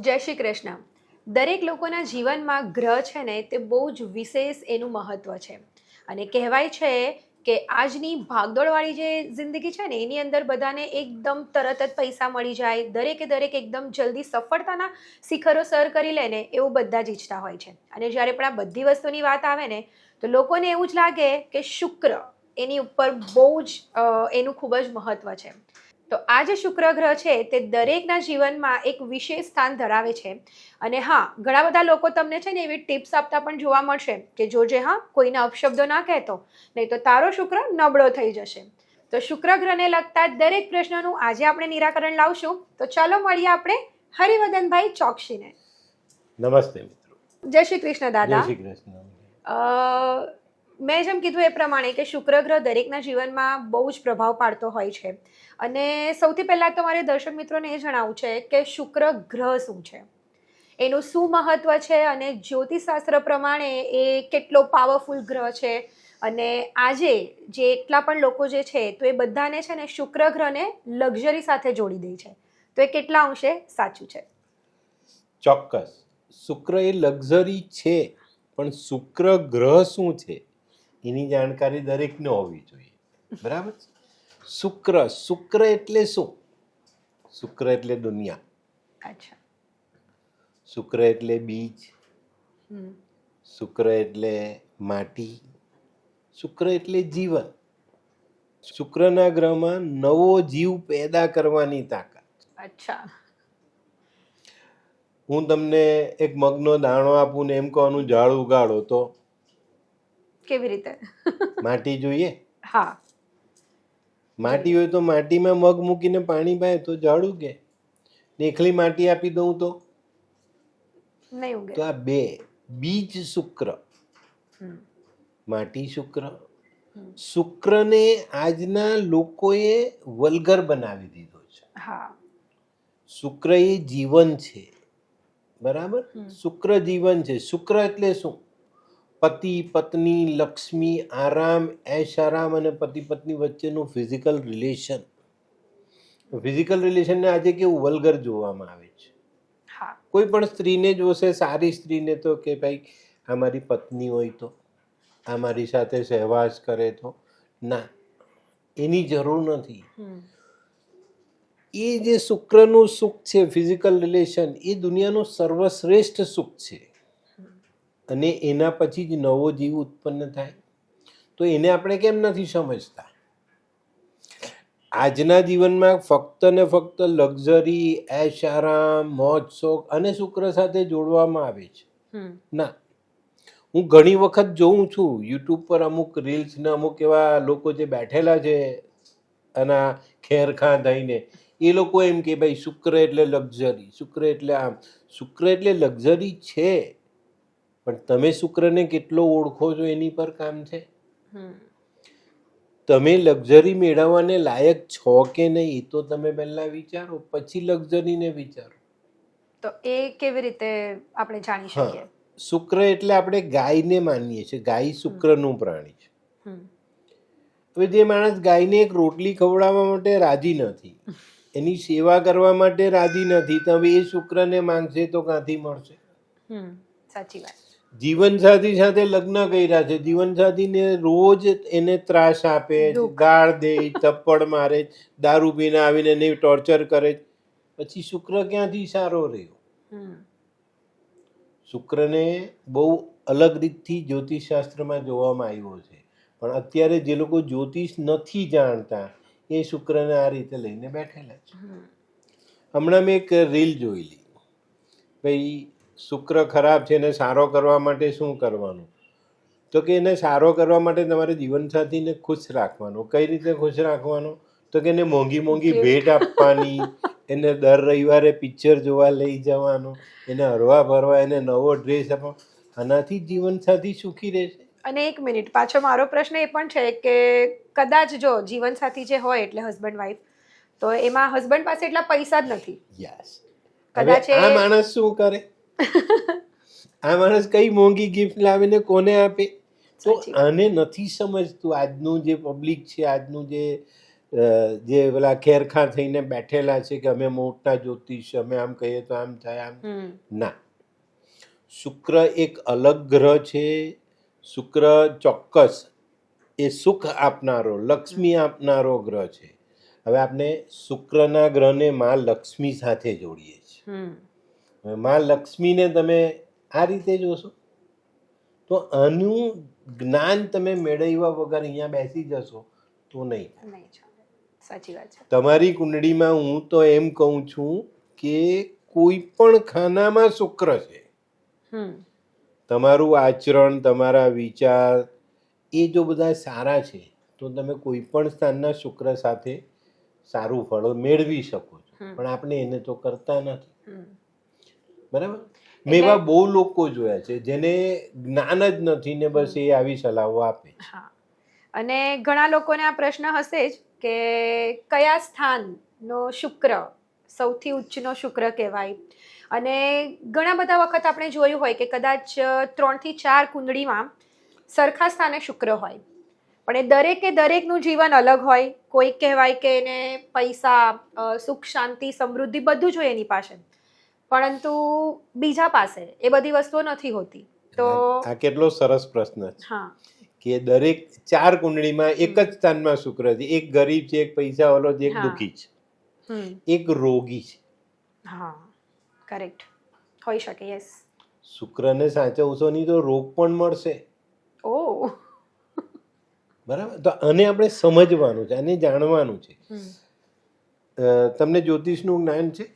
જય શ્રી કૃષ્ણ. દરેક લોકોના જીવનમાં ગ્રહ છે ને તે બહુ જ વિશેષ એનું મહત્વ છે. અને કહેવાય છે કે આજની ભાગદોડવાળી જે જિંદગી છે ને એની અંદર બધાને એકદમ તરત જ પૈસા મળી જાય, દરેકે દરેક એકદમ જલ્દી સફળતાના શિખરો સર કરી લે ને એવું બધા જ ઈચ્છતા હોય છે. અને જ્યારે પણ આ બધી વસ્તુની વાત આવે ને તો લોકોને એવું જ લાગે કે શુક્ર એની ઉપર બહુ જ એનું ખૂબ જ મહત્વ છે. તો આ જે શુક્ર ગ્રહ છે તે દરેકના જીવનમાં એક વિશેષ સ્થાન ધરાવે છે. અને હા, ઘણા બધા લોકો તમને છે ને એવી ટિપ્સ આપતા પણ જોવા મળશે કે જોજે હા, કોઈના અપશબ્દો ના કહેતો, નહીં તો તારો શુક્ર નબળો થઈ જશે. તો શુક્ર ગ્રહને લગતા દરેક પ્રશ્નોનું આજે આપણે નિરાકરણ લાવશું. તો ચાલો મળીએ આપણે હરિવર્ધનભાઈ ચોકસીને. નમસ્તે મિત્રો. જય શ્રી કૃષ્ણ જય દાદા. શ્રી કૃષ્ણ. મેં જેમ કીધું એ પ્રમાણે કે શુક્ર ગ્રહ દરેકના જીવનમાં બહુ જ પ્રભાવ પાડતો હોય છે. અને સૌથી પહેલાં તો મારે દર્શક મિત્રોને એ જણાવવું છે કે શુક્ર ગ્રહ શું છે, એનું શું મહત્વ છે અને જ્યોતિષશાસ્ત્ર પ્રમાણે એ કેટલો પાવરફુલ ગ્રહ છે. અને આજે જે એટલા પણ લોકો જે છે તો એ બધાને છે ને શુક્ર ગ્રહને લક્ઝરી સાથે જોડી દે છે. તો એ કેટલા અંશે સાચું છે? ચોક્કસ શુક્ર એ લક્ઝરી છે, પણ શુક્ર ગ્રહ શું છે એની જાણકારી દરેકને હોવી જોઈએ. બરાબર. શુક્ર એટલે શું? શુક્ર એટલે દુનિયા. અચ્છા. શુક્ર એટલે બીજ. શુક્ર એટલે માટી. શુક્ર એટલે જીવન. શુક્રના ગ્રહમાં નવો જીવ પેદા કરવાની તાકાત. અચ્છા. હું તમને એક મગનો દાણો આપું ને એમ કહવાનું ઝાડ ઉગાડો, તો કેવી રીતે? માટી જોઈએ. હા. માટી હોય તો માટીમાં મગ મૂકીને પાણી પાય તો ઝાડ ઉગે. એકલી માટી આપી દઉં તો નહીં ઉગે. આ બે બીજ શુક્ર, માટી શુક્ર. શુક્રને આજના લોકોએ વલ્ગર બનાવી દીધો છે. હા. શુક્ર એ જીવન છે. બરાબર. શુક્ર જીવન છે. શુક્ર એટલે શું? પતિ પત્ની, લક્ષ્મી, આરામ, એશ આરામ અને પતિ પત્ની વચ્ચેનું ફિઝિકલ રિલેશન. ફિઝિકલ રિલેશનને આજે કેવું વલ્ગર જોવામાં આવે છે. હા. કોઈ પણ સ્ત્રીને જોશે, સારી સ્ત્રીને, તો કે ભાઈ આ મારી પત્ની હોય તો, આ મારી સાથે સહવાસ કરે તો. ના, એની જરૂર નથી. એ જે શુક્રનું સુખ છે, ફિઝિકલ રિલેશન, એ દુનિયાનું સર્વશ્રેષ્ઠ સુખ છે. અને એના પછી જ નવો જીવ ઉત્પન્ન થાય. તો એને આપણે કેમ નથી સમજતા? આજના જીવનમાં ફક્ત ને ફક્ત લક્ઝરી, એશ આરામ, મોજ શોખ અને શુક્ર સાથે જોડવામાં આવે છે. ના, હું ઘણી વખત જોઉં છું યુટ્યુબ પર અમુક રીલ્સ ને અમુક એવા લોકો જે બેઠેલા છે એના ખેરખા થઈને, એ લોકો એમ કે ભાઈ શુક્ર એટલે લક્ઝરી, શુક્ર એટલે આમ. શુક્ર એટલે લક્ઝરી છે, પણ તમે શુક્રને કેટલો ઓળખો છો એની પર કામ છે. તમે લક્ઝરી મેળવવાને લાયક છો કે નહીં, એ તો તમે પહેલા વિચારો, પછી લક્ઝરીને વિચારો. તો એ કેવી રીતે આપણે જાણી શકીએ? શુક્ર એટલે આપણે ગાયને માનીએ છીએ. ગાય શુક્રનું પ્રાણી છે. હવે જે માણસ ગાયને એક રોટલી ખવડાવવા માટે રાજી નથી, એની સેવા કરવા માટે રાજી નથી, તો હવે એ શુક્રને માંગશે તો ક્યાંથી મળશે? સાચી વાત. જીવનસાથી સાથે લગ્ન કર્યા છે, જીવનસાથીને રોજ એને ત્રાસ આપે, ગાળ દે, થપ્પડ મારે, દારૂ પીને આવીને એને ટોર્ચર કરે, પછી શુક્ર ક્યાંથી સારો રહ્યો? શુક્રને બહુ અલગ રીતથી જ્યોતિષશાસ્ત્રમાં જોવામાં આવ્યો છે. પણ અત્યારે જે લોકો જ્યોતિષ નથી જાણતા એ શુક્રને આ રીતે લઈને બેઠેલા છે. હમણાં મેં એક રીલ જોયેલી, ભાઈ શુક્ર ખરાબ છે એને સારો કરવા માટે શું કરવાનું? તો કે એને સારો કરવા માટે તમારે જીવનસાથીને ખુશ રાખવાનો. કઈ રીતે ખુશ રાખવાનો? તો કે એને મોંઘી મોંઘી ભેટ આપવાની, એને દર રવિવારે પિક્ચર જોવા લઈ જવાનું, એને હરવા ફરવા, એને નવો ડ્રેસ આપવાનો. આનાથી જીવનસાથી સુખી રહેશે. અને એક મિનિટ, પાછો મારો પ્રશ્ન એ પણ છે કે કદાચ જો જીવનસાથી જે હોય એટલે હસબન્ડ વાઈફ, તો એમાં હસબન્ડ પાસે એટલા પૈસા જ નથી. કદાચ આ માણસ શું કરે? આ માણસ કઈ મોંઘી ગિફ્ટ લાવીને કોને આપે? તો આને નથી સમજતું આજનું જે પબ્લિક છે, આજનું જે જે પેલા ખેરખા થઈને બેઠેલા છે કે અમે મોટા જ્યોતિષ, અમે આમ કહીએ તો આમ થાય, આમ ના. શુક્ર એક અલગ ગ્રહ છે. શુક્ર ચોક્કસ એ સુખ આપનારો, લક્ષ્મી આપનારો ગ્રહ છે. હવે આપણે શુક્રના ગ્રહને માં લક્ષ્મી સાથે જોડીએ છીએ. હવે માં લક્ષ્મીને તમે આ રીતે જોશો તો આનું જ્ઞાન તમે મેળવ્યા વગર અહીંયા બેસી જશો તો નહીં. સાચી વાત છે. તમારી કુંડળીમાં હું તો એમ કહું છું કે કોઈ પણ ખાનામાં શુક્ર છે, તમારું આચરણ, તમારા વિચાર એ જો બધા સારા છે તો તમે કોઈ પણ સ્થાનના શુક્ર સાથે સારું ફળ મેળવી શકો છો. પણ આપણે એને તો કરતા નથી. બરાબર. મેં એવા બહુ લોકો જોયા છે જેને જ્ઞાન જ નથી ને બસ એ આવી સલાહો આપે છે. અને ઘણા લોકોને આ પ્રશ્ન હશે જ કે કયા સ્થાનનો શુક્ર સૌથી ઉચ્ચનો શુક્ર કહેવાય. અને ઘણા બધા વખત આપણે જોયું હોય કે કદાચ 3 થી 4 કુંડળીમાં સરખા સ્થાને શુક્ર હોય, પણ એ દરેકનું જીવન અલગ હોય. કોઈ કહેવાય કે એને પૈસા, સુખ, શાંતિ, સમૃદ્ધિ બધું જ હોય એની પાસે, પરંતુ બીજા પાસે એ બધી વસ્તુઓ નથી હોતી. તો આ કેટલો સરસ પ્રશ્ન છે. હા, કે દરેક 4 કુંડળીમાં એક જ સ્થાનમાં શુક્ર છે. એક ગરીબ છે, એક પૈસાવાળો છે, એક દુઃખી છે, એક રોગી છે. હા, કરેક્ટ હોઈ શકે. યસ. શુક્રને સાચવશો નહીં તો રોગ પણ મળશે. ઓ, બરાબર. તો આને આપણે સમજવાનું છે, આને જાણવાનું છે. તમને જ્યોતિષનું જ્ઞાન છે?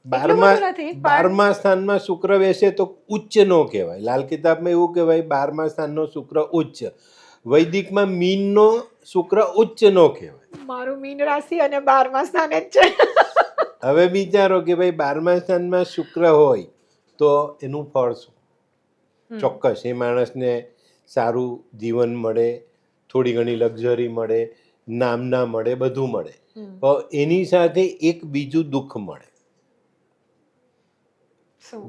12મા સ્થાનમાં શુક્ર બેસે તો ઉચ્ચ નો કહેવાય. લાલ કિતાબમાં એવું કહેવાય 12મા સ્થાનનો શુક્ર ઉચ્ચ. વૈદિકમાં મીનનો શુક્ર ઉચ્ચ નો કહેવાય. મારું મીન રાશિ અને 12મા સ્થાને જ છે. હવે વિચારો કે ભાઈ 12મા સ્થાનમાં શુક્ર હોય તો એનું ફળ શું? ચોક્કસ એ માણસને સારું જીવન મળે, થોડી ઘણી લક્ઝરી મળે, નામના મળે, બધું મળે. પણ એની સાથે એક બીજું દુઃખ મળે.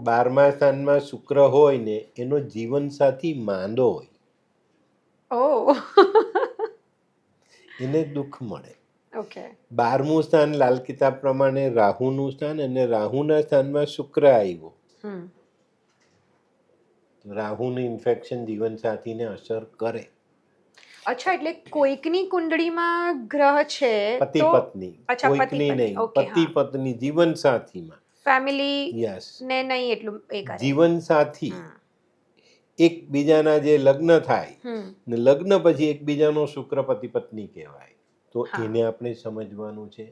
12મા સ્થાનમાં શુક્ર હોય ને એનો જીવનસાથી માંદો હોય, એને દુઃખ મળે. ઓકે. 12મું સ્થાન લાલ કિતાબ પ્રમાણે રાહુનું સ્થાન, અને રાહુના સ્થાનમાં શુક્ર આવ્યો. રાહુનું ઇન્ફેક્શન જીવનસાથીને અસર કરે. અચ્છા, એટલે કોઈકની કુંડળીમાં ગ્રહ છે પતિ પત્ની, કોઈકની નહીં, પતિ પત્ની જીવનસાથીમાં, ફેમિલી ને નહીં એટલું એ કરે. જીવનસાથી એકબીજાના જે લગ્ન થાય ને લગ્ન પછી એકબીજાનો શુક્ર પતિ પત્ની કહેવાય, તો એને આપણે સમજવાનું છે.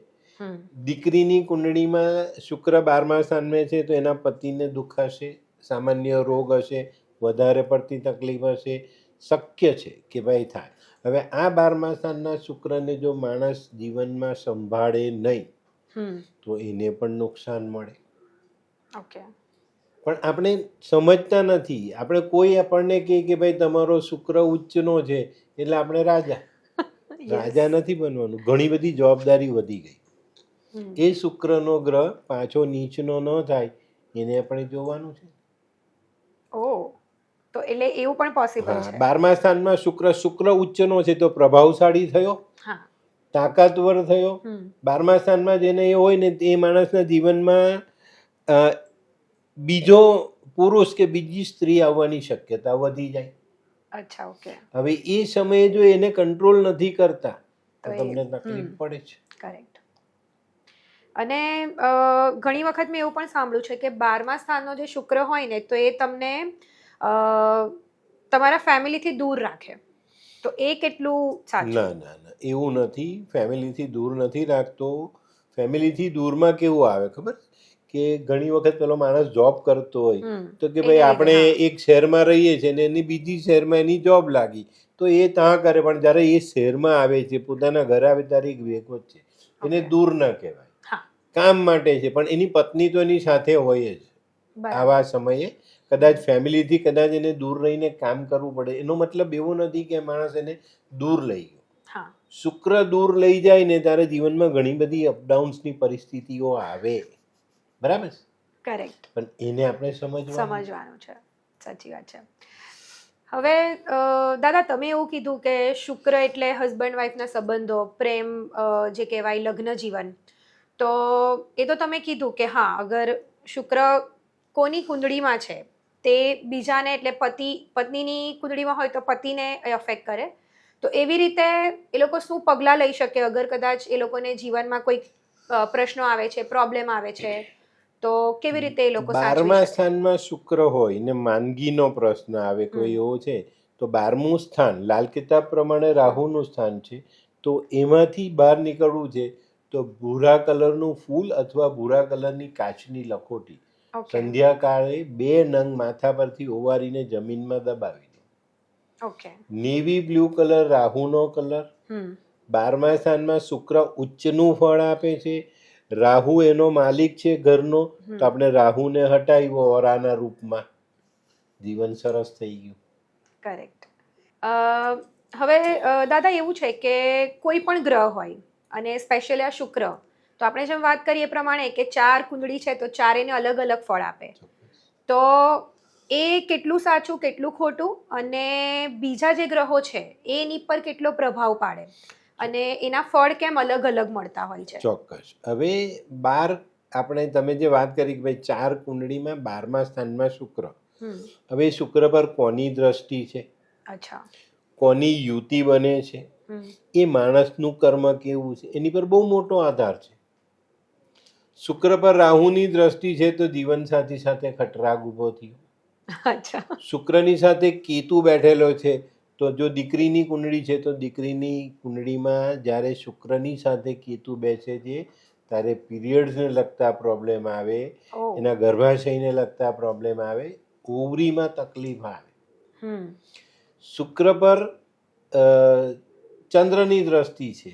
દીકરીની કુંડળીમાં શુક્ર 12મા સ્થાનમાં છે તો એના પતિને દુઃખ હશે, સામાન્ય રોગ હશે, વધારે પડતી તકલીફ હશે, શક્ય છે કે ભાઈ થાય. હવે આ 12મા સ્થાનના શુક્રને જો માણસ જીવનમાં સંભાળે નહીં તો એને પણ નુકસાન મળે. પણ આપણે સમજતા નથી. આપણે કોઈ આપણને કહે કે ભાઈ તમારો શુક્ર ઉચ્ચનો છે એટલે આપણે રાજા નથી બનવાનું. ઘણી બધી જવાબદારી વધી ગઈ. એ શુક્રનો ગ્રહ પાછો નીચનો ન થાય એને આપણે જોવાનું છે. તો એટલે એવું પણ પોસિબલ છે. 12મા સ્થાનમાં શુક્ર ઉચ્ચનો છે તો પ્રભાવશાળી થયો, તાકાતવર થયો. 12મા સ્થાનમાં જેને એ હોય ને એ માણસના જીવનમાં બીજો પુરુષ કે બીજી સ્ત્રી આવવાની શક્યતા વધી જાય. અચ્છા, ઓકે. હવે એ સમયે જો એને કંટ્રોલ નથી કરતા તો તમને તકલીફ પડે છે. કરેક્ટ. અને ઘણી વખત મેં એવું પણ સાંભળ્યું છે કે 12મા સ્થાનનો જે શુક્ર હોય ને તો એ તમને તમારા ફેમિલીથી દૂર રાખે, તો એ કેટલું સાચું? ના, એવું નથી. ફેમિલીથી દૂર નથી રાખતો. ફેમિલીથી દૂરમાં કેવું આવે ખબર કે ઘણી વખત પેલો માણસ જોબ કરતો હોય તો કે ભાઈ આપણે એક શહેરમાં રહીએ છીએ ને એની બીજી શહેરમાં એની જોબ લાગી તો એ ત્યાં કરે, પણ જ્યારે એ શહેરમાં આવે છે, પોતાના ઘરે આવે ત્યારે એક વેગો છે, એને દૂર ના કહેવાય. કામ માટે છે પણ એની પત્ની તો એની સાથે હોય જ. આવા સમયે કદાચ ફેમિલીથી કદાચ એને દૂર રહીને કામ કરવું પડે. એનો મતલબ એવો નથી કે માણસ એને દૂર લઈ ગયો. શુક્ર દૂર લઈ જાય ને ત્યારે જીવનમાં ઘણી બધી અપડાઉન્સની પરિસ્થિતિઓ આવે. બરાબર છે? કરેક્ટ. પણ એને આપણે સમજવાનું છે. સાચી વાત છે. હવે દાદા તમે એવું કીધું કે શુક્ર એટલે હસબન્ડ વાઈફના સંબંધો, પ્રેમ, જે કહેવાય લગ્ન જીવન. તો એ તો તમે કીધું કે હા, અગર શુક્ર કોની કુંડળીમાં છે તે બીજાને એટલે પત્નીની કુંડળીમાં હોય તો પતિને અફેક્ટ કરે. તો એવી રીતે એ લોકો શું પગલાં લઈ શકે અગર કદાચ એ લોકોને જીવનમાં કોઈ પ્રશ્નો આવે છે, પ્રોબ્લેમ આવે છે, તો કેવી રીતે એ લોકો સાચવી 12મા શકે? સ્થાનમાં શુક્ર હોય ને માંદગીનો પ્રશ્ન આવે કોઈ એવો છે, તો 12મું સ્થાન લાલ કિતાબ પ્રમાણે રાહુનું સ્થાન છે. તો એમાંથી બહાર નીકળવું છે તો ભૂરા કલરનું ફૂલ અથવા ભૂરા કલરની કાચની લખોટી ઓકે સંધ્યાકાળે 2 નંગ માથા પરથી ઓવારીને જમીનમાં દબાવી દો. ઓકે. નેવી બ્લુ કલર રાહુનો કલર. 12મા સ્થાનમાં શુક્ર ઉચ્ચનું ફળ આપે છે. રાહુ એનો માલિક છે ઘરનો, તો આપણે રાહુને હટાવ્યો ઓરાના રૂપમાં, જીવન સરસ થઈ ગયું. કરેક્ટ. હવે દાદા એવું છે કે કોઈ પણ ગ્રહ હોય અને સ્પેશિયલી આ શુક્ર, તો આપણે જેમ વાત કરીએ એ પ્રમાણે કે 4 કુંડળી છે તો ચારેયને અલગ અલગ ફળ આપે. તો એ કેટલું સાચું કેટલું ખોટું, અને બીજા જે ગ્રહો છે એની પર કેટલો પ્રભાવ પાડે, અને એના ફળ કેમ અલગ અલગ મળતા હોય છે? ચોક્કસ. હવે 12 આપણે તમે જે વાત કરી કે ભાઈ 4 કુંડળીમાં 12મા સ્થાનમાં શુક્ર. હવે શુક્ર પર કોની દ્રષ્ટિ છે, અચ્છા. કોની યુતિ બને છે, એ માણસનું કર્મ કેવું છે એની પર બહુ મોટો આધાર છે. શુક્ર પર રાહુની દ્રષ્ટિ છે તો જીવનસાથી સાથે ખટરાગ ઊભો થયો. અચ્છા. શુક્રની સાથે કેતુ બેઠેલો છે, તો જો દીકરીની કુંડળી છે તો દીકરીની કુંડળીમાં જ્યારે શુક્રની સાથે કેતુ બેસે છે ત્યારે પીરિયડ્સને લગતા પ્રોબ્લેમ આવે, એના ગર્ભાશયને લગતા પ્રોબ્લેમ આવે, ઓવરીમાં તકલીફ આવે. શુક્ર પર ચંદ્રની દ્રષ્ટિ છે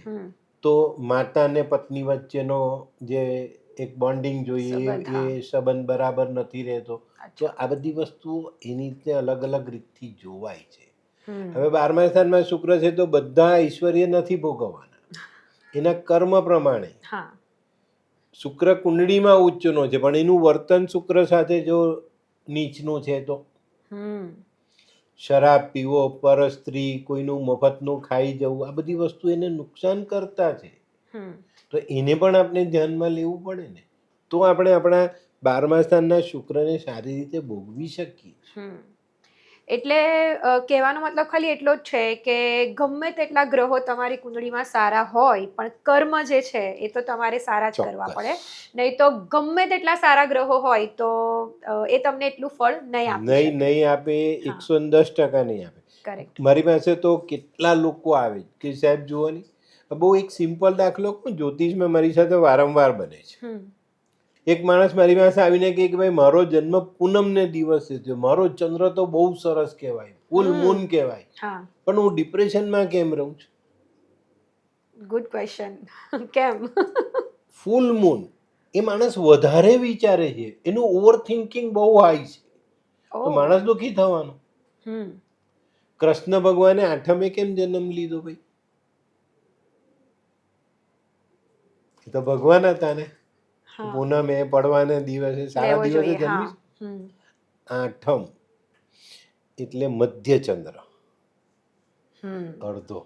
તો માતા ને પત્ની વચ્ચેનો જે એક બોન્ડિંગ જોઈએ એ સંબંધ બરાબર નથી રહેતો. તો આ બધી વસ્તુઓ એની રીતે અલગ અલગ રીતથી જોવાય છે. હવે 12મા સ્થાનમાં શુક્ર છે તો બધા ઐશ્વર્ય નથી ભોગવવાના, એના કર્મ પ્રમાણે. શુક્ર કુંડળીમાં ઉચ્ચનો છે પણ એનું વર્તન શુક્ર સાથે જો નીચનું છે તો શરાબ પીવો, પર સ્ત્રી, કોઈનું મફતનું ખાઈ જવું, આ બધી વસ્તુ એને નુકસાન કરતા છે. તો એને પણ આપણે ધ્યાનમાં લેવું પડે ને, તો આપણે આપણા 12મા સ્થાનના શુક્રને સારી રીતે ભોગવી શકીએ. એટલે કહેવાનો મતલબ ખાલી એટલો જ છે કે ગમે તેટલા ગ્રહો તમારી કુંડળીમાં સારા હોય પણ કર્મ જે છે એ તો તમારે સારા જ કરવા પડે, નહીં તો ગમે તેટલા સારા ગ્રહો હોય તો એ તમને એટલું ફળ નહીં આપે. 110% નહીં આપે. કરેક્ટ. મારી પાસે તો કેટલા લોકો આવે કે સાહેબ જુઓ ને, બહુ એક સિમ્પલ દાખલો જ્યોતિષમાં મારી સાથે વારંવાર બને છે. એક માણસ મારી પાસે આવીને કહે કે ભાઈ મારો જન્મ પૂનમને દિવસે થયો, મારો ચંદ્ર તો બહુ સરસ કહેવાય, ફૂલ મૂન કહેવાય, પણ હું ડિપ્રેશનમાં કેમ રહું છું? Good question. કેમ? ફૂલ મૂન એ માણસ વધારે વિચારે છે, એનું ઓવર થિંકિંગ બહુ હાઈ છે, તો માણસ દુઃખી થવાનો. કૃષ્ણ ભગવાને 8મે કેમ જન્મ લીધો ભાઈ? એ તો ભગવાન હતા ને, પૂનમે પડવાના દિવસે સારા દિવસે જન્મી. 8મ એટલે મધ્ય ચંદ્ર, અડધો.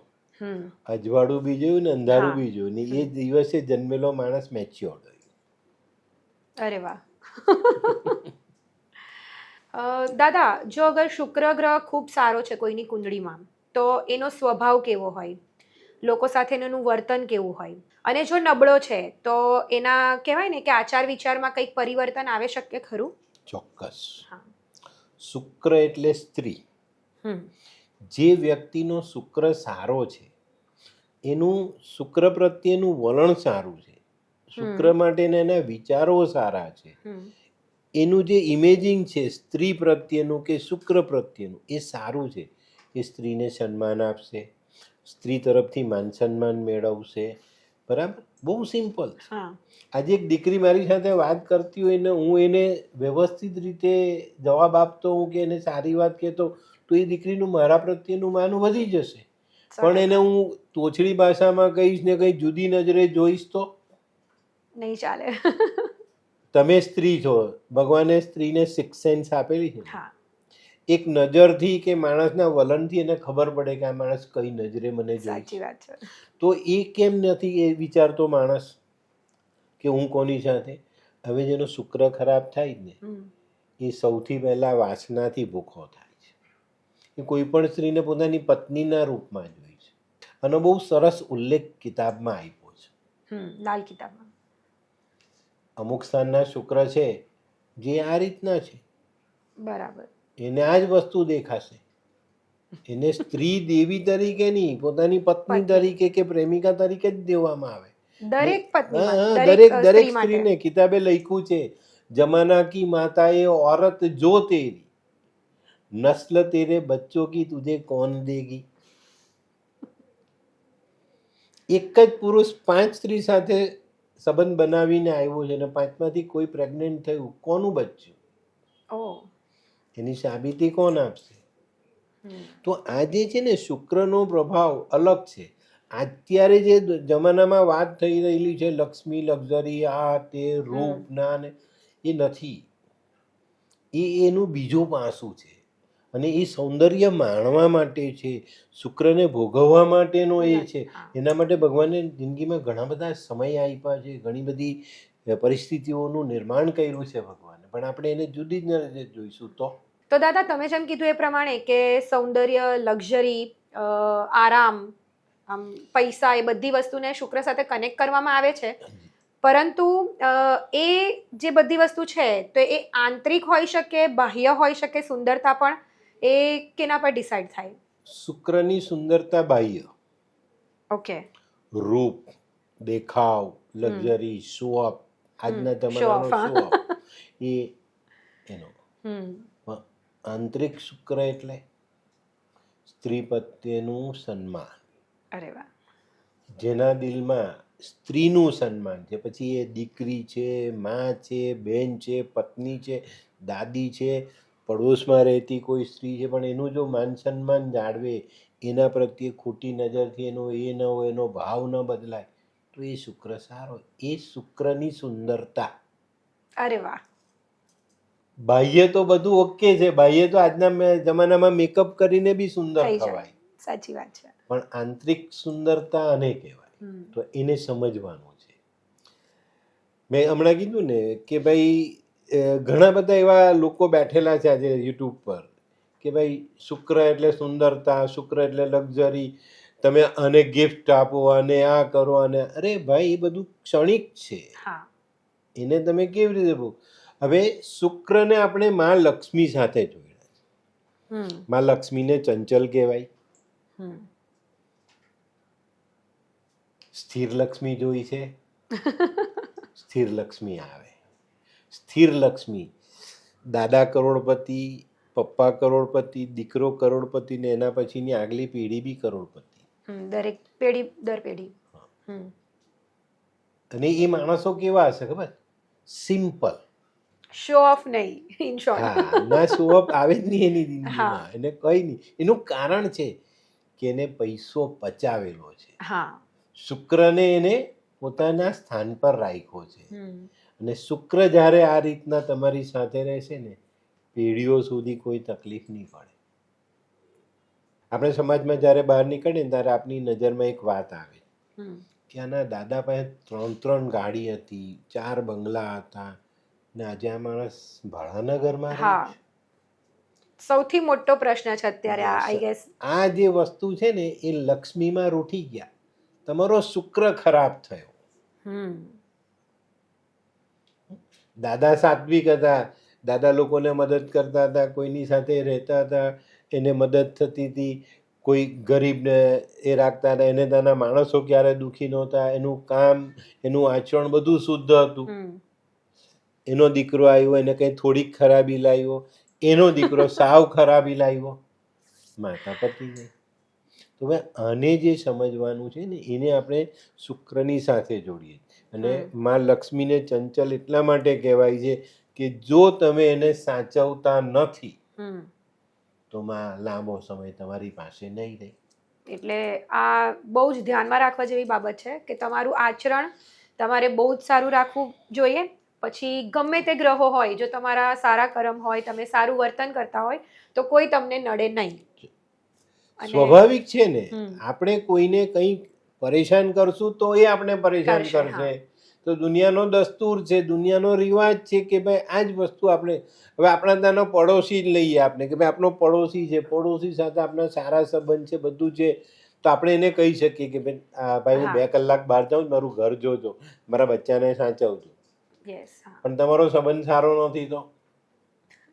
અજવાળું બી જોયું ને અંધારું બી જોયું ને, એ દિવસે જન્મેલો માણસ મેચ્યોર થયો. અરે વાહ. દાદા, જો અગર શુક્ર ગ્રહ ખૂબ સારો છે કોઈની કુંડળીમાં તો એનો સ્વભાવ કેવો હોય, લોકો સાથેનું એનું વર્તન કેવું હોય, અને જો નબળો છે તો એના કહેવાય ને કે આચાર વિચારમાં કંઈક પરિવર્તન આવે શકે ખરું? ચોક્કસ. શુક્ર એટલે સ્ત્રી. જે વ્યક્તિનો શુક્ર સારો છે એનું શુક્ર પ્રત્યેનું વલણ સારું છે, શુક્ર માટેના એના વિચારો સારા છે, એનું જે ઇમેજિંગ છે સ્ત્રી પ્રત્યેનું કે શુક્ર પ્રત્યેનું એ સારું છે. એ સ્ત્રીને સન્માન આપશે, સ્ત્રી તરફથી માન સન્માન મેળવશે. બરાબર, બહુ સિમ્પલ છે. આજે એક દીકરી મારી સાથે વાત કરતી હોય ને હું એને વ્યવસ્થિત રીતે જવાબ આપતો હું કે એને સારી વાત કહેતો, તો એ દીકરીનું મારા પ્રત્યેનું માન વધી જશે. પણ એને હું તોછડી ભાષામાં કહીશ ને કંઈ જુદી નજરે જોઈશ તો નહીં ચાલે. તમે સ્ત્રી છો, ભગવાને સ્ત્રીને સિક્સ સેન્સ આપેલી છે. એક નજરથી કે માણસના વલણથી એને ખબર પડે કે આ માણસ કઈ નજરે મને જોઈ સાચી વાત છે. તો એ કેમ નથી એ વિચારતો માણસ કે હું કોની સાથે. હવે જેનો શુક્ર ખરાબ થાય ને એ સૌથી પહેલા વાસનાથી ભૂખો થાય છે. એ કોઈ પણ સ્ત્રીને પોતાની પત્નીના રૂપમાં જોઈ છે. અને બહુ સરસ ઉલ્લેખ કિતાબમાં આપ્યો છે. લાલ કિતાબમાં અમુક સ્થાનના શુક્ર છે જે આ રીતના છે, બરાબર. એને આ જ વસ્તુ દેખાશે. એને સ્ત્રી દેવી તરીકે નહીં, પોતાની પત્ની તરીકે કે પ્રેમિકા તરીકે જ દેવામાં આવે. દરેક પત્નીમાં, દરેક સ્ત્રી માટે. સ્ત્રીને કિતાબે લખ્યું છે, જમાના કી માતાએ औरत જો તેરી, નસ્લ તેરે બચ્ચો કી તુझे कौन देगी. એક જ પુરુષ 5 સ્ત્રી સાથે સંબંધ બનાવીને આવ્યો છે અને 5માંથી કોઈ પ્રેગ્નન્ટ થયું, કોનું બચ્ચું? એની સાબિતી કોણ આપશે? તો આ જે છે ને શુક્રનો પ્રભાવ અલગ છે. અત્યારે જે જમાનામાં વાત થઈ રહેલી છે લક્ષ્મી, લક્ઝરી, આ તે રૂપ ના ને, એ નથી. એ એનું બીજું પાસું છે. અને એ સૌંદર્ય માણવા માટે છે, શુક્રને ભોગવવા માટેનો એ છે. એના માટે ભગવાને જિંદગીમાં ઘણા બધા સમય આપ્યા છે, ઘણી બધી પરિસ્થિતિઓનું નિર્માણ કર્યું છે ભગવાને, પણ આપણે એને જુદી જ રીતે જોઈશું. તો દાદા તમે જેમ કીધું એ પ્રમાણે કે સૌંદર્ય, લક્ઝરી, આરામ, આમ પૈસા, એ બધી વસ્તુને શુક્ર સાથે કનેક્ટ કરવામાં આવે છે. પરંતુ એ જે બધી વસ્તુ છે તો એ આંતરિક હોઈ શકે, બાહ્ય હોઈ શકે, સુંદરતા પણ એ કેના પર ડિસાઈડ થાય? શુક્રની સુંદરતા બાહ્ય. ઓકે. રૂપ, દેખાવ, લક્ઝરી, શો ઓફ, આજના તમારાનો શો ઓફ, એ એનો. આંતરિક શુક્ર એટલે સ્ત્રી પ્રત્યેનું સન્માન. અરે વાહ. જેના દિલમાં સ્ત્રીનું સન્માન છે, પછી એ દીકરી છે, માં છે, બેન છે, પત્ની છે, દાદી છે, પડોશમાં રહેતી કોઈ સ્ત્રી છે, પણ એનું જો માન સન્માન જાળવે, એના પ્રત્યે ખોટી નજરથી એનો એ ન હોય, એનો ભાવ ન બદલાય, તો એ શુક્ર સારો. એ શુક્રની સુંદરતા. અરે વાહ. બાહ્ય તો બધું ઓકે છે, બાહ્ય તો આજના જમાનામાં મેકઅપ કરીને બી સુંદર થવાય. સાચી વાત છે. પણ આંતરિક સુંદરતા આને કહેવાય. તો એને સમજવાનું છે. મેં હમણાં કીધું ને કે ભાઈ ઘણા બધા એવા લોકો બેઠેલા છે આજે યુટ્યુબ પર કે ભાઈ શુક્ર એટલે સુંદરતા, શુક્ર એટલે લક્ઝરી, તમે આને ગિફ્ટ આપો અને આ કરો, અને અરે ભાઈ એ બધું ક્ષણિક છે. એને તમે કેવી રીતે બહુ. હવે શુક્રને આપણે માં લક્ષ્મી સાથે જોડ્યા છે. માં લક્ષ્મીને ચંચલ કહેવાય. સ્થિર લક્ષ્મી જોઈ છે? સ્થિર લક્ષ્મી આવે. સ્થિર લક્ષ્મી, દાદા કરોડપતિ, પપ્પા કરોડપતિ, દીકરો કરોડપતિ ને એના પછીની આગલી પેઢી બી કરોડપતિ. દરેક પેઢી દર પેઢી. અને એ માણસો કેવા હશે ખબર? સિમ્પલ. શો ઓફ નહીં, ઇન શોર્ટ. હા, ના શો ઓફ આવે જ નહીં એની જિંદગીમાં. એને કઈ નહીં. એનું કારણ છે કે એને પૈસો પચાવેલો છે. શુક્રને એને પોતાના સ્થાન પર રાખ્યો છે. અને શુક્ર જ્યારે આ રીતના તમારી સાથે રહેશે ને, પેઢીઓ સુધી કોઈ તકલીફ નહીં પડે. આપણે સમાજમાં જ્યારે બહાર નીકળે ને ત્યારે આપની નજરમાં એક વાત આવે કે આના દાદા પાસે 3 ગાડી હતી, 4 બંગલા હતા, ને આજે આ માણસ ભાડાના ઘરમાં રહે છે. સૌથી મોટો પ્રશ્ન છે અત્યારે આઈ ગેસ. આ જે વસ્તુ છે ને એ લક્ષ્મીમાં રૂઠી ગયા. તમારો શુક્ર ખરાબ થયો. દાદા સાત્વિક હતા, દાદા લોકોને મદદ કરતા હતા, કોઈની સાથે રહેતા હતા, એને મદદ થતી હતી, કોઈ ગરીબને એ રાખતા હતા, એને ત્યાંના માણસો ક્યારે દુઃખી નહોતા, એનું કામ, એનું આચરણ બધું શુદ્ધ હતું. એનો દીકરો આવ્યો, એને કંઈ થોડીક ખરાબી લાવ્યો, એનો દીકરો સાવ ખરાબી લાવ્યો, માતા પતી ગઈ. તો હવે આને જે સમજવાનું છે ને એને આપણે શુક્રની સાથે જોડીએ. અને માં લક્ષ્મીને ચંચલ એટલા માટે કહેવાય છે કે જો તમે એને સાચવતા નથી તો માં લાંબો સમય તમારી પાસે નહીં રહે. એટલે આ બહુ જ ધ્યાનમાં રાખવા જેવી બાબત છે કે તમારું આચરણ તમારે બહુ જ સારું રાખવું જોઈએ. પછી ગમે તે ગ્રહો હોય, જો તમારા સારા કર્મ હોય, તમે સારું વર્તન કરતા હોય તો કોઈ તમને નડે નહીં. અને સ્વાભાવિક છે ને, હમ. આપણે કોઈને કંઈ પરેશાન કરશું તો એ આપણે પરેશાન કરશે, હા. કરશે. તો દુનિયાનો દસ્તુર છે, દુનિયાનો રિવાજ છે કે ભાઈ આ જ વસ્તુ આપણે, હવે આપણા ત્યાંનો પડોશી જ લઈએ આપણે કે ભાઈ આપણો પડોશી છે, પડોશી સાથે આપણા સારા સંબંધ છે, બધું છે, તો આપણે એને કહી શકીએ કે ભાઈ ભાઈ હું હા. 2 કલાક બહાર જાઉં, મારું ઘર જોજો, મારા બચ્ચાને સાચવજો. યસ, હા, પણ તમારો સંબંધ સારો નથી તો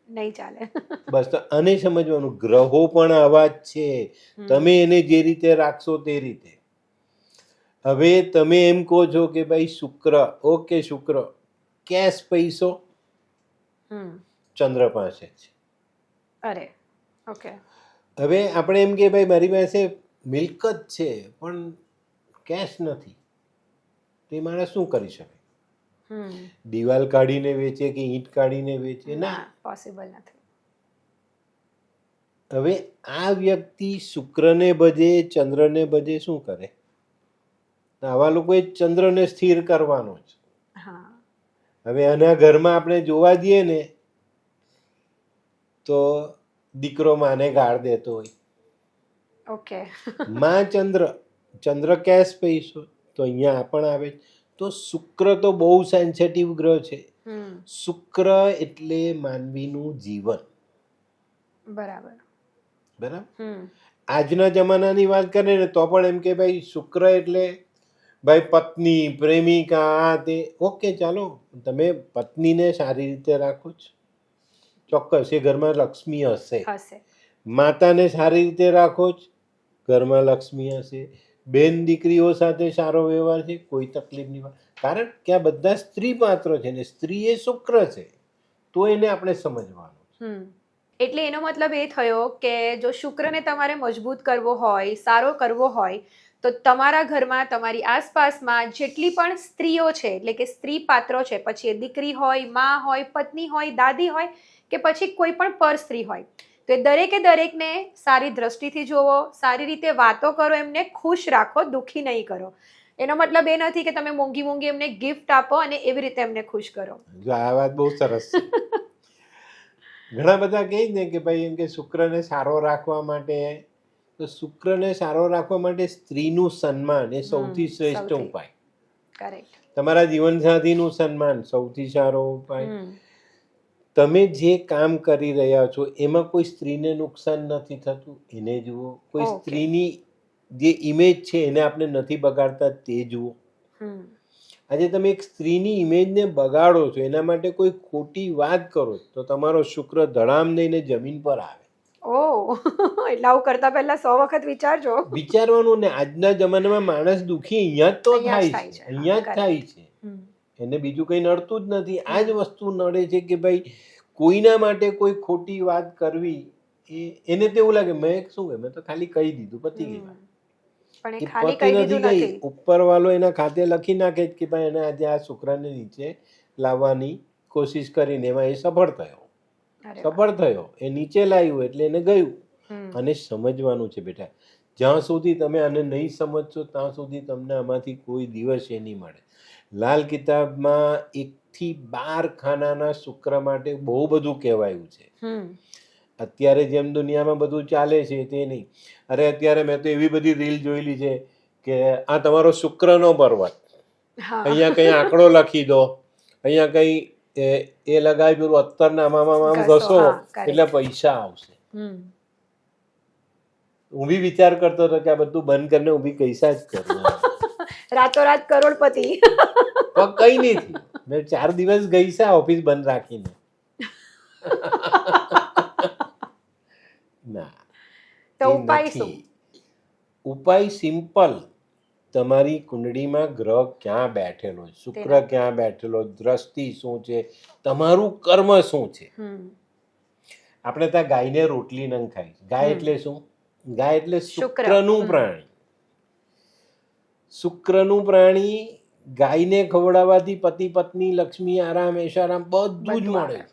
નહીં ચાલે. બસ. તો આને સમજવાનું, ગ્રહો પણ આવા જ છે, તમે એને જે રીતે રાખશો તે રીતે. હવે તમે એમ કહો છો કે ભાઈ શુક્ર, ઓકે, શુક્ર કેશ પૈસો હમ. ચંદ્ર પાસે છે. અરે, ઓકે. હવે આપણે એમ કે ભાઈ મારી પાસે મિલકત છે પણ કેશ નથી, તો એ માણસ શું કરી શકે? હમ. દિવાલ કાઢીને વેચે કે ઈંટ કાઢીને વેચે? ના. ના, પોસિબલ નથી. હવે આ વ્યક્તિ શુક્રને ભજે, ચંદ્રને ભજે, શું કરે? આવા લોકોએ ચંદ્રને સ્થિર કરવાનો છે. હા. હવે આના ઘરમાં આપણે જોવા જઈએ ને તો દીકરો માને ગાળ દેતો હોય, ઓકે. માં ચંદ્ર, ચંદ્ર કેશ પૈસો, તો અહીંયા આ પણ આવે. તો શુક્ર તો બહુ સેન્સિટિવ ગ્રહ છે. હમ. શુક્ર એટલે માનવીનું જીવન. બરાબર. બરાબર. હમ. આજના જમાનાની વાત કરીએ ને તો પણ એમ કે ભાઈ શુક્ર એટલે ભાઈ પત્ની, પ્રેમિકા, આ તે. ઓકે, ચાલો, તમે પત્નીને સારી રીતે રાખો છો, ચોક્કસ એ ઘરમાં લક્ષ્મી હશે. હશે. માતાને સારી રીતે રાખો છો, ઘરમાં લક્ષ્મી હશે. બેન દીકરીઓ સાથે સારો વ્યવહાર છે, કોઈ તકલીફ નહીં. કારણ કે આ બધા સ્ત્રી પાત્ર છે ને સ્ત્રી એ શુક્ર છે, તો એને આપણે સમજવાનું. હમ. એટલે એનો મતલબ એ થયો કે જો શુક્રને તમારે મજબૂત કરવો હોય, સારો કરવો હોય, તો તમારા ઘરમાં, તમારી આસપાસમાં જેટલી પણ સ્ત્રીઓ છે, એટલે કે સ્ત્રી પાત્રો છે, પછી એ દીકરી હોય, માં હોય, પત્ની હોય, દાદી હોય, કે પછી કોઈ પણ પર સ્ત્રી હોય, તો એ દરેકે દરેકને સારી દ્રષ્ટિથી જોવો, સારી રીતે વાતો કરો, એમને ખુશ રાખો, દુઃખી નહીં કરો. એનો મતલબ એ નથી કે તમે મોંઘી મોંઘી એમને ગિફ્ટ આપો અને એવી રીતે એમને ખુશ કરો. જો આ વાત બહુ સરસ છે. ઘણા બધા કહે ને કે ભાઈ એમ કે શુક્રને સારો રાખવા માટે, તો શુક્રને સારો રાખવા માટે સ્ત્રીનું સન્માન એ સૌથી શ્રેષ્ઠ સૌથી. ઉપાય. કરેક્ટ. તમારા જીવનસાથીનું સન્માન સૌથી સારો ઉપાય. તમે જે કામ કરી રહ્યા છો એમાં કોઈ સ્ત્રીને નુકસાન નથી થતું, એને જુઓ. કોઈ Okay. સ્ત્રીની જે ઇમેજ છે એને આપણે નથી બગાડતા, તે જુઓ. આજે તમે એક સ્ત્રીની ઇમેજને બગાડો છો, એના માટે કોઈ ખોટી વાત કરો તો તમારો શુક્ર ધડામ દઈને જમીન પર આવે. ઓહ, એટલે આવું કરતા પહેલા 100 વખત વિચારજો. વિચારવાનું ને. આજના જમાનામાં માણસ દુઃખી અહીંયા જ તો અહીંયા જ થાય છે, થાય છે. અહીંયા જ હા, થાય છે. હમ. એને બીજું કંઈ નડતું જ નથી. આ જ વસ્તુ નડે છે કે ભાઈ કોઈના માટે કોઈ ખોટી વાત કરવી, એને તો એવું લાગે મેં શું કહે, મેં તો ખાલી કહી દીધું, પતી ગઈ વાત. પણ એ એ ખાલી પતી કહી નથી દીધું ગઈ. નથી. ઉપરવાળો એના ખાતે લખી નાખે જ કે ભાઈ એને આજે આ શુક્રને નીચે લાવવાની કોશિશ કરીને એમાં એ સફળ થયો. અરે વાહ. સફળ થયો, એ નીચે લાવ્યું એટલે એને ગયું. હમ. અને સમજવાનું છે બેટા, જ્યાં સુધી તમે આને નહીં સમજશો ત્યાં સુધી તમને આમાંથી કોઈ દિવસ એ નહીં મળે. લાલ કિતાબમાં 1 થી 12 ખાનાના શુક્ર માટે બહુ બધું કહેવાયું છે. અત્યારે જેમ દુનિયામાં બધું ચાલે છે તે નહીં. અરે અત્યારે મેં તો એવી બધી રીલ જોયેલી છે કે આ તમારો શુક્રનો પર્વત, હા. અહીંયા કંઈ આંકડો લખી દો, અહીંયા કંઈ એ લગાવી પેલું અત્તરના આમ ઘસો, ઘસો હા, correct. એટલે પૈસા આવશે. હમ. હું બી વિચાર કરતો હતો કે આ બધું બંધ કરીને હું બી પૈસા જ કરું. રાતોરાત કરોડપતિ. પણ કઈ નહીં થયું. મેં 4 દિવસ ગઈ છે ઓફિસ બંધ રાખીને. ના, તો એ ઉપાય નથી. શું? ઉપાય સિમ્પલ. તમારી કુંડળીમાં ગ્રહ ક્યાં બેઠેલો છે, શુક્ર તેના. ક્યાં બેઠેલો, દ્રષ્ટિ શું છે, તમારું કર્મ શું છે. આપણે ત્યાં ગાયને રોટલી નંગ ખાય. ગાય એટલે શું? ગાય એટલે શુક્ર. શુક્રનું પ્રાણી. શુક્રનું પ્રાણી. ગાયને ખવડાવવાથી પતિ પત્ની, લક્ષ્મી, આરામ, એશારામ બધું જ મળે છે.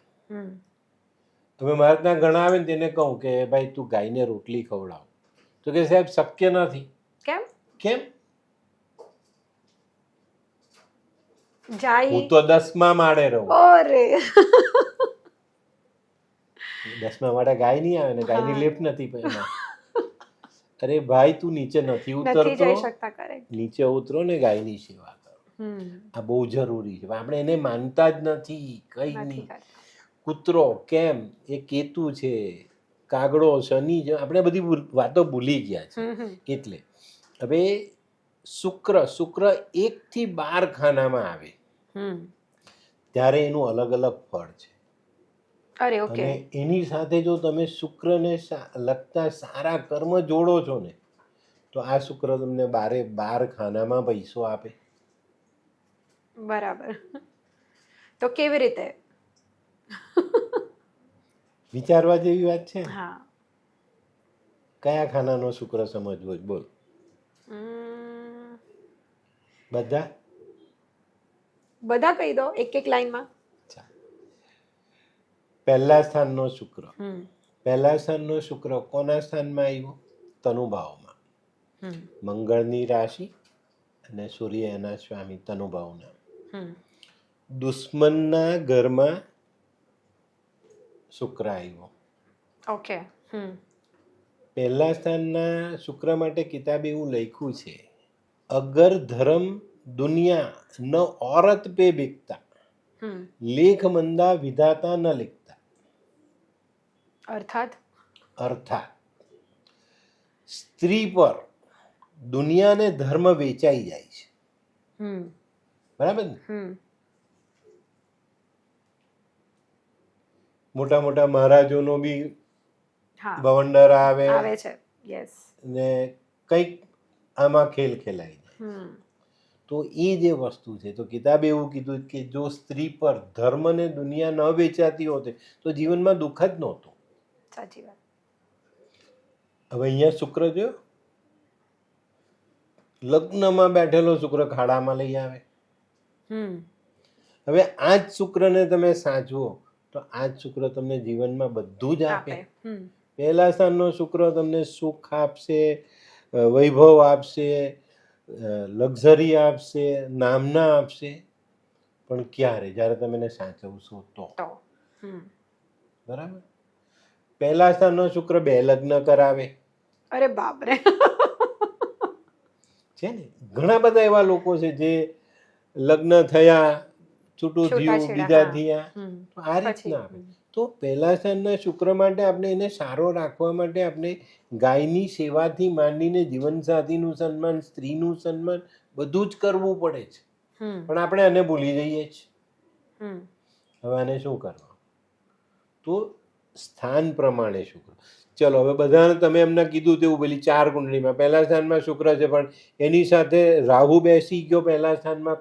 તમે મારે ત્યાં ઘણા આવે ને તેને કહું કે ભાઈ તું ગાયને રોટલી ખવડાવ, તો કે સાહેબ શક્ય નથી. કેમ? કેમ? જાય હું તો 10મા માળે રહું. ઓરે 10મા માળે ગાય નહીં આવે ને ગાયની લેપ નથી પહેલા. અરે ભાઈ તું નીચે નથી નથી ઉતરતો, જઈ શકતા. કરેક્ટ. નીચે ઉતરો ને ગાયની સેવા કરો. આ બહુ જરૂરી છે. આપણે એને માનતા જ નથી, કઈ નથી નહીં. કરતા. કૂતરો કેમ, એ કેતુ છે, કાગડો શનિ છે, આપણે બધી વાતો ભૂલી ગયા છે. એટલે હવે શુક્ર 1 થી 12 ખાનામાં આવે ત્યારે એનું અલગ અલગ ફળ છે. અરે ઓકે. અને એની સાથે જો તમે શુક્રને લગતા સારા કર્મ જોડો છો ને તો આ શુક્ર તમને 12 ખાનામાં પૈસો આપે. બરાબર. તો કેવી રીતે? વિચારવા જેવી વાત છે. હા. કયા ખાનાનો શુક્ર સમજવો બોલ? બધા બધા કહી દો એક એક લાઈનમાં. પહેલા સ્થાનનો શુક્ર. પહેલા સ્થાનનો શુક્ર કોના સ્થાનમાં આવ્યો? તનુભાવમાં. મંગળની રાશિ અને સૂર્ય એના સ્વામી તનુભાવના. દુશ્મનના ઘરમાં શુક્ર આવ્યો. ઓકે. પહેલા સ્થાનના શુક્ર માટે કિતાબે એવું લખ્યું છે, અગર ધર્મ દુનિયા ન औरत पे बिकता, लेख मंदा विधाता न लिखता. અર્થાત સ્ત્રી પર દુનિયાને ધર્મ વેચાઈ જાય છે. બરાબર ને? મોટા મોટા મહારાજોનો બી ભવંડર આવે છે. યસ. ને કંઈક આમાં ખેલ ખેલાઈ જાય. તો એ જે વસ્તુ છે, તો કિતાબે એવું કીધું કે જો સ્ત્રી પર ધર્મ ને દુનિયા ન વેચાતી હોતે તો જીવનમાં દુઃખ જ નહોતું. સાચી વાત. હવે અહીંયા શુક્ર જો લગ્નમાં બેઠેલો શુક્ર ખાડામાં લઈ આવે. હવે આ જ શુક્રને તમે સાચવો તો આ જ શુક્ર તમને જીવનમાં બધું જ આપે. પહેલા સ્થાનનો શુક્ર તમને સુખ આપશે, વૈભવ આપશે, લક્ઝરી આપશે, નામના આપશે, પણ ક્યારે? જ્યારે તમે એને સાચવશો તો. બરાબર. પહેલા સ્થાનનો શુક્ર 2 લગ્ન કરાવે. અરે બાપરે. છે ને ઘણા બધા એવા લોકો છે જે લગ્ન થયા, છૂટું થયું, બીજા થયા. આ રીતના આપે. તો પહેલા સ્થાનના શુક્ર માટે આપણે એને સારો રાખવા માટે આપણે ગાયની સેવાથી માંડીને જીવનસાથીનું સન્માન, સ્ત્રીનું સન્માન બધું જ કરવું પડે છે. પણ આપણે આને ભૂલી જઈએ છીએ. હવે આને શું કરવા? તો સ્થાન પ્રમાણે શુક્ર. ચલો હવે બધાને તમે એમને કીધું તેવું પેલી 4 કુંડળીમાં પહેલા સ્થાનમાં શુક્ર છે, પણ એની સાથે રાહુ બેસી ગયો પહેલા સ્થાનમાં,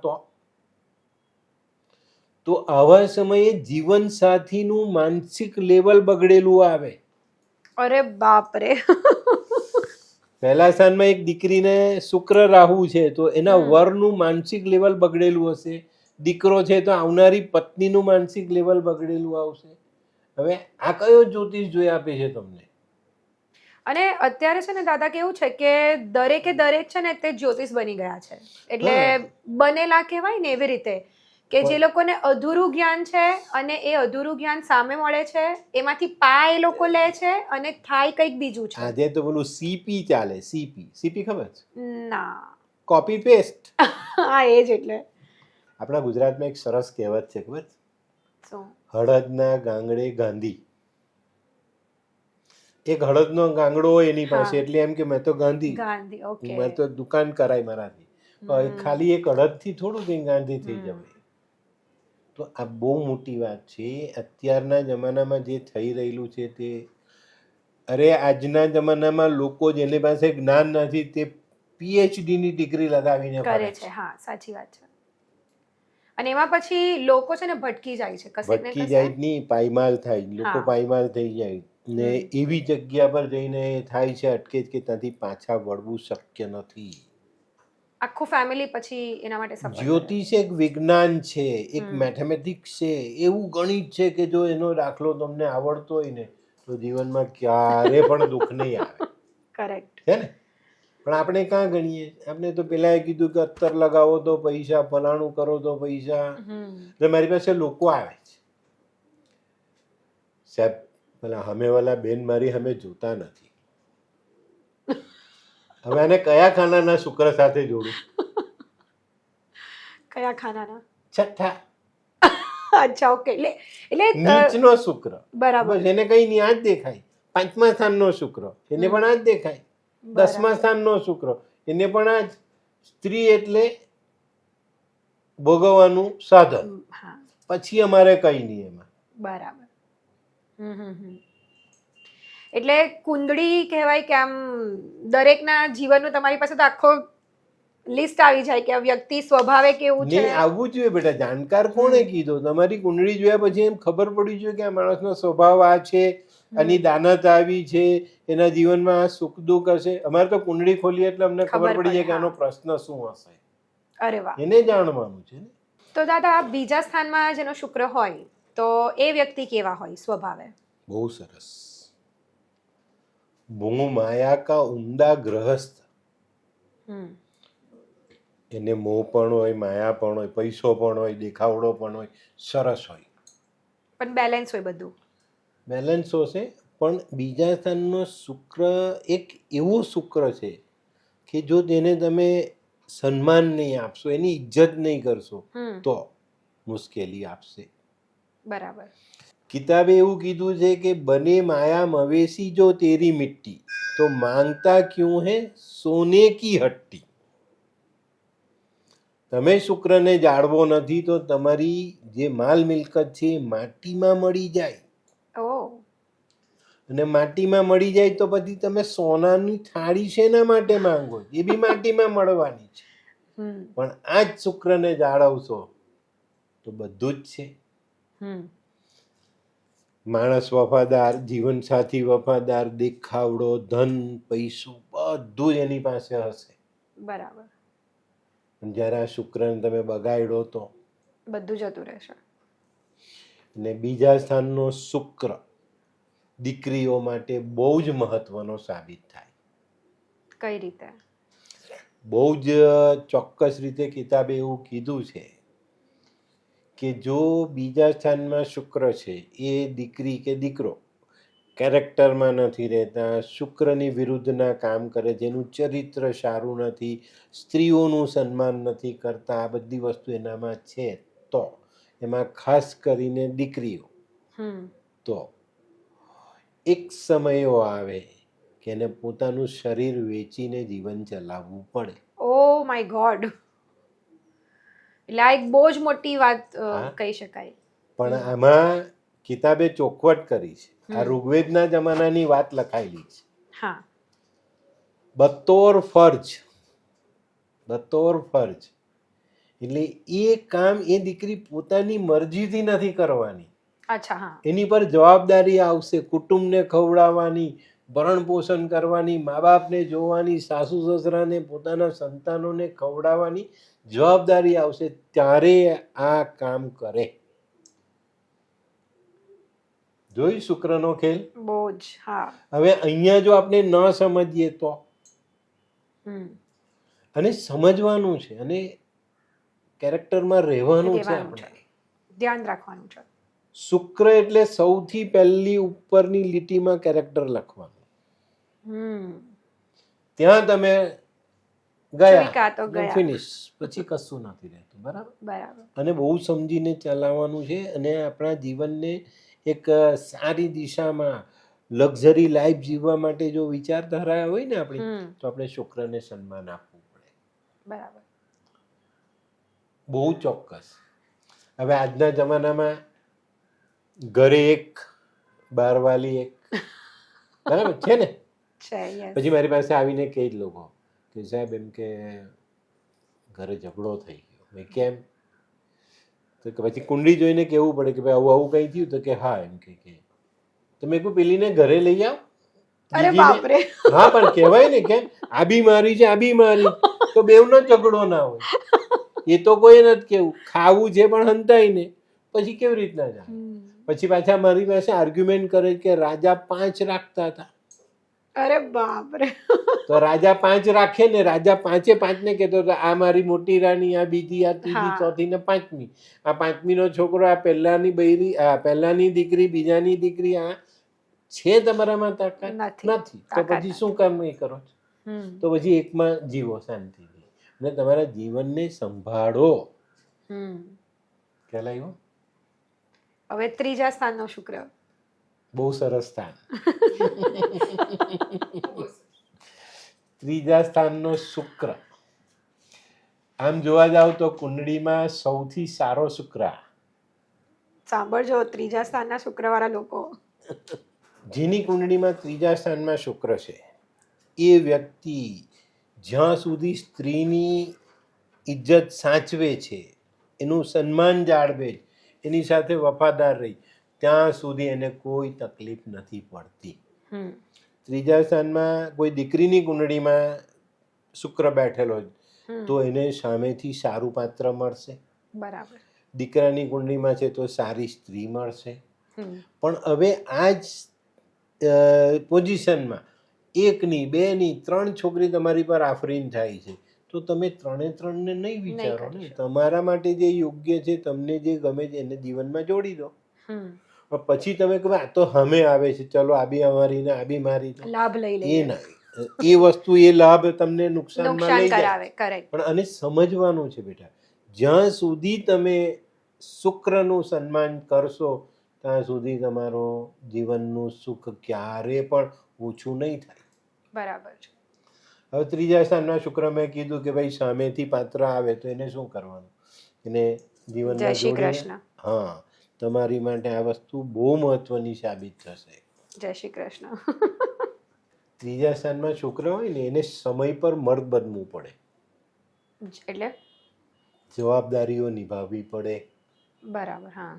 તો આવા સમયે જીવન સાથીનું માનસિક લેવલ બગડેલું આવે. અરે બાપ રે. પહેલા સ્થાનમાં એક દીકરીને શુક્ર રાહુ છે તો એના વરનું માનસિક લેવલ બગડેલું હશે. દીકરો છે તો આવનારી પત્નીનું માનસિક લેવલ બગડેલું આવશે. હવે આ કયો જ્યોતિષ જોઈ આપે છે તમને? અને અત્યારે છે ને દાદા કેવું છે કે દરેક છે ને તે જ્યોતિષ બની ગયા છે. એટલે બનેલા કહેવાય ને એવી રીતે કે જે લોકોને અધૂરું જ્ઞાન છે અને એ અધૂરું જ્ઞાન સામે મળે છે, એમાંથી એ લોકો લે છે અને થાય કંઈક બીજું છે. આજે તો પેલું સીપી ચાલે. સીપી ખબર છે? ના. Copy paste. હા એ જ. એટલે આપણા ગુજરાતમાં એક સરસ કહેવત છે, ખબર? શું? હળદના ગાંગડે ગાંધી. એક હળદનો ગાંગડો હોય એની પાસે, એટલે એમ કે મેં તો ગાંધી, મેં તો દુકાન કરાય મારાથી. ખાલી એક હળદથી થોડું કંઈ ગાંધી થઈ જવાય. તો આ બહુ મોટી વાત છે. અત્યારના જમાનામાં જે થઈ રહેલું છે તે, અરે આજના જમાનામાં લોકો જેની પાસે જ્ઞાન નથી તે PhD ની ડિગ્રી લગાવીને કરે છે. હા સાચી વાત છે. અને એમાં પછી લોકો છે ને ભટકી જાય છે. ભટકી જાય નહીં, પાયમાલ થાય. લોકો પાયમાલ થઈ જાય ને એવી જગ્યા પર જઈને થાય છે અટકે કે ત્યાંથી પાછા વળવું શક્ય નથી. આખું ફેમિલી પછી એના માટે સફળ. જ્યોતિષ એક વિજ્ઞાન છે, એક મેથેમેટિક્સ છે, એવું ગણિત છે કે જો એનો દાખલો તમને આવડતો હોય ને તો જીવનમાં ક્યારે પણ દુઃખ નહીં આવે. કરેક્ટ છે ને? પણ આપણે ક્યાં ગણીએ? આપણે તો પેલા કીધું કે અત્તર લગાવો તો પૈસા, ફલાણું કરો તો પૈસા. એટલે મારી પાસે લોકો આવે છે, સાહેબ પેલા હમેવાલા બેન મારી અમે જોતા નથી, હવે આને કયા ખાનાના શુક્ર સાથે જોડું? કયા ખાનાના? છઠ્ઠા, અચ્છા, ઓકે. એટલે નીચનો શુક્ર. બરાબર. બસ એને કઈ નહીં, આ જ દેખાય. પાંચમા સ્થાનનો શુક્ર, એને પણ આ જ દેખાય. દસમા સ્થાનનો શુક્ર, એને પણ આ જ. સ્ત્રી એટલે ભોગવવાનું સાધન, હા, પછી અમારે કઈ નહીં એમાં. બરાબર. એટલે કુંડળી કહેવાય કે આમ દરેકના જીવનનું તમારી પાસે તો આખો લિસ્ટ આવી જાય કે આ વ્યક્તિ સ્વભાવે કેવું છે. નહીં, આવવું જોઈએ બેટા. જાણકાર કોણે કીધો? તમારી કુંડળી જોયા પછી એમ ખબર પડી જોઈએ કે આ માણસનો સ્વભાવ આ છે, આની દાનત આવી છે, એના જીવનમાં આ સુખ દુઃખ હશે. અમારે તો કુંડળી ખોલીએ એટલે અમને ખબર પડી જાય કે આનો પ્રશ્ન શું હશે. અરે વાહ. એને જાણવાનું છે ને. તો દાદા, બીજા સ્થાનમાં જેનો શુક્ર હોય તો એ વ્યક્તિ કેવા હોય સ્વભાવે? બહુ સરસ. મોહ માયા કા ઉમદા ગ્રહસ્થ. એને મોહ પણ હોય, માયા પણ હોય, પૈસો પણ હોય, દેખાવડો પણ હોય, સરસ હોય, પણ બેલેન્સ હોય બધું. બેલેન્સ હશે. પણ બીજા સ્થાનનો શુક્ર એક એવો શુક્ર છે કે જો તેને તમે સન્માન નહીં આપશો, એની ઇજ્જત નહીં કરશો તો મુશ્કેલી આપશે. બરાબર. કિતાબે એવું કીધું છે કે બને માયા મવેશી જો તેરી મિટ્ટી તો માંગતા ક્યું હે સોને કી હટ્ટી. તમે શુક્રને જાળવો નથી તો તમારી જે માલ મિલકત છે એ માટીમાં મળી જાય. અને માટીમાં મળી જાય તો પછી તમે સોનાની થાળી શેના માટે માંગો? એ બી માટીમાં મળવાની છે. પણ આ જ શુક્રને જાળવશો તો બધું જ છે. માણસ વફાદાર, જીવનસાથી વફાદાર, દેખાવડો, ધન, પૈસો બધું જ એની પાસે હશે. બરાબર. જ્યારે આ શુક્રને તમે બગાડ્યો તો બધું જતું રહેશે. અને બીજા સ્થાનનો શુક્ર દીકરીઓ માટે બહુ જ મહત્વનો સાબિત થાય. કઈ રીતે? બહુ જ ચોક્કસ રીતે કિતાબે એવું કીધું છે કે જો બીજા સ્થાનમાં શુક્ર છે, એ દીકરી કે દીકરો કેરેક્ટરમાં નથી રહેતા, શુક્રની વિરુદ્ધના કામ કરે, જેનું ચરિત્ર સારું નથી, સ્ત્રીઓનું સન્માન નથી કરતા, આ બધી વસ્તુ એનામાં છે, તો એમાં ખાસ કરીને દીકરીઓ, તો એક સમય એવો આવે કે એને પોતાનું શરીર વેચીને જીવન ચલાવવું પડે. Oh my God. એટલે આ એક બહુ જ મોટી વાત કહી શકાય. પણ આમાં કિતાબે ચોખવટ કરી છે. આ ઋગ્વેદના જમાનાની વાત લખાયેલી છે. હા. બતોર ફર્જ, બતોર ફર્જ એટલે એ કામ એ દીકરી પોતાની મરજીથી નથી કરવાની. અચ્છા. હા. એની પર જવાબદારી આવશે, કુટુંબને ખવડાવવાની, ભરણ પોષણ કરવાની, મા બાપને જોવાની, સાસુ સસરાને, પોતાના સંતાનોને ખવડાવવાની જવાબદારી આવશે, ત્યારે આ કામ કરે. જોઈ શુક્રનો ખેલ? બહુ જ. હા. હવે અહીંયા જો આપણે ન સમજીએ તો, અને સમજવાનું છે અને કેરેક્ટરમાં રહેવાનું છે, આપણે ધ્યાન રાખવાનું છે. શુક્ર એટલે સૌથી પહેલી ઉપરની લીટીમાં કેરેક્ટર લખવાનું. ત્યાં તમે ગયા ફિનિશ, પછી કશું નથી રહેતું. બરાબર. અને બહુ સમજીને ચલાવવાનું છે. અને આપણા જીવનને એક સારી દિશામાં લક્ઝરી લાઈફ જીવવા માટે જો વિચારધારા હોય ને આપણી, તો આપણે શુક્રને સન્માન આપવું પડે. બરાબર. બહુ ચોક્કસ. હવે આજના જમાનામાં ઘરે એક, બારવાલી એક, બરાબર છે ને? પછી મારી પાસે આવીને કહે જ લોકો કે સાહેબ એમ કે ઘરે ઝઘડો થઈ ગયો. મેં કેમ? તો કે પછી કુંડળી જોઈને કહેવું પડે કે ભાઈ આવું આવું કંઈ થયું? તો કે હા એમ કે તો મેં કહું પેલીને ઘરે લઈ આવ. અરે બાપરે. હા, પણ કહેવાય ને કે આ બી મારી છે, આ બી મારી, તો બેવનો ઝઘડો ના હોય. એ તો કોઈ નથી કેવું, ખાવું છે પણ હંતાય ને, પછી કેવી રીતના જાય? પછી પાછા મારી પાસે આર્ગ્યુમેન્ટ કરે કે રાજા 5 રાખતા હતા, અરે બાપ રે. તો રાજા 5 રાખે ને, રાજા 5 ને કહેતો હતો આ મારી મોટી રાણી, આ બીજી, આ ત્રીજી, હા. ચોથી ને 5મી, આ 5મીનો છોકરો, આ પહેલાની બૈરી, આ પહેલાની દીકરી, બીજાની દીકરી, આ છે તમારામાં તાકાત નથી. નથી, તો પછી શું કામ એ કરો છો? હમ. તો પછી એકમાં જીવો શાંતિથી અને તમારા જીવનને સંભાળો. હમ. ખ્યાલ આવ્યો? હવે ત્રીજા સ્થાનનો શુક્ર. બહુ સરસ સ્થાન. ત્રીજા સ્થાનનો શુક્ર. આમ જોવા જાવ તો કુંડળીમાં સૌથી સારો શુક્ર. સાંભળજો, ત્રીજા સ્થાનના શુક્રવાળા લોકો. જેની કુંડળીમાં ત્રીજા સ્થાનમાં શુક્ર છે એ વ્યક્તિ જ્યાં સુધી સ્ત્રીની ઇજ્જત સાચવે છે, એનું સન્માન જાળવે છે, એની સાથે વફાદાર રહી, ત્યાં સુધી એને કોઈ તકલીફ નથી પડતી. હમ. ત્રીજા સ્થાનમાં કોઈ દીકરીની કુંડળીમાં શુક્ર બેઠેલો તો એને સામેથી સારું પાત્ર મળશે. બરાબર. દીકરાની કુંડળીમાં છે તો સારી સ્ત્રી મળશે. હમ. પણ હવે આ જ પોઝિશનમાં 1ની 2ની 3 છોકરી તમારી પર આફરીન થાય છે તો તમે 3ને નહીં વિચારો ને. તમારા માટે જે યોગ્ય છે, તમને જે ગમે છે એને જીવનમાં જોડી દો. હમ. પણ પછી તમે કહો આ તો હમે આવે છે, ચલો આ બી અમારી ને આ બી મારી, લાભ લઈ લે. એ ના. એ વસ્તુ, એ લાભ તમને નુકસાનમાં નુકસાન લઈ જાય. કરાવે. કરેક્ટ. પણ આને સમજવાનું છે બેટા, જ્યાં સુધી તમે શુક્રનું સન્માન કરશો ત્યાં સુધી તમારો જીવનનું સુખ ક્યારે પણ ઓછું નહીં થાય. બરાબર છે. હવે ત્રીજા સ્થાનમાં શુક્ર, મેં કીધું કે ભાઈ સામેથી પાત્ર આવે તો એને શું કરવાનું? એને જીવનમાં જય શ્રી જોડીને, કૃષ્ણ. હા, તમારી માટે આ વસ્તુ બહુ મહત્વની સાબિત થશે. જય શ્રી કૃષ્ણ. ત્રીજા સ્થાનમાં શુક્ર હોય ને એને સમય પર મર્દ બનવું પડે, એટલે જવાબદારીઓ નિભાવવી પડે. બરાબર. હા.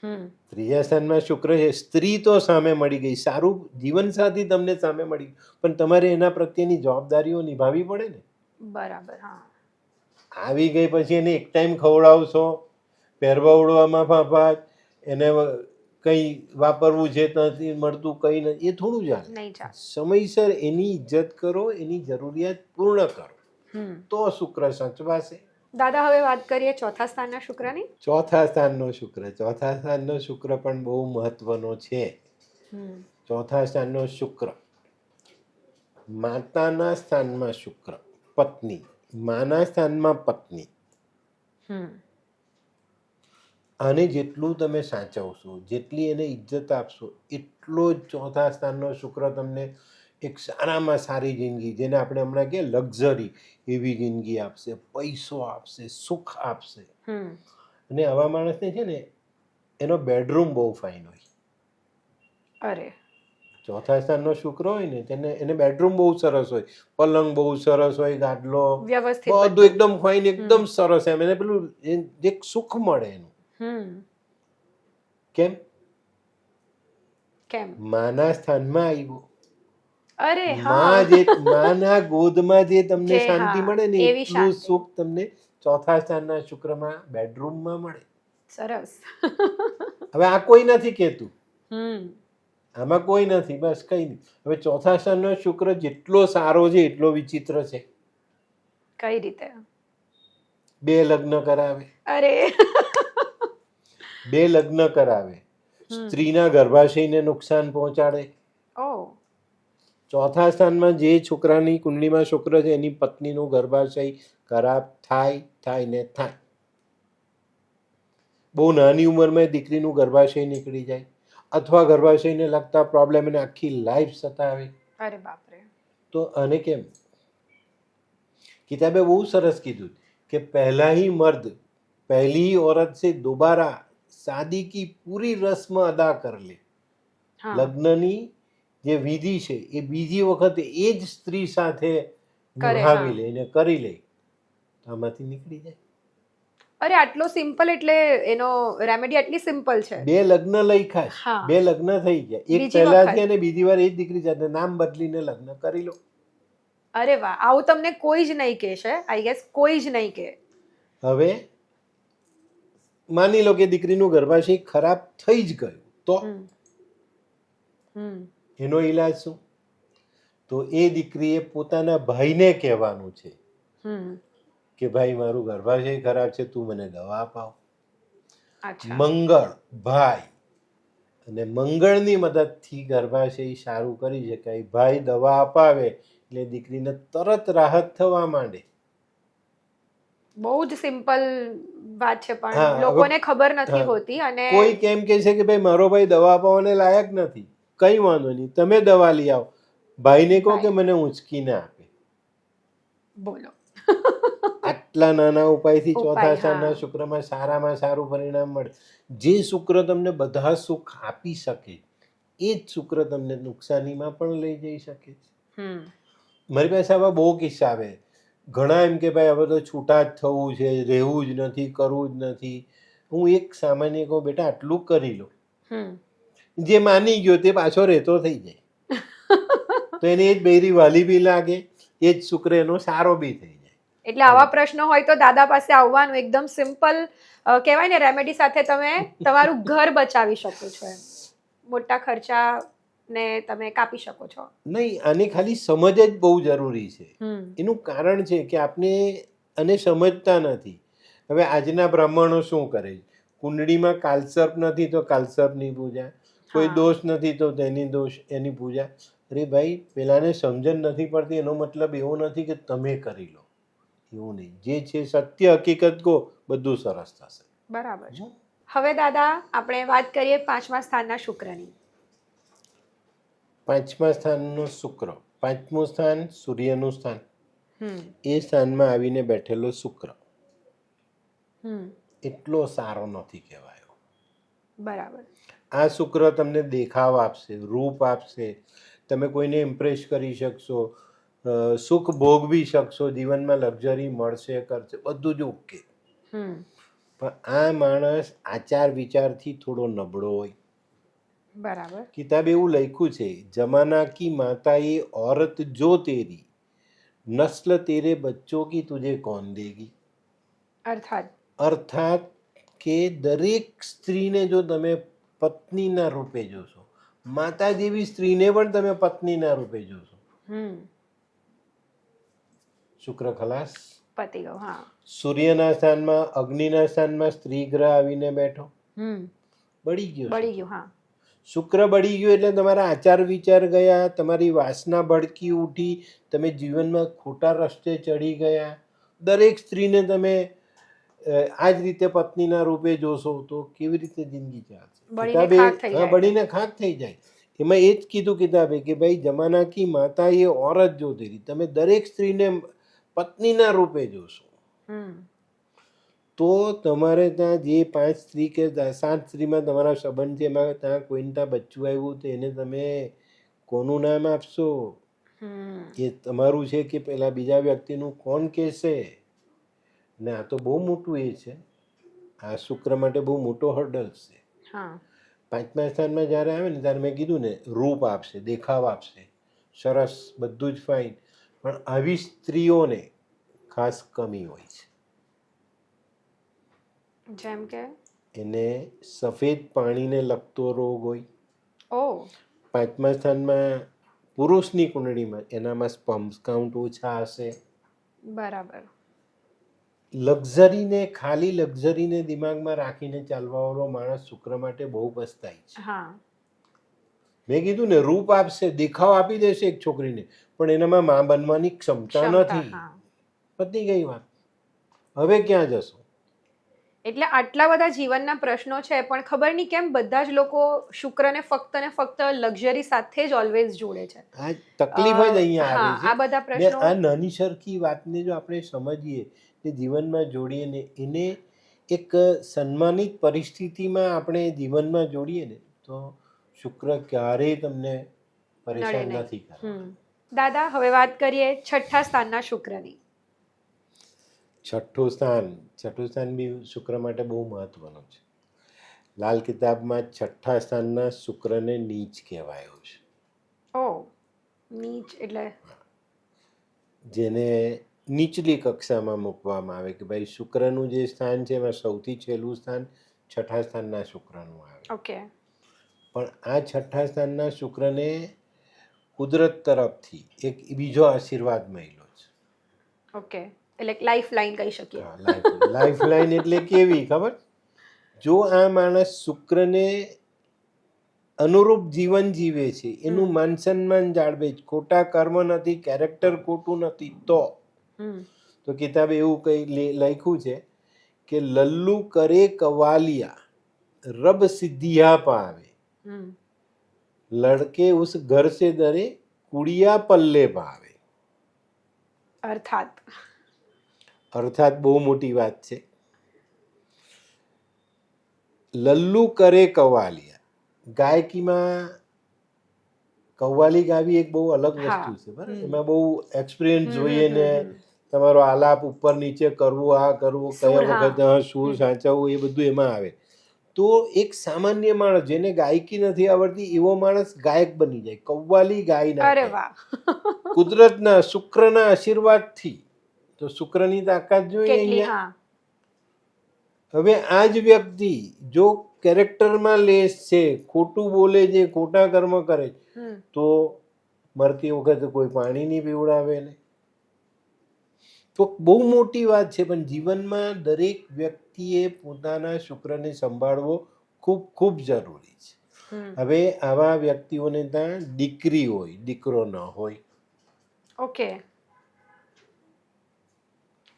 હમ. ત્રીજા સ્થાનમાં શુક્ર છે, સ્ત્રી તો સામે મળી ગઈ, સારું જીવનસાથી તમને સામે મળી ગઈ, પણ તમારે એના પ્રત્યેની જવાબદારીઓ નિભાવવી પડે ને. બરાબર. હા. આવી ગઈ પછી એને એક ટાઈમ ખવડાવશો, પહેરવા ઓળવામાં ફાફાટ, એને કંઈ વાપરવું છે નથી મળતું, કંઈ નથી, એ થોડું ચાલે. નહીં ચાલે. સમયસર એની ઇજ્જત કરો, એની જરૂરિયાત પૂર્ણ કરો હમ. તો શુક્ર સચવાશે. દાદા, હવે વાત કરીએ ચોથા સ્થાનના શુક્રની. ચોથા સ્થાનનો શુક્ર. ચોથા સ્થાનનો શુક્ર પણ બહુ મહત્વનો છે. હમ. ચોથા સ્થાનનો શુક્ર, માતાના સ્થાનમાં શુક્ર, પત્ની, માના સ્થાનમાં પત્ની. હમ. આને જેટલું તમે સાચવશો, જેટલી એને ઇજ્જત આપશો, એટલો જ ચોથા સ્થાનનો શુક્ર તમને એક સારામાં સારી જિંદગી, જેને આપણે હમણાં કહીએ લક્ઝરી, એવી જિંદગી આપશે, પૈસો આપશે, સુખ આપશે. હમ. અને આવા માણસને છે ને એનો બેડરૂમ બહુ ફાઇન હોય. અરે, ચોથા સ્થાનનો શુક્ર હોય ને એને બેડરૂમ બહુ સરસ હોય, પલંગ બહુ સરસ હોય, ગાદલો વ્યવસ્થિત બધું એકદમ ફાઇન, એકદમ સરસ. એમ એને પેલું જે સુખ મળે એનું. હમ. કેમ? કેમ? માના સ્થાનમાં આવ્યો. અરે માં જે માના ગોદમાં જે તમને જે, શાંતિ હા, મળે ને એવી એટલું શાંતિ. સુખ તમને ચોથા સ્થાનના શુક્રમાં બેડરૂમમાં મળે. સરસ. હવે આ કોઈ નથી કહેતું, હમ. આમાં કોઈ નથી, બસ કઈ નહીં. હવે ચોથા સ્થાનનો શુક્ર જેટલો સારો છે એટલો વિચિત્ર છે. કઈ રીતે? 2 લગ્ન કરાવે, અરે. 2 લગ્ન કરાવે, સ્ત્રીના ગર્ભાશયને નુકસાન પહોંચાડે. ઓ. ચોથા સ્થાનમાં જે છોકરાની કુંડળીમાં શુક્ર છે એની પત્નીનું ગર્ભાશય ખરાબ થાય ને થાય. બહુ નાની ઉંમરમાં દીકરીનું ગર્ભાશય નીકળી જાય, અથવા ગર્ભાશયને લગતા પ્રોબ્લેમ એને આખી લાઈફ સતાવે. અરે બાપરે. તો આને કેમ? કિતાબે બહુ સરસ કીધું કે પહેલા ही मर्द पहली ही औरत से दोबारा शादी की पूरी रस्म अदा कर ले. હા. લગ્નની જે વિધિ છે એ બીજી વખતે એ જ સ્ત્રી સાથે કરે, નિભાવી હા. લે ને કરી લે, તો આમાંથી નીકળી જાય. અરે, આટલો સિમ્પલ, એટલે એનો રેમેડી આટલી સિમ્પલ છે. 2 લગ્ન લઈ ખાસ, હા. 2 લગ્ન થઈ ગયા, એક બીજી પહેલા વખત. છે અને બીજી વાર એ જ દીકરી સાથે નામ બદલીને લગ્ન કરી લો. અરે વાહ, આવું તમને કોઈ જ નહીં કહેશે, આઈ ગેસ કોઈ જ નહીં કહે. હવે માની લો કે દીકરીનું ગર્ભાશય ખરાબ થઈ જ ગયું, તો હમ. હમ. એનો ઈલાજ શું? તો એ દીકરીએ પોતાના ભાઈને કહેવાનું છે હમ કે ભાઈ મારું ગર્ભાશય ખરાબ છે, તું મને દવા અપાવ. અચ્છા. મંગળ ભાઈ, અને મંગળની મદદથી ગર્ભાશય સારું કરી શકાય. ભાઈ દવા અપાવે એટલે દીકરીને તરત રાહત થવા માંડે. બહુ જ સિમ્પલ વાત છે, હા, પણ હવે- લોકોને ખબર નથી હા. હોતી. અને કોઈ કેમ કે છે કે ભાઈ મારો ભાઈ દવા અપાવવાને લાયક નથી, કઈ વાંધો નહીં, તમે દવા લઈ આવો. ભાઈને કહો કે મને ઉંચકીને આપે. બોલો. આટલા નાના ઉપાયથી ચોથા ઉપાય, સ્થાનના હા. શુક્રમાં સારામાં સારું પરિણામ મળે. જે શુક્ર તમને બધા સુખ આપી શકે એ જ શુક્ર તમને નુકસાનીમાં પણ લઈ જઈ શકે છે. હમ મારી પાસે આવા બહુ કિસ્સા આવે. ઘણા એમ કે ભાઈ હવે તો છૂટા જ થવું છે, રહેવું જ નથી, કરવું જ નથી. હું એક સામાન્ય કહું, બેટા આટલું કરી લો. હમ જે માની ગયો તે પાછો રહેતો થઈ જાય, તો એને એ જ બૈરી વાલી બી લાગે, એ જ શુક્ર એનો સારો બી થઈ જાય. એટલે આવા પ્રશ્નો હોય તો દાદા પાસે આવવાનું. એકદમ સિમ્પલ કહેવાય ને, રેમેડી સાથે તમે તમારું ઘર બચાવી શકો છો. એમ મોટા ખર્ચા ને તમે કાપી શકો છો. નહીં, આની ખાલી સમજ જ બહુ જરૂરી છે. હમ એનું કારણ છે કે આપણે આને સમજતા નથી. હવે આજના બ્રાહ્મણો શું કરે? કુંડળીમાં કાલસર્પ નથી તો કાલસર્પની પૂજા, કોઈ હા. દોષ નથી તો એની પૂજા. અરે ભાઈ, પેલાને સમજણ નથી પડતી એનો મતલબ એવો નથી કે તમે કરી લો, એવું નહીં. જે છે સત્ય હકીકત કહો, બધું સરસ થશે. બરાબર છે. હવે દાદા આપણે વાત કરીએ 5મા સ્થાનના શુક્રની. 5મા સ્થાનનો શુક્ર, 5મું સ્થાન સૂર્યનું સ્થાન, હમ એ સ્થાનમાં આવીને બેઠેલો શુક્ર હમ એટલો સારો નથી કહેવાયો. બરાબર. આ શુક્ર તમને દેખાવ આપશે, રૂપ આપશે, તમે કોઈને ઇમ્પ્રેસ કરી શકશો, સુખ ભોગવી શકશો, જીવનમાં લક્ઝરી મળશે, કરશે, બધું જ ઓકે. હમ પણ આ માણસ આચાર વિચારથી થોડો નબળો હોય. બરાબર. કિતાબ એવું લખ્યું છે, જમાના કી માતા એ औरत જો તેરી, નસ્લ તેરે બચ્ચો કી તુझे कौन देगी. અર્થાત અર્થાત કે દરેક સ્ત્રીને જો તમે પત્નીના રૂપે જોશો, માતા જેવી સ્ત્રીને પણ તમે પત્નીના રૂપે જોશો, હમ શુક્ર ખલાસ. પતી ગયો. હા. સૂર્યના સ્થાનમાં, અગ્નિના સ્થાનમાં સ્ત્રી ગ્રહ આવીને બેઠો, હમ બળી ગયો. બળી ગયું. હા. શુક્ર બળી ગયો એટલે તમારા આચાર વિચાર ગયા, તમારી વાસના ભડકી ઉઠી, તમે જીવનમાં ખોટા રસ્તે ચડી ગયા. દરેક સ્ત્રીને તમે આ જ રીતે પત્નીના રૂપે જોશો તો કેવી રીતે જિંદગી ચાલશે? બળીને કિતાબે ખાક થઈ હા, જાય. બળીને ખાક થઈ જાય. એમાં એ જ કીધું કિતાબે કે ભાઈ જમાના કી માતા એ औरत જો તેરી, તમે દરેક સ્ત્રીને પત્નીના રૂપે જોશો. હમ તો તમારે ત્યાં જે 5 સ્ત્રી કે 7 સ્ત્રીમાં તમારા સંબંધ છે, એમાં ત્યાં કોઈને ત્યાં બચ્ચું આવ્યું તો એને તમે કોનું નામ આપશો? હમ એ તમારું છે કે પેલા બીજા વ્યક્તિનું, કોણ કહેશે? ને આ તો બહુ મોટું એ છે, આ શુક્ર માટે બહુ મોટો હર્ડલ છે. હા. 5મા સ્થાનમાં જ્યારે આવે ને ત્યારે મેં કીધું ને, રૂપ આપશે, દેખાવ આપશે, સરસ, બધું જ ફાઇન. પણ આવી સ્ત્રીઓને ખાસ કમી હોય છે. જેમ કે એને સફેદ પાણીને લગતો રોગ હોય. ઓ 5મા સ્થાનમાં પુરુષની કુંડળીમાં એનામાં સ્પમ્સ કાઉન્ટ ઓછા હશે. બરાબર. લક્ઝરીને, ખાલી લક્ઝરીને દિમાગમાં રાખીને ચાલવાવાળો માણસ શુક્ર માટે બહુ પસ્તાય છે. હા. મેં કીધું ને, રૂપ આપશે, દેખાવ આપી દેશે એક છોકરીને, પણ એનામાં માં બનવાની ક્ષમતા નથી. હા. પતી ગઈ વાત. હવે ક્યાં જશો? એટલે આટલા બધા જીવનના પ્રશ્નો છે, પણ ખબર નહીં કેમ બધા જ લોકો શુક્રને ફક્ત ને ફક્ત લક્ઝરી સાથે જ ઓલવેઝ જોડે છે. આ તકલીફ જ અહીંયા હા, આવે આ બધા છે. ને પ્રશ્નો આ નાની સરખી વાતને જો આપણે સમજીએ કે જીવનમાં જોડીએ ને, એને એક સન્માનિત પરિસ્થિતિમાં આપણે જીવનમાં જોડીએ ને, તો શુક્ર ક્યારેય તમને નડે પરેશાન નહીં. નથી કરવાનો. દાદા હવે વાત કરીએ 6ઠ્ઠા સ્થાનના શુક્રની. છઠ્ઠું સ્થાન બી શુક્ર માટે બહુ મહત્વનું છે. લાલ કિતાબમાં 6ઠ્ઠા સ્થાનના શુક્રને નીચ કહેવાયો છે. ઓ નીચ એટલે જેને નીચલી કક્ષામાં મૂકવામાં આવે કે ભાઈ શુક્રનું જે સ્થાન છે એમાં સૌથી છેલ્લું સ્થાન 6ઠ્ઠા સ્થાનના શુક્રનું આવે. ઓકે. પણ આ 6ઠ્ઠા સ્થાનના શુક્રને કુદરત તરફથી એક બીજો આશીર્વાદ મળ્યો છે. ઓકે, એટલે લાઈફ લાઈન કહી શકીએ. લાઈફ લાઈન એટલે કેવી ખબર? જો આ માણસ શુક્રને અનુરૂપ જીવન જીવે છે, એનું માન સન્માન જાળવે છે, ખોટા કર્મ નથી, કેરેક્ટર ખોટું નથી, તો કિતાબે એવું કઈ લખ્યું છે કે લલ્લુ કરે કવાલિયા રબ સિદ્ધિયા પાવે, લડકે ઉસ ઘર સે ડરે કુડિયા પલ્લે પાવે. અર્થાત બહુ મોટી વાત છે. લલ્લુ કરે કવાલિયા, ગાયકીમાં કવ્વાલી ગાવી એક બહુ અલગ વસ્તુ છે, બરાબર? એમાં બહુ એક્સપિરિયન્સ જોઈએ ને તમારો આલાપ ઉપર નીચે કરવું, આ કરવું, કયા વખતે સુર સાચવવું, એ બધું એમાં આવે. તો એક સામાન્ય માણસ જેને ગાયકી નથી આવડતી એવો માણસ ગાયક બની જાય, કવ્વાલી ગાઈ નાખે કુદરતના શુક્રના આશીર્વાદથી. તો શુક્રની તાકાત જોઈએ અહીંયા. હવે આ જ વ્યક્તિ જો કેરેક્ટરમાં લેસ છે, ખોટું બોલે છે, ખોટા કર્મ કરે તો મરતી વખતે કોઈ પાણી નહીં પીવડાવે ને. તો બહુ મોટી વાત છે. પણ જીવનમાં દરેક વ્યક્તિએ પોતાના શુક્રને સંભાળવો ખૂબ ખૂબ જરૂરી છે. હવે આવા વ્યક્તિઓને ત્યાં દીકરી હોય, દીકરો ન હોય. ઓકે,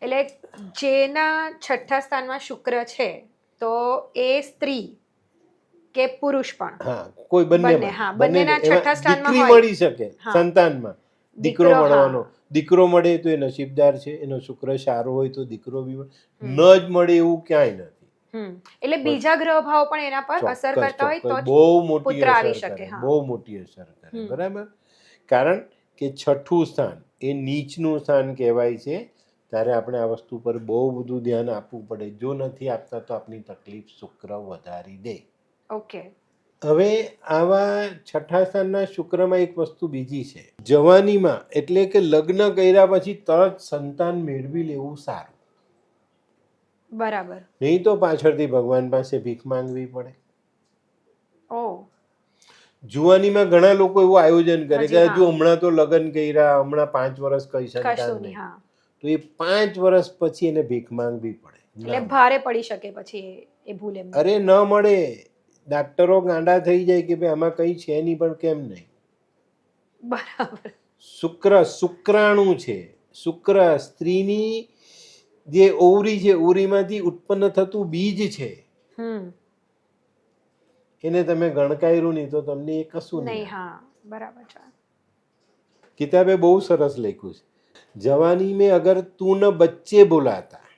એટલે જેના છઠ્ઠા સ્થાનમાં શુક્ર છે તો એ સ્ત્રી કે પુરુષ પણ, હા, કોઈ બંનેના છઠ્ઠા સ્થાનમાં દીકરી મળી શકે, સંતાનમાં દીકરો મળવાનો. દીકરો મળે તો એ નસીબદાર છે, એનો શુક્ર સારો હોય તો દીકરો બી મળે. ન જ મળે એવું ક્યાંય નથી. એટલે બીજા ગ્રહ ભાવ પણ એના પર અસર કરતા હોય તો બહુ મોટી અસર કરે, બહુ મોટી અસર કરે, બરાબર? કારણ કે છઠ્ઠું સ્થાન એ નીચનું સ્થાન કહેવાય છે. ત્યારે આપણે આ વસ્તુ પર બહુ બધું ધ્યાન આપવું પડે. જો નથી આપતા તો આપણી તકલીફ શુક્ર વધારી દે. ઓકે, હવે આવા છઠ્ઠા સ્થાનના શુક્રમાં એક વસ્તુ બીજી છે. જવાનીમાં એટલે કે લગ્ન કર્યા પછી તરત સંતાન મેળવી લેવું સારું. બરાબર. નહીં તો પાછળથી ભગવાન પાસે ભીખ માંગવી પડે. જુવાનીમાં ઘણા લોકો એવું આયોજન કરે કે હજુ હમણાં તો લગ્ન કર્યા, હમણાં 5 વર્ષ કઈ સંતાન નહીં, તો એ 5 વર્ષ પછી એને ભીખ માંગવી પડે. એટલે ભારે પડી શકે પછી એ ભૂલ એમ. અરે ન મળે. ડાક્ટરો ગાંડા થઈ જાય કે ભાઈ આમાં કઈ છે નહીં, પણ કેમ નહીં? બરાબર. શુક્રાણુ છે. શુક્ર સ્ત્રીની જે ઓવરી છે, ઓવરીમાંથી ઉત્પન્ન થતું બીજ છે. એને તમે ગણકાર્યું નહીં તો તમને એ કશું નહીં. હા, બરાબર છે. કિતાબે બહુ સરસ લખ્યું છે. જવાની મેં અગર તું ન બચ્ચે બોલાતા,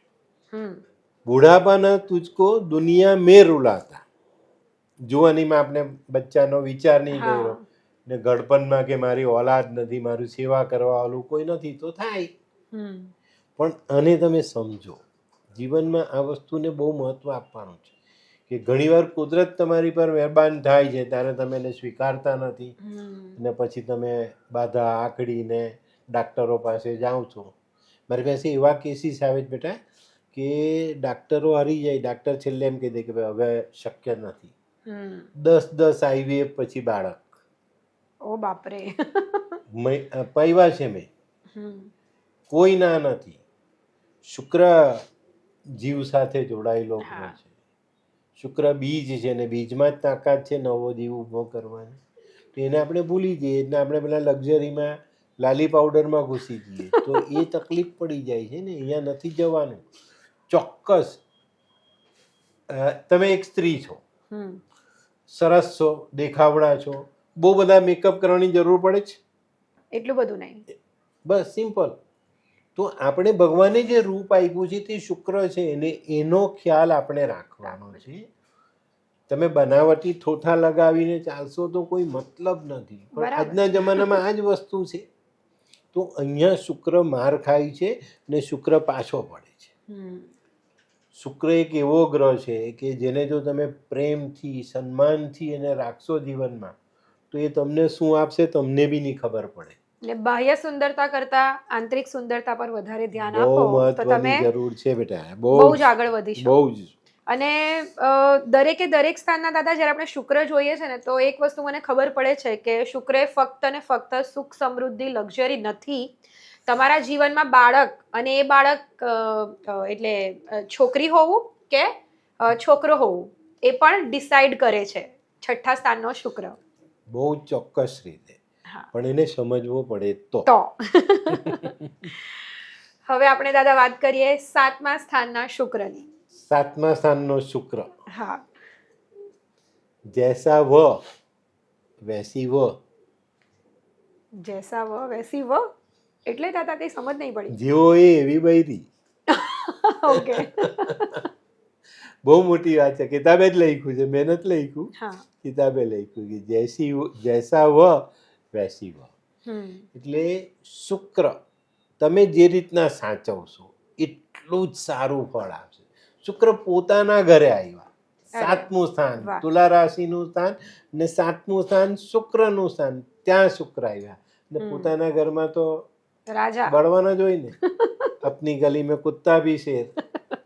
બુઢાપા ન તુજકો દુનિયા મેં રૂલાતા. જુવાનીમાં આપણે બચ્ચાનો વિચાર નહીં કર્યો ને ગડપણમાં કે મારી ઓલાદ નથી, મારું સેવા કરવા વાળું કોઈ નથી, તો થાય. પણ આને તમે સમજો, જીવનમાં આ વસ્તુને બહુ મહત્વ આપવાનું છે કે ઘણીવાર કુદરત તમારી પર મહેરબાન થાય છે ત્યારે તમે એને સ્વીકારતા નથી અને પછી તમે બાધા આકડીને ડાક્ટરો પાસે જાઓ છો. મારી પાસે એવા કેસીસ આવે છે બેટા કે ડાક્ટરો હારી જાય, ડાક્ટર છેલ્લે એમ કહી દે કે ભાઈ હવે શક્ય નથી. 10 IVF પછી બાળક. ઓ બાપરે. પૈવા છે મેં, કોઈ ના નથી. શુક્ર જીવ સાથે જોડાયેલો ગ્રહ છે. શુક્ર બીજ છે ને બીજમાં જ તાકાત છે નવો જીવ ઊભો કરવાની. તો એને આપણે ભૂલી જઈએ એટલે આપણે પેલા લક્ઝરીમાં લાલી પાવડરમાં ઘૂસી જઈએ તો એ તકલીફ પડી જાય છે ને. અહીંયા નથી જવાનું. ચોક્કસ તમે એક સ્ત્રી છો, સરસ છો, દેખાવડા છો, બહુ બધા મેકઅપ કરવાની જરૂર પડે છે? એટલું બધું નહીં, બસ સિમ્પલ. તો આપણે ભગવાને જે રૂપ આપ્યું છે તે શુક્ર છે અને એનો ખ્યાલ આપણે રાખવાનો છે. તમે બનાવટી થોથા લગાવીને ચાલશો તો કોઈ મતલબ નથી. પણ આજના જમાનામાં આ જ વસ્તુ છે. તો અહીંયા શુક્ર માર ખાય છે ને શુક્ર પાછો પડે છે. શુક્ર એક એવો ગ્રહ છે કે જેને જો તમે પ્રેમથી, સન્માનથી એને રાખશો જીવનમાં તો એ તમને શું આપશે તમને બી નહીં ખબર પડે. એટલે બાહ્ય સુંદરતા કરતા આંતરિક સુંદરતા પર વધારે ધ્યાન બહુ આપો તો તમે મહત્વની જરૂર છે બેટા. બહુ જ આગળ વધી શકો. બહુ જ. અને દરેક સ્થાનના દાદા જ્યારે આપણે શુક્ર જોઈએ છે ને તો એક વસ્તુ મને ખબર પડે છે કે શુક્ર ફક્ત ને ફક્ત સુખ સમૃદ્ધિ લક્ઝરી નથી. તમારા જીવનમાં બાળક અને એ બાળક છોકરી હોવું કે છોકરો હોવું એ પણ ડિસાઈડ કરે છે છઠ્ઠા સ્થાનનો શુક્ર. બહુ ચોક્કસ રીતે, પણ એને સમજવો પડે તો. હવે આપણે દાદા વાત કરીએ સાતમા સ્થાનના શુક્રની. સાતમા સ્થાનનો શુક્ર. હા. જૈસા વ વૈસી વ. જૈસા વ વૈસી વ એટલે દાદા કઈ સમજ નહીં પડી. જેવો એ એવી બૈરી. ઓકે. બહુ મોટી વાત છે. કિતાબે જ લખ્યું છે, મહેનત લખ્યું. હા. કિતાબે લખ્યું કે જૈસા વ વૈસી વ. એટલે શુક્ર તમે જે રીતના સાચવશો એટલું જ સારું ફળ આપશે. શુક્ર પોતાના ઘરે આવ્યા, સાતમું સ્થાન તુલા રાશિનું સ્થાન ને સાતમું સ્થાન શુક્રનું સ્થાન, ત્યાં શુક્ર આવ્યા ને પોતાના ઘરમાં તો રાજા બળવાન જ હોય ને. અપની ગલી મેં કુત્તા ભી શેર.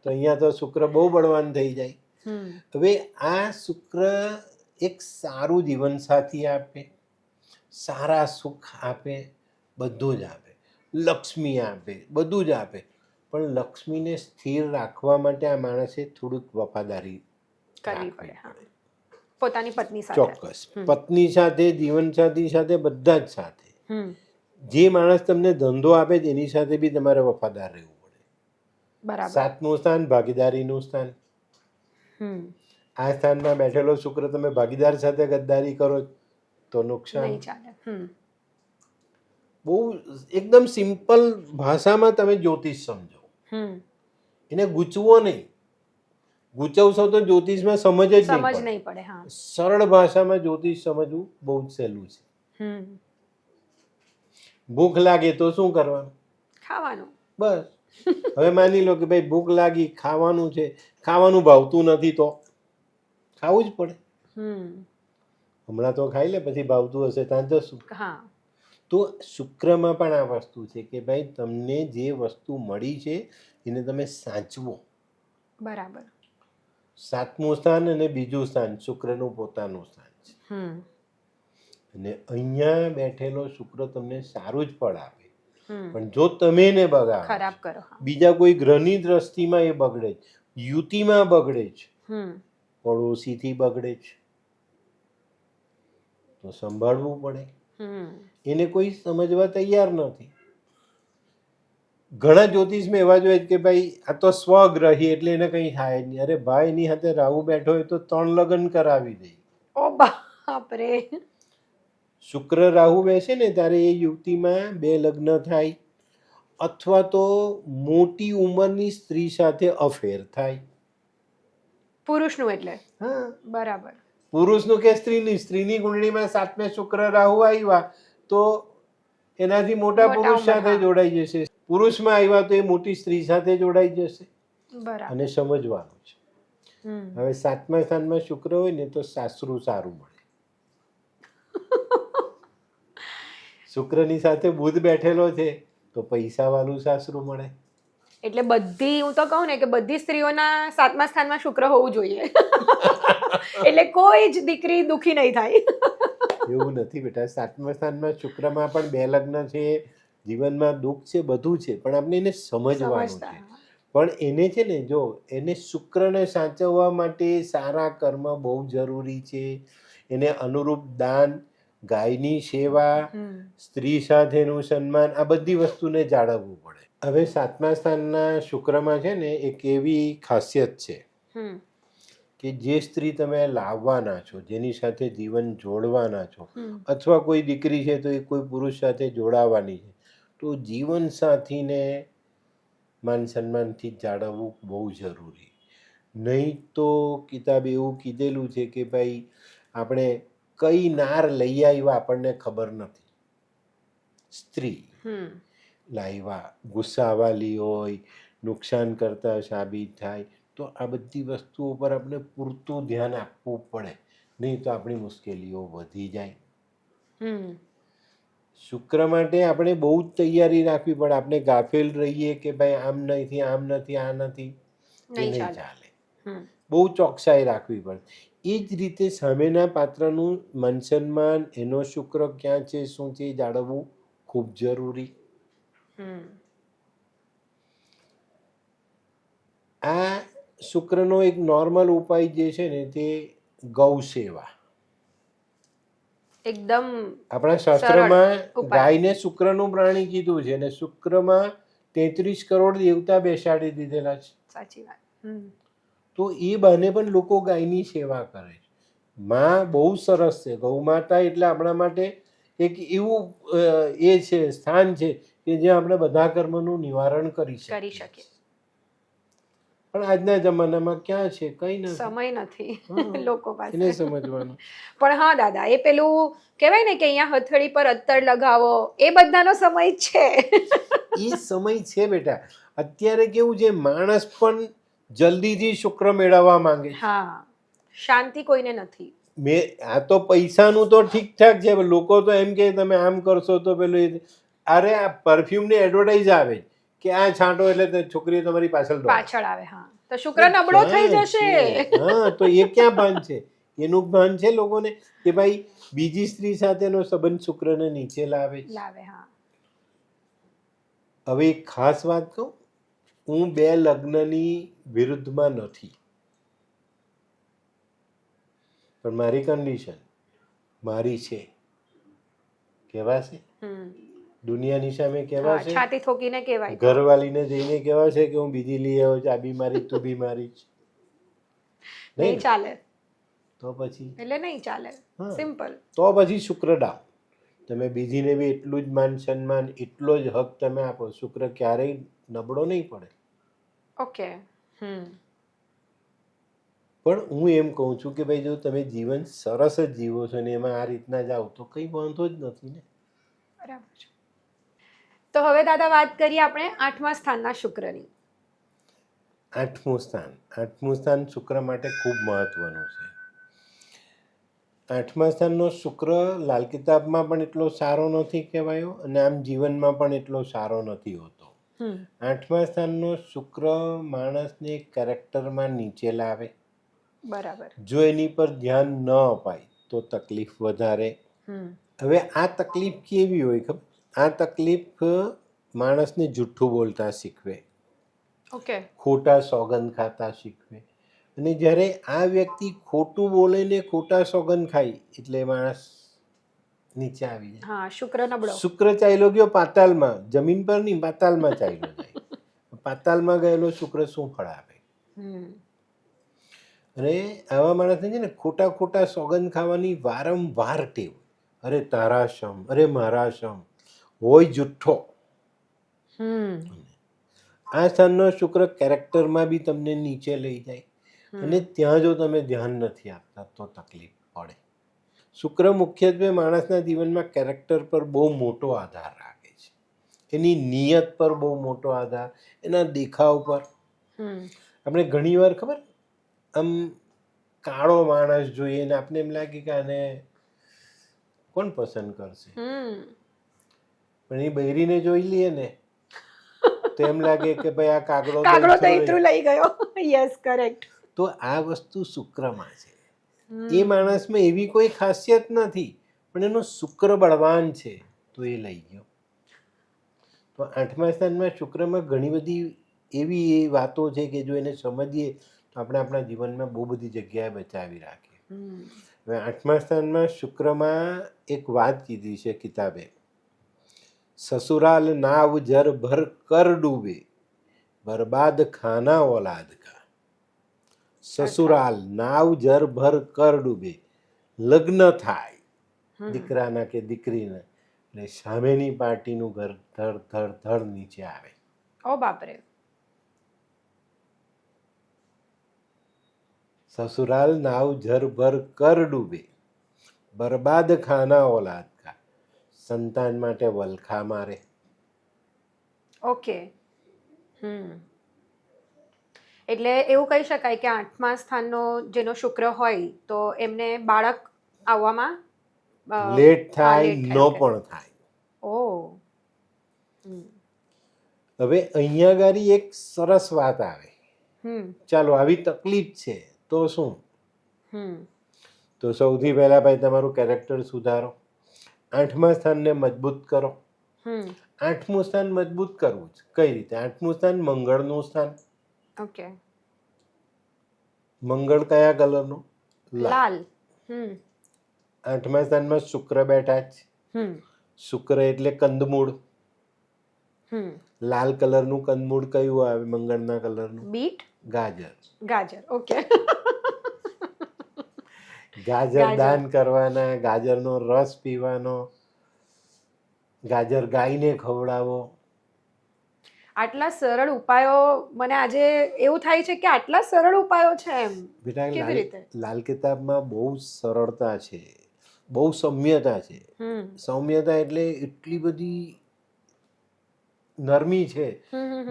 તો અહીંયા તો શુક્ર બહુ બળવાન થઈ જાય. હવે આ શુક્ર એક સારું જીવનસાથી આપે, સારા સુખ આપે, બધું જ આપે, લક્ષ્મી આપે, બધું જ આપે. પણ લક્ષ્મીને સ્થિર રાખવા માટે આ માણસે થોડુંક વફાદારી કરવી પડે. પોતાની પત્ની સાથે. ચોક્કસ. પત્ની સાથે, જીવનસાથી સાથે, બધા જ સાથે. જે માણસ તમને ધંધો આપે છે એની સાથે બી તમારે વફાદાર રહેવું પડે. બરાબર. સાતમું સ્થાન ભાગીદારીનું સ્થાન. આ સ્થાનમાં બેઠેલો શુક્ર તમે ભાગીદાર સાથે ગદ્દારી કરો તો નુકસાન. નહીં ચાલે. બહુ એકદમ સિમ્પલ ભાષામાં તમે જ્યોતિષ સમજો. એને ગૂંચવો નહીં. ગૂંચવશો તો જ્યોતિષમાં સમજ જ નહીં પડે. સરળ ભાષામાં જ્યોતિષ સમજવું બહુ જ સહેલું છે. ભૂખ લાગે તો શું કરવાનું? ખાવાનું. બસ. હવે માની લો કે ભાઈ ભૂખ લાગી, ખાવાનું છે, ખાવાનું ભાવતું નથી તો ખાવું જ પડે. હમણાં તો ખાઈ લે, પછી ભાવતું હશે ત્યાં જશું. તો શુક્રમાં પણ આ વસ્તુ છે કે ભાઈ તમને જે વસ્તુ મળી છે એને તમે સાચવો. બરાબર. સાતમું સ્થાન અને બીજું સ્થાન શુક્રનું પોતાનું સ્થાન છે. અને અહીંયા બેઠેલો શુક્ર તમને સારું જ ફળ આપે. પણ જો તમે એને બગાડો, ખરાબ કરો, બીજા કોઈ ગ્રહની દ્રષ્ટિમાં એ બગડે છે, યુતિમાં બગડે છે, પડોશીથી બગડે છે, તો સંભાળવું પડે. એને કોઈ સમજવા તૈયાર નથી. ઘણા જ્યોતિષમાં એવા જોઈએ કે ભાઈ આ તો સ્વગ્રહી એટલે એને કંઈ થાય જ નહીં. અરે ભાઈ એની સાથે રાહુ બેઠો હોય તો 3 લગ્ન કરાવી દે. ઓ બાપરે. શુક્ર રાહુ બેસે ને ત્યારે એ યુવતીમાં 2 લગ્ન થાય, અથવા તો મોટી ઉંમરની સ્ત્રી સાથે અફેર થાય. પુરુષનું એટલે? હા, બરાબર. પુરુષનું કે સ્ત્રીની કુંડળીમાં 7મે શુક્ર રાહુ આવ્યા તો એનાથી મોટા પુરુષ સાથે જોડાઈ જશે. પુરુષમાં આવ્યા તો એ મોટી સ્ત્રી સાથે જોડાઈ જશે. અને સમજવાનું છે. હવે 7મા સ્થાનમાં શુક્ર હોય ને તો સાસરું સારું મળે. શુક્રની સાથે બુધ બેઠેલો છે તો પૈસા વાળું સાસરું મળે. એટલે બધી, હું તો કહું ને કે બધી સ્ત્રીઓના 7મા સ્થાનમાં શુક્ર હોવું જોઈએ. એટલે કોઈ જ દીકરી દુખી નહીં થાય. એવું નથી બેટા. 7મા સ્થાનમાં શુક્રમાં પણ 2 લગ્ન છે, જીવનમાં દુઃખ છે, બધું છે, પણ આપણે એને સમજવાનું છે. પણ એને છે ને, જો એને શુક્રને સાચવવા માટે સારા કર્મ બહુ જરૂરી છે. એને અનુરૂપ દાન, ગાયની સેવા, સ્ત્રી સાથેનું સન્માન, આ બધી વસ્તુને જાળવવું પડે. હવે 7મા સ્થાનના શુક્રમાં છે ને એક એવી ખાસિયત છે કે જે સ્ત્રી તમે લાવવાના છો, જેની સાથે જીવન જોડવાના છો, અથવા કોઈ દીકરી છે તો એ કોઈ પુરુષ સાથે જોડાવાની છે, તો જીવન સાથીને માન સન્માનથી જાળવવું બહુ જરૂરી. નહીં તો કિતાબે એવું કીધેલું છે કે ભાઈ આપણે કઈ નાર લઈ આવ્યા આપણને ખબર નથી. સ્ત્રી લાવ્યા, ગુસ્સાવાળી હોય, નુકસાન કરતા સાબિત થાય, તો આ બધી વસ્તુઓ પર આપણે પૂરતું ધ્યાન આપવું પડે. નહીં તો આપણી મુશ્કેલીઓ વધી જાય. શુક્ર માટે આપણે બહુ જ તૈયારી રાખવી પડે. આપણે ગાફેલ રહીએ કે ભાઈ આમ નથી, આમ નથી, આ નથી, એ નહીં ચાલે. બહુ ચોકસાઈ રાખવી પડે. એ જ રીતે સામેના પાત્રનું માન સન્માન, એનો શુક્ર ક્યાં છે, શું છે, એ જાળવવું ખૂબ જરૂરી. આ શુક્રનો એક નોર્મલ ઉપાય જે છે ને તે ગૌ સેવા. એકદમ આપણા સરળ શાસ્ત્રમાં ઉપાય. ગાયને શુક્રનું પ્રાણી કીધું છે, અને શુક્રમાં 33 કરોડ દેવતા બેસાડી દીધેલા છે. સાચી વાત. તો એ બહાને પણ લોકો ગાયની સેવા કરે છે. માં બહુ સરસ છે. ગૌ માતા એટલે આપણા માટે એક એવું એ છે, સ્થાન છે કે જ્યાં આપણે બધા કર્મનું નિવારણ કરી કરી શકીએ. શકીએ. પણ આજના જમાનામાં ક્યાં છે, કઈ નથી. સમય નથી હા, લોકો પાસે. એને સમજવાનું. પણ હા દાદા, એ પેલું કહેવાય ને કે અહીંયા હથેળી પર અત્તર લગાવો, એ બધાનો સમય જ છે. એ સમય છે બેટા. અત્યારે કેવું છે, માણસ પણ જલ્દીથી શુક્ર મેળવવા માંગે છે. હા, શાંતિ કોઈને નથી. આ તો પૈસાનું તો ઠીક ઠાક છે, પણ લોકો તો એમ કે તમે આમ કરશો તો પેલું, અરે આ પરફ્યુમની એડવર્ટાઇઝ આવે કે આ છાંટો એટલે છોકરીઓ તમારી પાછળ પાછળ આવે. હા, તો શુક્ર નબળો થઈ જશે. હા, તો એ ક્યાં ભાન છે? એનું ભાન છે લોકોને કે ભાઈ બીજી સ્ત્રી સાથેનો સંબંધ શુક્રને નીચે લાવે છે. હા. હવે એક ખાસ વાત કહું, હું 2 લગ્નની વિરુદ્ધમાં નથી, પણ મારી કન્ડિશન મારી છે. કહેવાશે દુનિયાની સામે, કહેવાશે છાતી ઠોકીને કહેવાય. ઘરવાળીને જઈને કહેવાશે કે હું બીજી લઈ આવ્યો છું, આ બી મારી, તું બી મારી જ. નહીં ચાલે. તો પછી એટલે નહીં ચાલે. સિમ્પલ. તો પછી શુક્ર ડાઉન. તમે બીજીને બી એટલું જ માન સન્માન, એટલો જ હક તમે આપો, શુક્ર ક્યારેય નબળો નહીં પડે. ઓકે. પણ હું એમ કહું છું કે ભાઈ જો તમે જીવન સરસ જ જીવો છો ને એમાં આ રીતના જાઓ તો કંઈ વાંધો જ નથી ને. બરાબર છે. તો હવે દાદા વાત કરીએ આપણે 8મા સ્થાનના શુક્રની. 8મું સ્થાન શુક્ર માટે ખૂબ મહત્વનું છે. 8મા સ્થાનનો શુક્ર લાલ કિતાબમાં પણ એટલો સારો નથી કહેવાયો, અને આમ જીવનમાં પણ એટલો સારો નથી હોતો. 8મા સ્થાનનો શુક્ર માણસને કેરેક્ટરમાં નીચે લાવે. બરાબર. જો એની પર ધ્યાન ન અપાય તો તકલીફ વધારે. હવે આ તકલીફ કેવી હોય ખબર? આ તકલીફ માણસને જૂઠું બોલતા શીખવે, ઓકે, ખોટા સોગંદ ખાતા શીખવે. અને જ્યારે આ વ્યક્તિ ખોટું બોલે ને ખોટા સોગંદ ખાય એટલે માણસ નીચે આવી જાય. હા, શુક્ર નબળો. શુક્ર ચાલ્યો ગયો પાતાલમાં, જમીન પર નહીં, પાતાલમાં ચાલ્યો જાય. પાતાલમાં ગયેલો શુક્ર શું ફળ આપે? અને આવા માણસને છે ને ખોટા સોગંદ ખાવાની વારંવાર ટેવ. અરે તારા શમ, અરે મારા શમ, હોય જુઠ્ઠો. આ સ્થાનનો શુક્ર કેરેક્ટરમાં બી તમને નીચે લઈ જાય, અને ત્યાં જો તમે ધ્યાન નથી આપતા તો તકલીફ પડે. શુક્ર મુખ્યત્વે માણસના જીવનમાં કેરેક્ટર પર બહુ મોટો આધાર રાખે છે, એની નિયત પર બહુ મોટો આધાર, એના દેખાવ પર. આપણે ઘણીવાર ખબર આમ કાળો માણસ જોઈએ ને આપણે એમ લાગે કે આને કોણ પસંદ કરશે, પણ એ બૈરીને જોઈ લઈએ ને તો એમ લાગે કે ભાઈ આ કાગડો દૈત્રું લઈ ગયો. Yes, correct. તો આ વસ્તુ શુક્રમાં છે. એ માણસમાં એવી કોઈ ખાસિયત નથી, પણ એનો શુક્ર બળવાન છે તો એ લઈ ગયો. તો 8મા સ્થાનમાં શુક્રમાં ઘણી બધી એવી વાતો છે કે જો એને સમજીએ તો આપણે આપણા જીવનમાં બહુ બધી જગ્યાએ બચાવી રાખીએ. હવે 8મા સ્થાનમાં શુક્રમાં એક વાત કીધી છે કિતાબે, સસુરાલ નાવ જર ભર કર ડૂબે, બરબાદ ખાના ઓલાદ કા. સસુરાલ નાવ જર ભર કર ડૂબે, લગ્ન થાય દીકરાના કે દીકરીના એટલે સામેની પાર્ટીનું ઘર ધડ ધડ ધડ નીચે આવે. ઓ બાપરે. સસુરાલ નાવ જર ભર કર ડૂબે, બરબાદ ખાના ઓલાદ કા. સંતાન માટે વલખા મારે. ઓકે. એટલે એવું કહી શકાય કે 8મા સ્થાનનો જેનો શુક્ર હોય તો એમને બાળક આવવામાં લેટ થાય, ન પણ થાય. હવે અહીંયા ગાડી એક સરસ વાત આવે. ચાલો આવી તકલીફ છે તો શું? હમ તો સૌથી પહેલાં ભાઈ તમારું કેરેક્ટર સુધારો, 8મા સ્થાનને મજબૂત કરો. હમ 8મું સ્થાન મજબૂત કરવું છે કઈ રીતે? 8મું સ્થાન મંગળનું સ્થાન. ઓકે. મંગળ કયા કલરનું? લાલ. હમ 8મા સ્થાનમાં શુક્ર બેઠા છે. હમ શુક્ર એટલે કંદમૂળ. હમ લાલ કલરનું કંદમૂળ કયું આવે મંગળના કલરનું? બીટ. ગાજર. ગાજર. ઓકે. ગાજર દાન કરવાના, ગાજરનો રસ પીવાનો, ગાજર ગાયને ખવડાવો. આટલા સરળ ઉપાયો, મને આજે એવું થાય છે કે આટલા સરળ ઉપાયો છે એમ. બેટા કેવી રીતે? લાલ કિતાબમાં બહુ સરળતા છે, બહુ સૌમ્યતા છે. સૌમ્યતા એટલે એટલી બધી નરમી છે.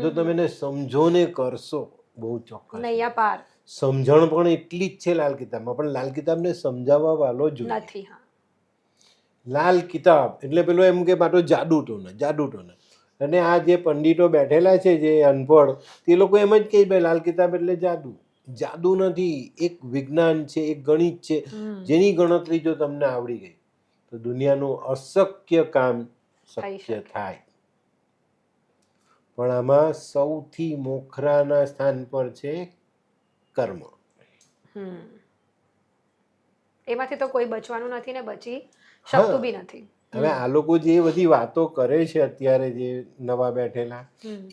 જો તમે એને સમજો ને કરશો બહુ ચોક્કસ નૈયા પાર સમજણ પણ એટલી જ છે લાલ કિતાબમાં. પણ લાલ કિતાબને સમજાવવા વાળો જોઈએ. નથી. હા. લાલ કિતાબ એટલે પેલો એમ કે પાછો જાદુ ટોના, જાદુ ટોના. અને આ જે પંડિતો બેઠેલા છે જે અનપઢ, તે લોકો એમ જ કહે ભાઈ લાલ કિતાબ એટલે જાદુ. જાદુ નથી, એક વિજ્ઞાન છે, એક ગણિત છે, જેની ગણતરી જો તમને આવડી ગઈ તો દુનિયાનું અશક્ય કામ શક્ય થાય. પણ આમાં સૌથી મોખરાના સ્થાન પર છે કર્મ. એમાંથી તો કોઈ બચવાનું નથી ને બચી શકતું બી નથી. હવે આ લોકો જે બધી વાતો કરે છે અત્યારે જે નવા બેઠેલા,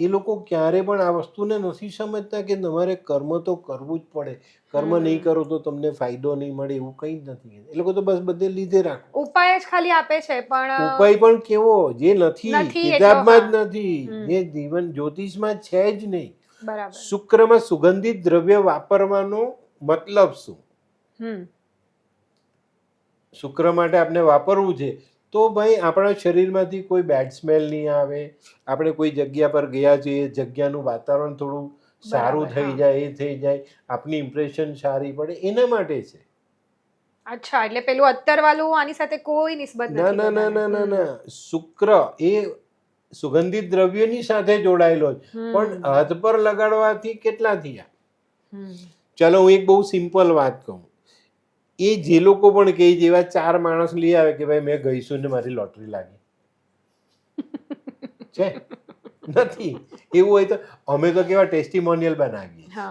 એ લોકો ક્યારે પણ આ વસ્તુને નથી સમજતા કે તમારે કર્મ તો કરવું જ પડે. કર્મ નહીં કરો તો તમને ફાયદો નહીં મળે એવું કંઈ જ નથી. એ લોકો તો બસ બધે લીધે રાખો. ઉપાય જ ખાલી આપે છે પણ ઉપાય પણ કેવો જે નથી, કિતાબમાં જ નથી, જે જીવન જ્યોતિષમાં છે જ નહીં. બરાબર. શુક્રમાં સુગંધિત દ્રવ્ય વાપરવાનો મતલબ શું? શુક્ર માટે આપણે વાપરવું છે તો ભાઈ આપણા શરીરમાંથી કોઈ બેડ સ્મેલ નહીં આવે, આપણે કોઈ જગ્યા પર ગયા છીએ, જગ્યાનું વાતાવરણ થોડું સારું થઈ જાય, એ થઈ જાય, આપની ઇમ્પ્રેશન સારી પડે, એના માટે છે. અચ્છા, એટલે પેલું અત્તર વાળું આની સાથે કોઈ નિસ્બત નથી. ના ના ના ના ના, શુક્ર એ સુગંધિત દ્રવ્યની સાથે જોડાયેલો છે. પણ હાથ પર લગાડવાથી કેટલા થયા? ચલો હું એક બહુ સિમ્પલ વાત કહું. એ જે લોકો પણ કહે જેવા 4 માણસ લઈ આવે કે ભાઈ મેં ગઈશું ને મારી લોટરી લાગી છે, નથી એવું હોય તો અમે તો કેવા ટેસ્ટિમોનિયલ બનાવીએ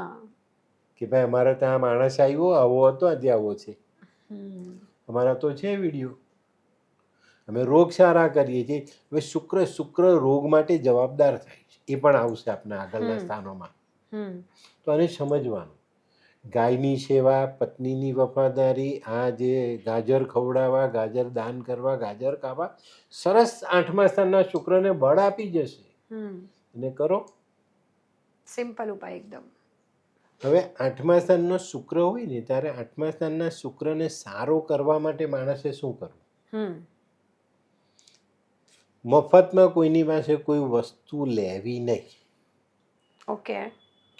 કે ભાઈ અમારે ત્યાં માણસ આવ્યો, આવો હતો, આજે આવો છે, અમારા તો છે વિડીયો, અમે રોગ સારા કરીએ છીએ. હવે શુક્ર રોગ માટે જવાબદાર થાય છે, એ પણ આવશે આપણા આગળના સ્થાનોમાં. તો આને સમજવાનું. ગાયની સેવા, પત્નીની વફાદારી, આ જે ગાજર ખવડાવવા, ગાજર દાન કરવા, ગાજર ખાવા, સરસ 8મા સ્થાનના શુક્રને બળ આપી જશે. અને કરો. સિમ્પલ ઉપાય એકદમ. હવે 8મા સ્થાનનો શુક્ર હોય ને ત્યારે 8મા સ્થાનના શુક્રને સારો કરવા માટે માણસે શું કરવું? મફતમાં કોઈની પાસે કોઈ વસ્તુ લેવી નહીં. ઓકે.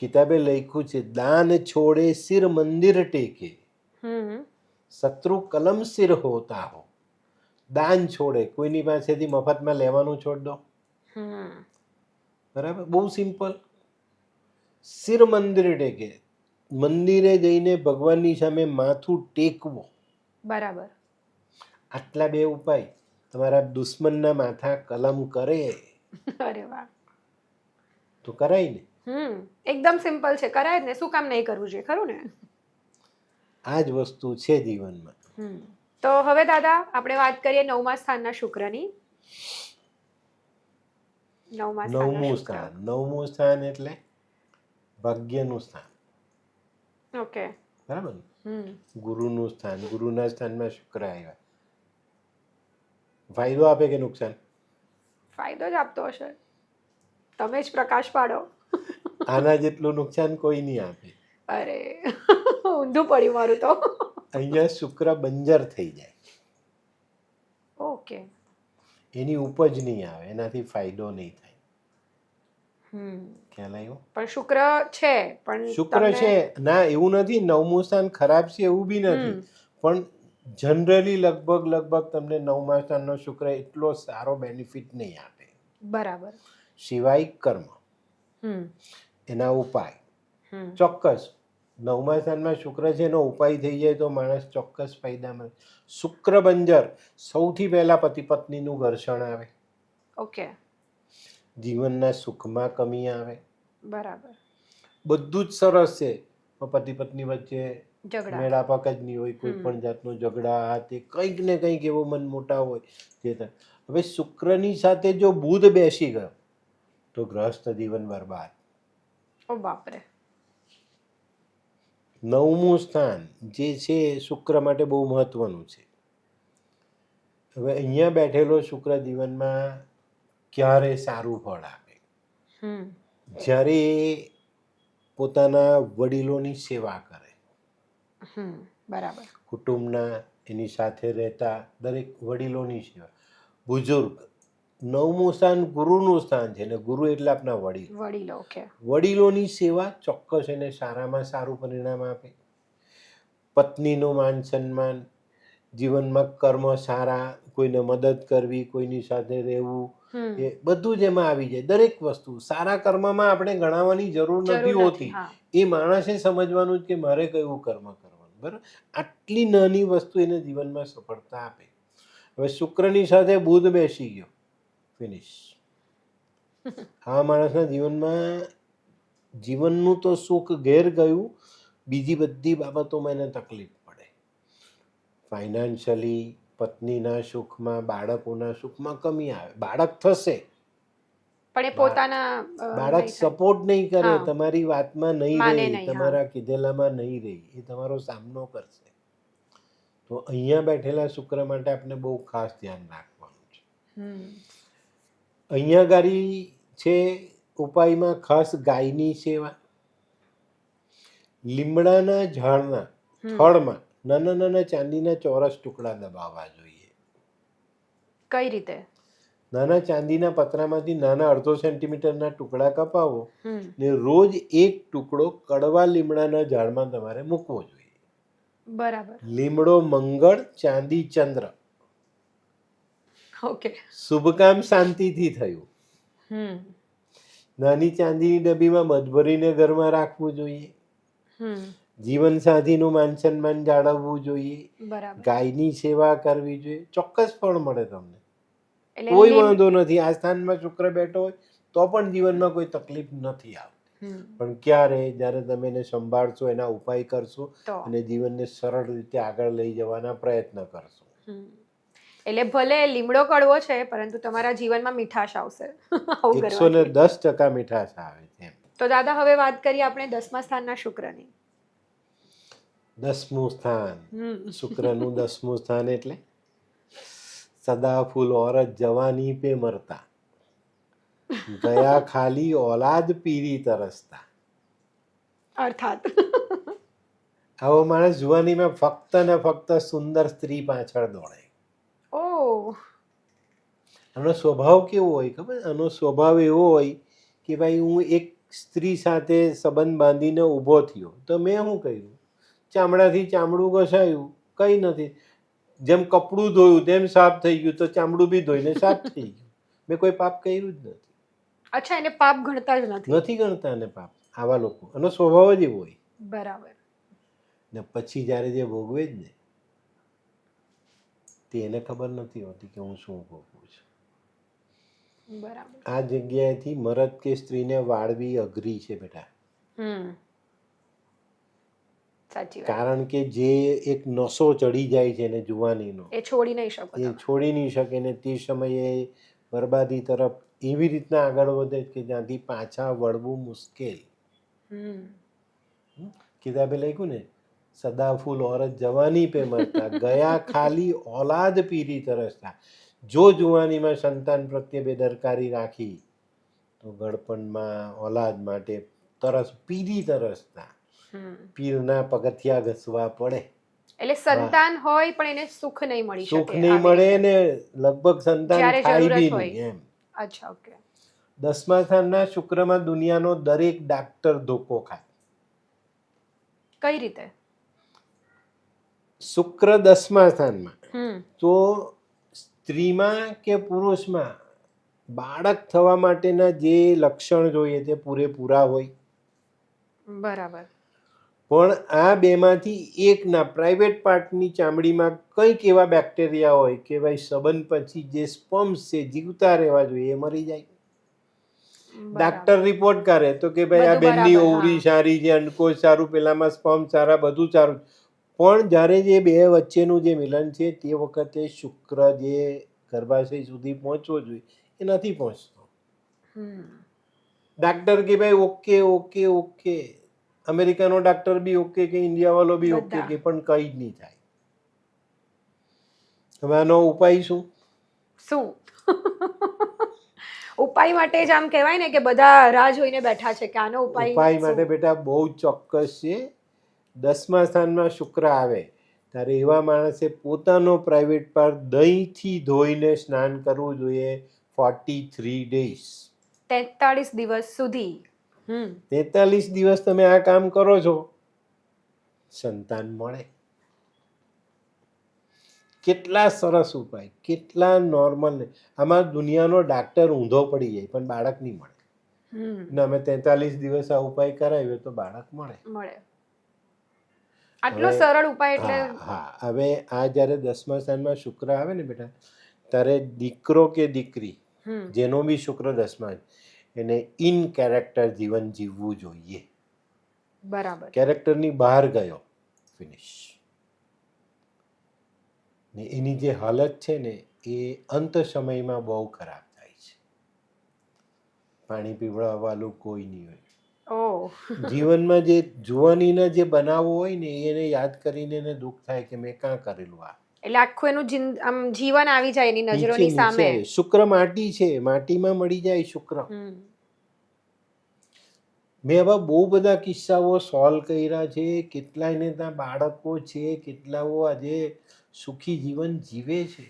કિતાબે લખ્યું છે દાન છોડે સિર મંદિર ટેકે, શત્રુ કલમ સિર હોતા હો. દાન છોડે, કોઈની પાસેથી મફતમાં લેવાનું છોડ દો. બરાબર, બહુ સિમ્પલ. સિર મંદિર ટેકે, મંદિરે જઈને ભગવાનની સામે માથું ટેકવો. બરાબર. આટલા 2 ઉપાય તમારા દુશ્મનના માથા કલમ કરે. અરે વાહ. તો કરાય ને. એકદમ સિમ્પલ છે, કરાય જ ને, શું કામ નહીં કરવું જોઈએ, ખરું ને? આ જ વસ્તુ છે જીવનમાં. તો હવે દાદા આપણે વાત કરીએ 9મા સ્થાનના શુક્રની. 9મું સ્થાન એટલે ભાગ્યનું સ્થાન. ઓકે. બરાબર ને? ગુરુનું સ્થાન, ગુરુના સ્થાનમાં શુક્ર આવ્યા. ફાયદો આપે કે નુકસાન? ફાયદો જ આપતો હશે, તમે જ પ્રકાશ પાડો. આના જેટલું નુકસાન કોઈ નહીં આપે. અરે ઊંધું પડ્યું મારું તો. અહીંયા શુક્ર બંજર થઈ જાય. ઓકે. એની ઉપજ નહીં આવે, એનાથી ફાયદો નહીં થાય. ખ્યાલ આવ્યો? પણ શુક્ર છે, પણ શુક્ર છે ના એવું નથી, 9મું સ્થાન ખરાબ છે એવું બી નથી, પણ જનરલી લગભગ તમને 9મા સ્થાનનો શુક્ર એટલો સારો બેનિફિટ નહીં આપે. બરાબર. સિવાય કર્મ, એના ઉપાય ચોક્કસ. 9મા સ્થાનમાં શુક્ર છે એનો ઉપાય થઈ જાય તો માણસ ચોક્કસ ફાયદા મળે. શુક્ર બંજર, સૌથી પહેલાં પતિ પત્નીનું ઘર્ષણ આવે, ઓકે, જીવનના સુખમાં કમી આવે. બરાબર. બધું જ સરસ છે પણ પતિ પત્ની વચ્ચે ઝઘડા. મેળાપક જ નહીં હોય, કોઈ પણ જાતનો ઝઘડા, આ તે કંઈક ને કંઈક એવો મન મોટાવ હોય જે થાય. હવે શુક્રની સાથે જો બુધ બેસી ગયો તો ગ્રહસ્થ જીવન બરબાદ. ઓ બાપરે. 9મું સ્થાન જે છે એ શુક્ર માટે બહુ મહત્વનું છે. હવે અહીંયા બેઠેલો શુક્ર જીવનમાં ક્યારે સારું ફળ આપે? જ્યારે એ પોતાના વડીલોની સેવા કરે, બરાબર. કુટુંબના એની સાથે રહેતા દરેક વડીલોની સેવા. બુઝુર્ગ, 9મું સ્થાન ગુરુનું સ્થાન છે ને ગુરુ એટલે આપણા વડીલ. વડીલો, ઓકે. વડીલોની સેવા ચોક્કસ એને સારામાં સારું પરિણામ આપે. પત્નીનું માન સન્માન, જીવનમાં કર્મ સારા, કોઈને મદદ કરવી, કોઈની સાથે રહેવું, એ બધું જ એમાં આવી જાય. દરેક વસ્તુ સારા કર્મમાં આપણે ગણાવવાની જરૂર નથી હોતી. એ માણસે સમજવાનું જ કે મારે કયું કર્મ કરવાનું. બરાબર, આટલી નાની વસ્તુ એને જીવનમાં સફળતા આપે. હવે શુક્રની સાથે બુધ બેસી ગયો, ફિનિશ. આ માણસના જીવનમાં જીવનનું તો સુખ ઘેર ગયું, બીજી બધી બાબતોમાં એને તકલીફ પડે. ફાઇનાન્શિયલી, પત્નીના સુખમાં, બાળકોના સુખમાં કમી આવે. બાળક થશે પણ એ પોતાના બાળક સપોર્ટ નહીં કરે, તમારી વાતમાં નહીં રહે, તમારા કીધેલામાં નહીં રહે, એ તમારો સામનો કરશે. તો અહીંયા બેઠેલા શુક્ર માટે આપણે બહુ ખાસ ધ્યાન રાખવાનું છે. અહીંયા ગાડી છે ઉપાયમાં ખાસ ગાયની સેવા, લીમડાના ઝાડના થડમાં નાના નાના ચાંદીના ચોરસ ટુકડા દબાવવા જોઈએ. કઈ રીતે? નાના ચાંદીના પતરામાંથી નાના 1/2 સેન્ટીમીટરના ટુકડા કપાવો ને રોજ એક ટુકડો કડવા લીમડાના ઝાડમાં તમારે મૂકવો જોઈએ. બરાબર. લીમડો મંગળ, ચાંદી ચંદ્ર. ઓકે. શુભ કામ શાંતિથી થયું. નાની ચાંદીની ડબ્બીમાં મધ ભરીને ઘરમાં રાખવું જોઈએ. જીવન સાથીનું માન સન્માન જાળવવું જોઈએ. ગાયની સેવા કરવી જોઈએ. ચોક્કસ ફળ મળે તમને, કોઈ વાંધો નથી. આ સ્થાનમાં શુક્ર બેઠો હોય તો પણ જીવનમાં કોઈ તકલીફ નથી આવતી. પણ ક્યારે? જ્યારે તમે એને સંભાળશો, એના ઉપાય કરશો અને જીવનને સરળ રીતે આગળ લઈ જવાના પ્રયત્ન કરશો. એટલે ભલે લીમડો કડવો છે પરંતુ તમારા જીવનમાં મીઠાશ આવશે. 110% મીઠાશ આવે છે. તો દાદા, હવે વાત કરીએ આપણે 10મા સ્થાનના શુક્રની. 10મું સ્થાન, શુક્રનું 10મું સ્થાન એટલે સદા ફૂલ औरत જવાની પે મરતા, ગયા ખાલી औलाद પીરી તરસતા. અર્થાત આવો માણસ જુવાનીમાં ફક્ત ને ફક્ત સુંદર સ્ત્રી પાછળ દોડે. આનો સ્વભાવ કેવો હોય ખબર? આનો સ્વભાવ એવો હોય કે ભાઈ હું એક સ્ત્રી સાથે સંબંધ બાંધીને ઊભો થયો તો મેં શું કર્યું? ચામડાથી ચામડું ઘસાયું, કંઈ નથી. જેમ કપડું ધોયું તેમ સાફ થઈ ગયું, તો ચામડું બી ધોઈને સાફ થઈ ગયું. મેં કોઈ પાપ કર્યું જ નથી. અચ્છા, એને પાપ ગણતા જ નથી ગણતા એને પાપ. આવા લોકો, આનો સ્વભાવ જ એવો હોય. બરાબર. ને પછી જ્યારે જે ભોગવે જ ને તે એને ખબર નથી હોતી કે હું શું ભોગવું છું. બરાબર. આ જગ્યાએથી મરદ કે સ્ત્રીને વાળવી અઘરી છે બેટા. કારણ કે જે એક નશો ચડી જાય છે ને જુવાનીનો, એ છોડી નહીં શકે. એ છોડી નહીં શકે ને તે સમયે બરબાદી તરફ એવી રીતના આગળ વધે કે જ્યાંથી પાછા વળવું મુશ્કેલ. કિતાબે લખ્યું ને, સદા ફૂલ औरत જવાની પે મરતા, ગયા ખાલી औलाद પીરી તરસતા. જો જુવાનીમાં સંતાન પ્રત્યે બેદરકારી રાખી તો ગળપણમાં औलाद માટે પીરી તરસતા. પીરના પગથિયા ઘસવા પડે. એટલે સંતાન હોય પણ એને સુખ નહીં મળી શકે. સુખ નહીં મળે ને લગભગ સંતાન થાય બી નહીં એમ. અચ્છા, ઓકે. 10મા સ્થાનના શુક્રમાં દુનિયાનો દરેક ડાક્ટર ધોકો ખાય. કઈ રીતે? શુક્ર 10મા સ્થાનમાં તો સ્ત્રીમાં કે પુરુષમાં બાળક થવા માટેના જે લક્ષણ જોઈએ તે પૂરેપૂરા હોય. બરાબર. પણ આ બેમાંથી એકના પ્રાઇવેટ પાર્ટની ચામડીમાં કંઈક એવા બેક્ટેરિયા હોય કે ભાઈ સંબંધ પછી જે સ્પમ્સ છે જીવતા રહેવા જોઈએ એ મરી જાય. ડાક્ટર રિપોર્ટ કરે તો કે ભાઈ આ બધું બેનની બરાબર, ઓવરી હા. સારી છે, અંડકોશ સારું, પેલામાં સ્પર્મ સારા, બધું સારું, પણ જ્યારે જે બે વચ્ચેનું જે મિલન છે તે વખતે શુક્ર જે ગર્ભાશય સુધી પહોંચવો જોઈએ એ નથી પહોંચતો. ડાક્ટર કે ભાઈ ઓકે ઓકે ઓકે, અમેરિકાનો ડાક્ટર બી ઓકે કે ઇન્ડિયા વાળો બી ઓકે બધા. કે, પણ કંઈ જ નહીં થાય. હવે આનો ઉપાય શું? શું ઉપાય માટે જ આમ કહેવાય ને કે બધા રાહ જોઈને બેઠા છે કે આનો ઉપાય ઉપાય માટે શું? બેટા બહુ ચોક્કસ છે. 10મા સ્થાનમાં શુક્ર આવે ત્યારે એવા માણસે પોતાનો પ્રાઇવેટ પાર્ટ દહીંથી ધોઈને સ્નાન કરવું જોઈએ 43 ડેઝ. 43 દિવસ સુધી. 43 દિવસ તમે આ કામ કરો છો, સંતાન મળે. કેટલા સરસ ઉપાય, કેટલા નોર્મલ. આમાં દુનિયાનો ડાક્ટર ઊંધો પડી જાય પણ બાળક નહીં મળે. ને અમે 43 દિવસ આ ઉપાય કરાવ્યો તો બાળક મળે. આટલો હવે- સરળ ઉપાય એટલે હા, હવે આ જ્યારે 10મા સ્થાનમાં શુક્ર આવે ને બેટા, ત્યારે દીકરો કે દીકરી જેનો બી શુક્ર 10મા, એને ઇન કેરેક્ટર જીવન જીવવું જોઈએ. બરાબર. કેરેક્ટરની બહાર ગયો, ફિનિશ. ને એની જે હાલત છે ને એ અંત સમયમાં બહુ ખરાબ થાય છે. પાણી પીવડાવવાનું કોઈ નહીં હોય. જીવનમાં જે જુવાનીના જે બનાવો હોય ને એને યાદ કરીને એને દુઃખ થાય કે મેં કાં કરેલું આ. એટલે આખું એનું આમ જીવન આવી જાય એની નજરોની નીચે સામે. નીચે શુક્ર માટી છે, માટીમાં મળી જાય શુક્ર. મેં આવા બહુ બધા કિસ્સાઓ સોલ્વ કર્યા છે. કેટલાયને ત્યાં બાળકો છે, કેટલાઓ આજે સુખી જીવન જીવે છે.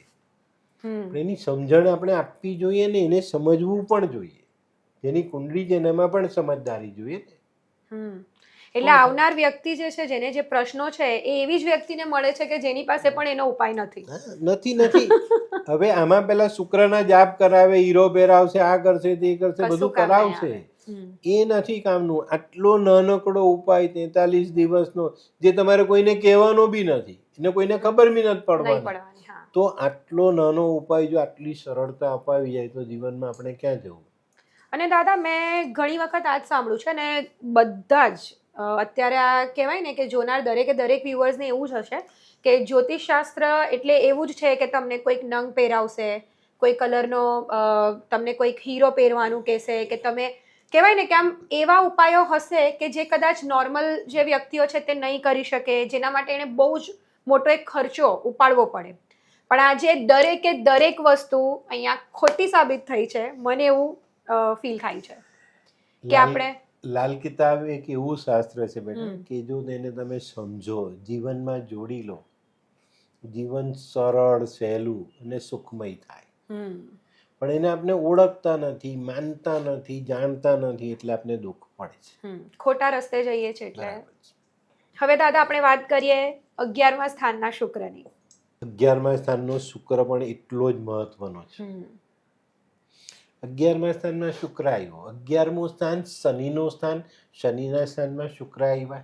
એની સમજણ આપણે આપવી જોઈએ ને એને સમજવું પણ જોઈએ. જેની કુંડળી છે એનામાં પણ સમજદારી જોઈએ ને. એટલે આવનાર વ્યક્તિ જે છે, જેને જે પ્રશ્નો છે એ એવી જ વ્યક્તિને મળે છે કે જેની પાસે પણ એનો ઉપાય નથી. નથી. હવે આમાં પેલા શુક્રના જાપ કરાવે, હીરો પહેરાવશે, આ કરશે તે કરશે, કશું બધું કામ નહીં કરાવશે. આવે. એ નથી કામનું. આટલો નાનકડો ઉપાય 43 દિવસનો જે તમારે કોઈને કહેવાનો બી નથી, એને કોઈને ખબર બી નથી નહીં પડવાની, પડવાની. હા. તો આટલો નાનો ઉપાય જો આટલી સરળતા અપાવી જાય તો જીવનમાં આપણે ક્યાં જવું? અને દાદા મેં ઘણી વખત આજ સાંભળ્યું છે ને બધા જ અત્યારે આ કહેવાય ને કે જોનાર દરેકે દરેક વ્યુઅર્સને એવું જ હશે કે જ્યોતિષ શાસ્ત્ર એટલે એવું જ છે કે તમને કોઈક નંગ પહેરાવશે, કોઈ કલરનો તમને કોઈક હીરો પહેરવાનું કહેશે, કે તમે કહેવાય ને કે આમ એવા ઉપાયો હશે કે જે કદાચ નોર્મલ જે વ્યક્તિઓ છે તે નહીં કરી શકે, જેના માટે એને બહુ જ મોટો એક ખર્ચો ઉપાડવો પડે. પણ આજે દરેકે દરેક વસ્તુ અહીંયા ખોટી સાબિત થઈ છે. મને એવું ફીલ થાય છે કે આપણે લાલ કિતાબ એક એવું શાસ્ત્ર છે બેટા કે જો તેને તમે સમજો, જીવનમાં જોડી લો, જીવન સરળ, સહેલું અને સુખમય થાય. પણ એને આપણે ઓળખતા નથી, માનતા નથી, જાણતા નથી, એટલે આપણે દુઃખ પડે છે. ખોટા રસ્તે જઈએ છીએ એટલે. બરાબર છે. હવે દાદા આપણે વાત કરીએ 11મા સ્થાનના શુક્રની. 11મા સ્થાનનો શુક્ર પણ એટલો જ મહત્વનો છે. 11મા સ્થાનમાં શુક્ર આવ્યો. 11મું સ્થાન શનિનું સ્થાન, શનિના સ્થાનમાં શુક્ર આવ્યા.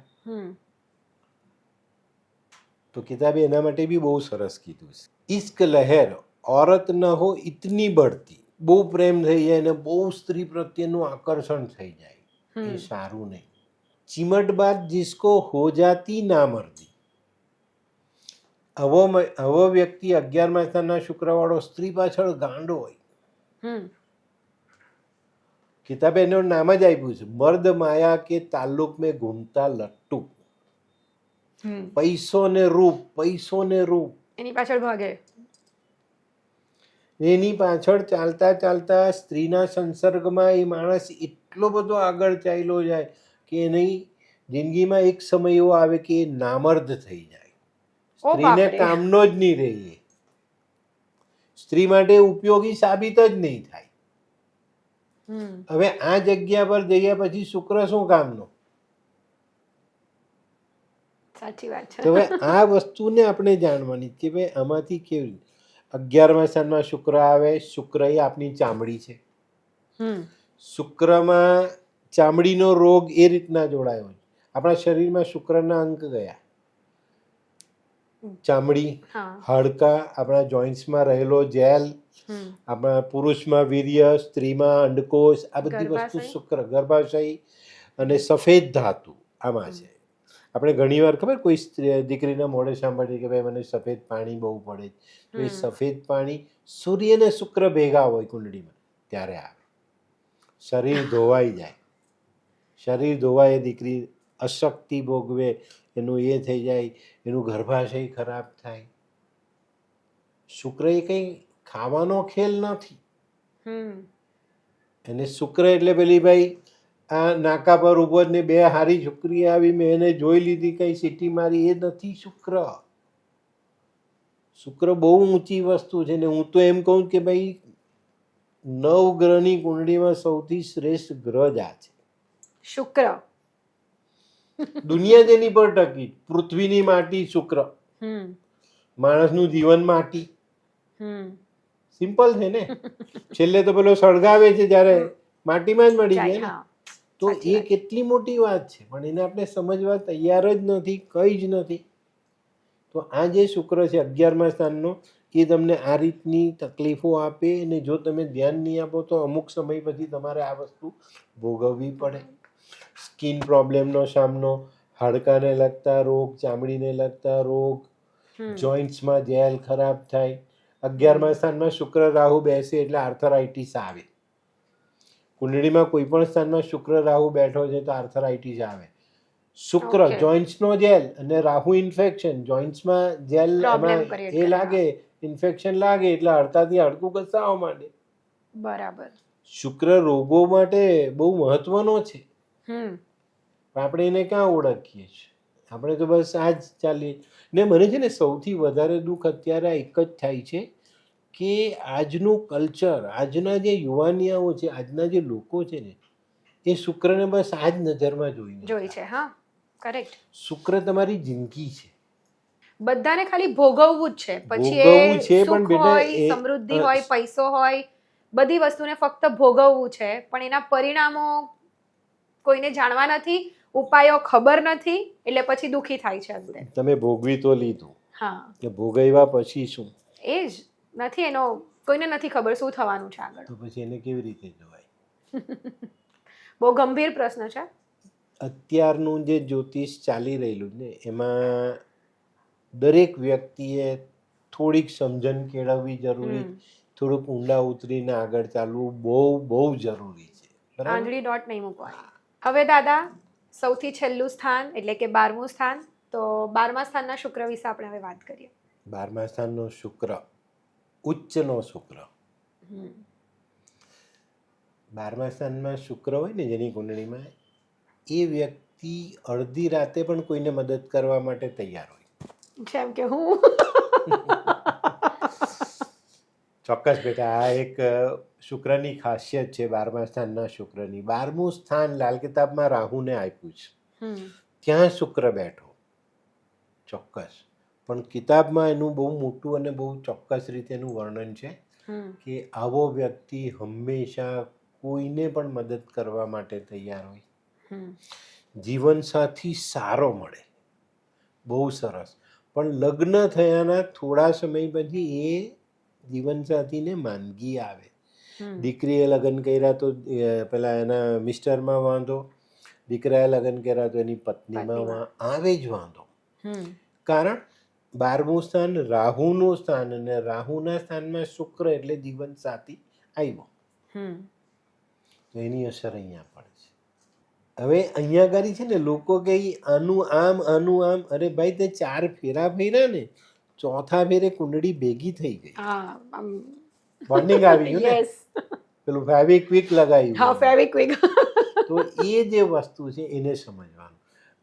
તો કિતાબે એના માટે બી બહુ સરસ કીધું છે. ઇશ્ક લહેર औरत ન હો ઇતની બઢતી. બહુ પ્રેમ થઈ જાય ને બહુ સ્ત્રી પ્રત્યેનું આકર્ષણ થઈ જાય, એ સારું નહીં. ચિમટ બાદ જિસકો હો જાતી ના મર્દી. આવો વ્યક્તિ 11મા સ્થાનના શુક્રવાળો સ્ત્રી પાછળ ગાંડો હોય. કિતાબે એનું નામ જ આપ્યું છે મર્દ માયા કે તાલ્લુક મેં ઘૂમતા લટ્ટુ. પૈસો ને રૂપ, પૈસો ને રૂપ, એની પાછળ ભાગે. એની પાછળ ચાલતા ચાલતા સ્ત્રીના સંસર્ગમાં એ માણસ એટલો બધો આગળ ચાલ્યો જાય કે એની જિંદગીમાં એક સમય એવો આવે કે એ નામર્દ થઈ જાય. સ્ત્રીને કામનો જ નહીં રહે, સ્ત્રી માટે ઉપયોગી સાબિત જ નહીં થાય. હવે આ જગ્યા પર જગ્યા પછી શુક્ર શું કામનો? સાચી વાત છે. તો હવે આ વસ્તુને આપણે જાણવાની કે ભાઈ આમાંથી કેવી. 11મા સ્થાનમાં શુક્ર આવે. શુક્ર એ આપણી ચામડી છે. શુક્રમાં ચામડીનો રોગ એ રીતના જોડાયો છે. આપણા શરીરમાં શુક્રના અંગ કયા? ચામડી, હા. હાડકા, આપણા જોઈન્ટ્સમાં રહેલો જેલ, આપણા પુરુષમાં વીર્ય, સ્ત્રીમાં અંડકોષ, આ બધી વસ્તુ ગર્ભાશય. શુક્ર, ગર્ભાશય અને સફેદ ધાતુ આમાં છે. આપણે ઘણીવાર ખબર કોઈ દીકરીના મોઢે સાંભળીએ કે ભાઈ મને સફેદ પાણી બહુ પડે, તો એ સફેદ પાણી સૂર્ય અને શુક્ર ભેગા હોય કુંડળીમાં ત્યારે આવે. શરીર ધોવાઈ જાય, શરીર ધોવાય, દીકરી અશક્તિ ભોગવે, એનું એ થઈ જાય, એનું ગર્ભાશય ખરાબ થાય. શુક્ર એ કંઈ ખાવાનો ખેલ નથી. અને શુક્ર એટલે પેલી ભાઈ આ નાકા પર ઉભો ને બે હારી છોકરી આવી, મેં એને જોઈ લીધી, કઈ સીટી મારી, એ નથી શુક્ર. શુક્ર બહુ ઊંચી વસ્તુ છે. ને હું તો એમ કહું કે ભાઈ 9 ગ્રહની કુંડળીમાં સૌથી શ્રેષ્ઠ ગ્રહ જ આ છે. શુક્ર. દુનિયા જેની પર ટકી, પૃથ્વીની માટી શુક્ર, માણસનું જીવન માટી. સિમ્પલ છે ને. છેલ્લે તો પેલો સળગાવે છે જ્યારે માટીમાં જ મળી જાય ને. તો એ કેટલી મોટી વાત છે, પણ એને આપણે સમજવા તૈયાર જ નથી, કઈ જ નથી. તો આ જે શુક્ર છે 11મા સ્થાનનો, એ તમને આ રીતની તકલીફો આપે, અને જો તમે ધ્યાન નહીં આપો તો અમુક સમય પછી તમારે આ વસ્તુ ભોગવવી પડે. સ્કિન પ્રોબ્લેમનો સામનો, હાડકાને લગતા રોગ, ચામડીને લગતા રોગ, જોઈન્ટ્સમાં જેલ ખરાબ થાય. 11મા સ્થાનમાં શુક્ર રાહુ બેસે એટલે આર્થરાઇટિસ આવે. કુંડળીમાં કોઈ પણ સ્થાનમાં શુક્ર રાહુ બેઠો છે તો આર્થરાઇટિસ આવે. શુક્ર જોઈન્ટ્સનો જેલ અને રાહુ ઇન્ફેક્શન, જોઈન્ટ્સમાં જેલ એ લાગે, ઇન્ફેક્શન લાગે એટલે હડતાથી હાડકું ઘસાવા માંડે. બરાબર. શુક્ર રોગો માટે બહુ મહત્વનો છે. આપણે એને ક્યાં ઓળખીએ છીએ? આપણે તો બસ આ જ ચાલીએ. ને મને છે ને સૌથી વધારે દુઃખ અત્યારે એક જ થાય છે કે આજનું કલ્ચર, આજના જે યુવાનિયાઓ છે, આજના જે લોકો છે ને, એ શુક્રને બસ આ જ નજરમાં જોઈ છે. હા, કરેક્ટ. શુક્ર તમારી જિંદગી છે. બધાને ખાલી ભોગવવું જ છે. પછી ભોગવવું છે, એ પણ સુખ બેટા હોય, સમૃદ્ધિ હોય, પૈસો હોય, બધી વસ્તુને ફક્ત ભોગવવું છે, પણ એના પરિણામો કોઈને જાણવા નથી, ઉપાયો ખબર નથી, એટલે પછી દુઃખી થાય છે અંતે. તમે ભોગવી તો લીધું, હા, કે ભોગવ્યા પછી શું? એ જ નથી, એનો કોઈને નથી ખબર શું થવાનું છે આગળ. તો પછી એને કેવી રીતે જોવાય? બહુ ગંભીર પ્રશ્ન છે. અત્યારનું જે જ્યોતિષ ચાલી રહેલું ને, એમાં દરેક વ્યક્તિએ થોડીક સમજણ કેળવવી જરૂરી, થોડુંક ઊંડા ઉતરીને આગળ ચાલવું બહુ જરૂરી છે. આંધળી ડોટ નહીં મૂકવાની. હવે દાદા, સૌથી છેલ્લું સ્થાન એટલે કે 12મું સ્થાન, તો 12મા સ્થાનના શુક્ર વિશે આપણે હવે વાત કરીએ. 12મા સ્થાનનો શુક્ર, ઉચ્ચનો શુક્ર. 12મા સ્થાનમાં શુક્ર હોય ને જેની કુંડળીમાં, એ વ્યક્તિ અડધી રાતે પણ કોઈને મદદ કરવા માટે તૈયાર હોય. જેમ કે હું. ચોક્કસ બેટા, આ એક શુક્રની ખાસિયત છે 12મા સ્થાનના શુક્રની. 12મું સ્થાન લાલ કિતાબમાં રાહુને આપ્યું છે, ત્યાં શુક્ર બેઠો. ચોક્કસ. પણ કિતાબમાં એનું બહુ મોટું અને બહુ ચોક્કસ રીતે એનું વર્ણન છે કે આવો વ્યક્તિ હંમેશા કોઈને પણ મદદ કરવા માટે તૈયાર હોય. જીવનસાથી સારો મળે, બહુ સરસ. પણ લગ્ન થયાના થોડા સમય પછી એ જીવનસાથીને માંદગી આવે. દીકરીએ લગ્ન કર્યા તો પેલા એના મિસ્ટરમાં વાંધો, દીકરાએ લગ્ન કર્યા તો એની પત્નીમાં આવે જ વાંધો. કારણ 12મું સ્થાન રાહુનું સ્થાન, અને રાહુના સ્થાનમાં શુક્ર એટલે જીવનસાથી આવ્યો, તો એની અસર અહીંયા પડે છે. હવે અહીંયા આગળ છે ને લોકો કે આનું આમ, અરે ભાઈ તે 4 ફેરા ફેર્યા ને, ચોથા ફેરે કુંડળી ભેગી થઈ ગઈ, બોન્ડિંગ આવી ગયું ને, પેલું ફેવિક્વિક લગાવ્યું. તો એ જે વસ્તુ છે એને સમજવાનું.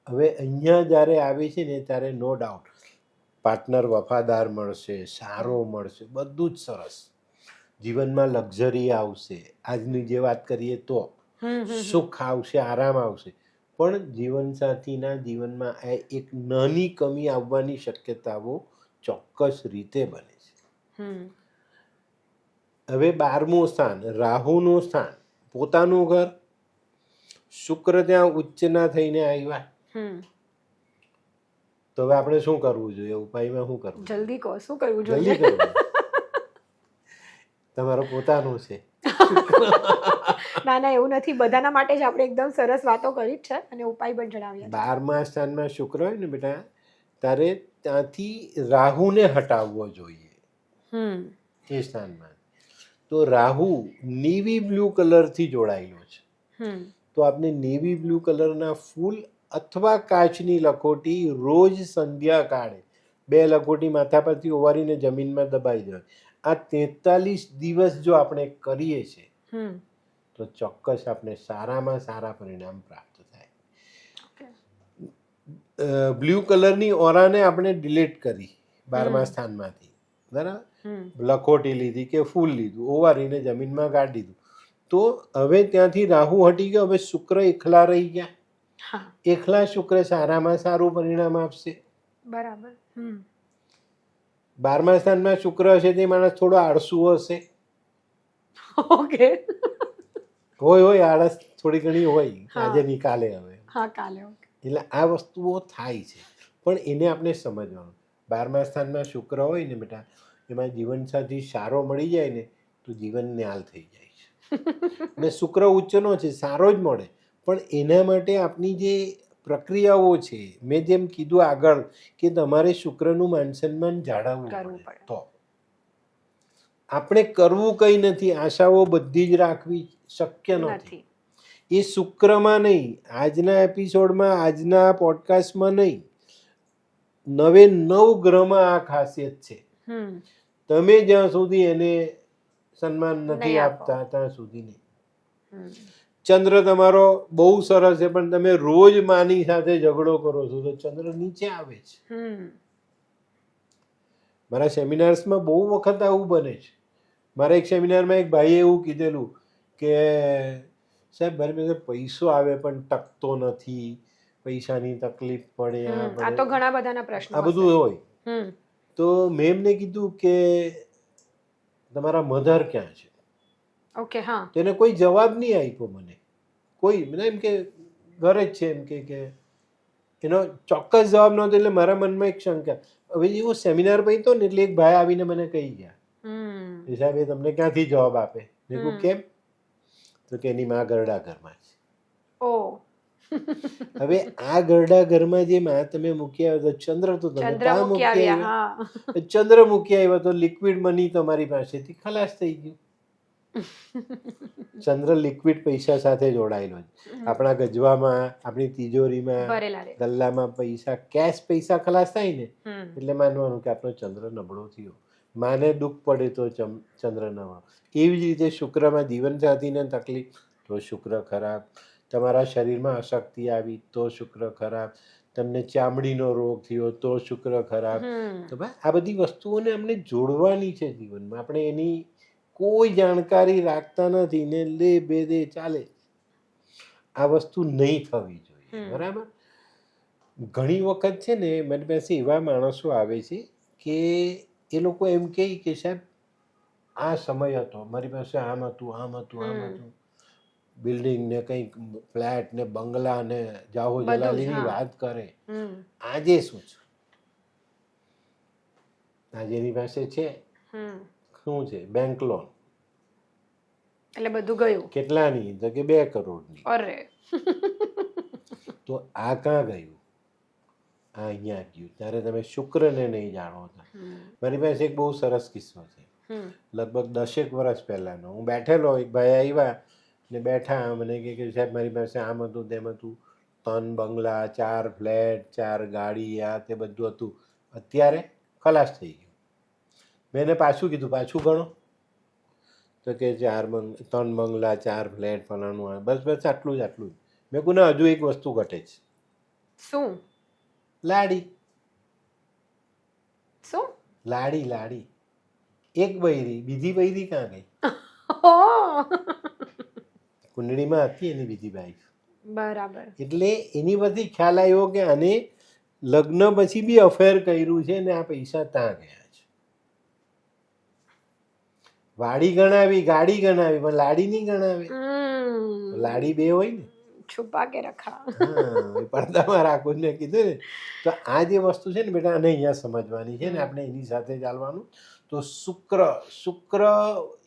હવે અહીંયા જ્યારે આવે છે ને ત્યારે નો ડાઉટ પાર્ટનર વફાદાર મળશે, સારો મળશે, બધું જ સરસ. જીવનમાં લક્ઝરી આવશે, આજની જે વાત કરીએ તો સુખ આવશે, આરામ આવશે. પણ જીવનસાથીના જીવનમાં આ એક નાની કમી આવવાની શક્યતાઓ ચોક્કસ રીતે બને છે. હવે 12મું સ્થાન રાહુનું સ્થાન, પોતાનું ઘર, શુક્ર ત્યાં ઉચ્ચના થઈને આવ્યા, તો હવે આપણે શું કરવું જોઈએ? ઉપાયમાં શું કરવું? જલ્દી કહો, શું કરવું જલ્દી જોઈએ? કરવું. તમારો પોતાનું છે. ના ના, એવું નથી. બધાના માટે જ આપણે એકદમ સરસ વાતો કરી જ છે અને ઉપાય પણ જણાવ્યા 12મા સ્થાનમાં શુક્ર હોય ને બેટા, તારે ત્યાંથી રાહુને હટાવવો જોઈએ છે. એ સ્થાનમાં. તો રાહુ નેવી બ્લુ કલરથી જોડાયેલો છે. તો આપણે નેવી બ્લુ કલરના ફૂલ અથવા કાચની લખોટી રોજ સંધ્યાકાળે 2 લખોટી માથા પરથી ઓવારીને જમીનમાં દબાઈ દેવાય. આ 43 દિવસ જો આપણે કરીએ છીએ તો ચોક્કસ આપણે સારામાં સારા પરિણામ પ્રાપ્ત થાય. બ્લુ કલરની ઓરાને આપણે ડિલીટ કરી 12મા સ્થાનમાંથી, બરાબર? લખોટી લીધી કે ફૂલ લીધું, ઓવારીને જમીનમાં ગાડી દીધું, તો હવે ત્યાંથી રાહુ હટી ગયો. હવે શુક્ર એકલા રહી ગયા. એકલા શુક્ર સારામાં સારું પરિણામ આપશે. બરાબર. 12મા સ્થાનમાં શુક્ર હશે તે માણસ થોડો આળસુ હશે. ઓકે. હોય આળસ થોડી ઘણી હોય, આજે નિકાલે હવે. હા, કાલે. એટલે આ વસ્તુઓ થાય છે, પણ એને આપણે સમજવાનું. 12મા સ્થાનમાં શુક્ર હોય ને બેટા, એમાં જીવનસાથી સારો મળી જાય ને તો જીવન ન્યાલ થઈ જાય છે. ને શુક્ર ઉચ્ચનો છે, સારો જ મળે, પણ એના માટે આપણી જે પ્રક્રિયાઓ છે, મેં જેમ કીધું આગળ કે તમારે શુક્રનું માન સન્માન જાળવવું પડે. તો આપણે કરવું કંઈ નથી, આશાઓ બધી જ રાખવી શક્ય નથી. એ શુક્રમાં નહીં, આજના એપિસોડમાં, આજના પોડકાસ્ટમાં નહીં, 9 ગ્રહમાં આ ખાસિયત છે. તમે જ્યાં સુધી એને સન્માન નથી આપતા ત્યાં સુધી નહીં. ચંદ્ર તમારો બહુ સરસ છે, પણ તમે રોજ માની સાથે ઝઘડો કરો છો તો ચંદ્ર નીચે આવે છે. મારા સેમિનાર્સમાં બહુ વખત આવું બને છે. મારા એક સેમિનારમાં એક ભાઈએ એવું કીધેલું કે સાહેબ, મારી પાસે પૈસો આવે પણ ટકતો નથી, પૈસાની તકલીફ પડે, આ તો ઘણા બધાના પ્રશ્નો, આ બધું હોય. તો મેં એમને કીધું કે તમારા મધર ક્યાં છે? ઓકે. હા. તો એને કોઈ જવાબ નહીં આપ્યો મને. કોઈ મને એમ કે ઘરે જ છે, એમ કે એનો ચોક્કસ જવાબ નહોતો. એટલે મારા મનમાં એક શંકા. હવે એવો સેમિનાર પહોંચ્યો ને એટલે એક ભાઈ આવીને મને કહી ગયા, સાહેબ એ તમને ક્યાંથી જવાબ આપે? મેં કહ્યું કેમ? તો કે એની માં ગરડા ઘરમાં છે. હવે આ ગરડા ઘરમાં જે માં તમે મૂકી આવ્યો તો ચંદ્ર તો તમે ત્યાં મૂકી આવ્યા. ચંદ્ર મૂકી આવ્યો તો લિક્વિડ મની તમારી પાસેથી ખલાસ થઈ ગયું. ચંદ્ર લિક્વિડ પૈસા સાથે જોડાયેલો છે. આપણા ગજવામાં, આપણી તિજોરીમાં, ગલ્લામાં પૈસા, કેશ પૈસા ખલાસ થાય ને એટલે માનવાનું કે આપણો ચંદ્ર નબળો થયો. માને દુઃખ પડે તો ચંદ્ર નબળો. એવી જ રીતે શુક્રમાં જીવનસાથીને તકલીફ તો શુક્ર ખરાબ, તમારા શરીરમાં અશક્તિ આવી તો શુક્ર ખરાબ, તમને ચામડીનો રોગ થયો તો શુક્ર ખરાબ. તો ભાઈ આ બધી વસ્તુઓને અમને જોડવાની છે જીવનમાં. આપણે એની કોઈ જાણકારી રાખતા નથી ને લે બે દે ચાલે. આ વસ્તુ નહીં થવી જોઈએ, બરાબર? ઘણી વખત છે ને મારી પાસે એવા માણસો આવે છે કે એ લોકો એમ કહે કે સાહેબ આ સમય હતો, મારી પાસે આમ હતું, આમ હતું, આમ હતું, બિલ્ડિંગ ને કંઈક ફ્લેટ ને બંગલા ને જાહો જલાલીની વાત કરે. આજે શું છે? આજે એની પાસે છે શું છે? Bank loan. એટલે બધું ગયું. કેટલાની? તો કે 2 કરોડની. અરે તો આ ક્યાં ગયું? આ અહીંયા ગયું. ત્યારે તમે શુક્રને નહીં જાણો. મારી પાસે એક બહુ સરસ કિસ્સો છે, લગભગ 10 વર્ષ પહેલાનો. હું બેઠેલો, એક ભાઈ આવ્યા ને બેઠા, મને કે સાહેબ મારી પાસે આમ હતું, તેમ હતું, 3 બંગલા, 4 ફ્લેટ, 4 ગાડી, આ તે બધું હતું. અત્યારે ખલાસ થઈ ગયું. મેં એને પાછું કીધું, પાછું ગણો. તો કે 3 બંગલા, 4 ફ્લેટ, ફલાણું, બસ આટલું જ. મેં કહું ના, હજુ એક વસ્તુ ઘટે છે. શું? લાડી. શું? લાડી. એક બૈરી, બીજી બૈરી ક્યાં ગઈ? કુંડળીમાં હતી એની બીજી વાઈફ. બરાબર. એટલે એની પરથી ખ્યાલ આવ્યો કે આને લગ્ન પછી બી અફેર કર્યું છે ને આ પૈસા ત્યાં ગયા છે. વાડી ગણાવી, ગાડી ગણાવી, પણ લાડી નહીં ગણાવે. લાડી 2 હોય ને. છુપા કે રખા. હા, એ પડદામાં રાખવું ને કીધું ને. તો આ જે વસ્તુ છે ને બેટા, આને અહીંયા સમજવાની છે ને આપણે એની સાથે ચાલવાનું. તો શુક્ર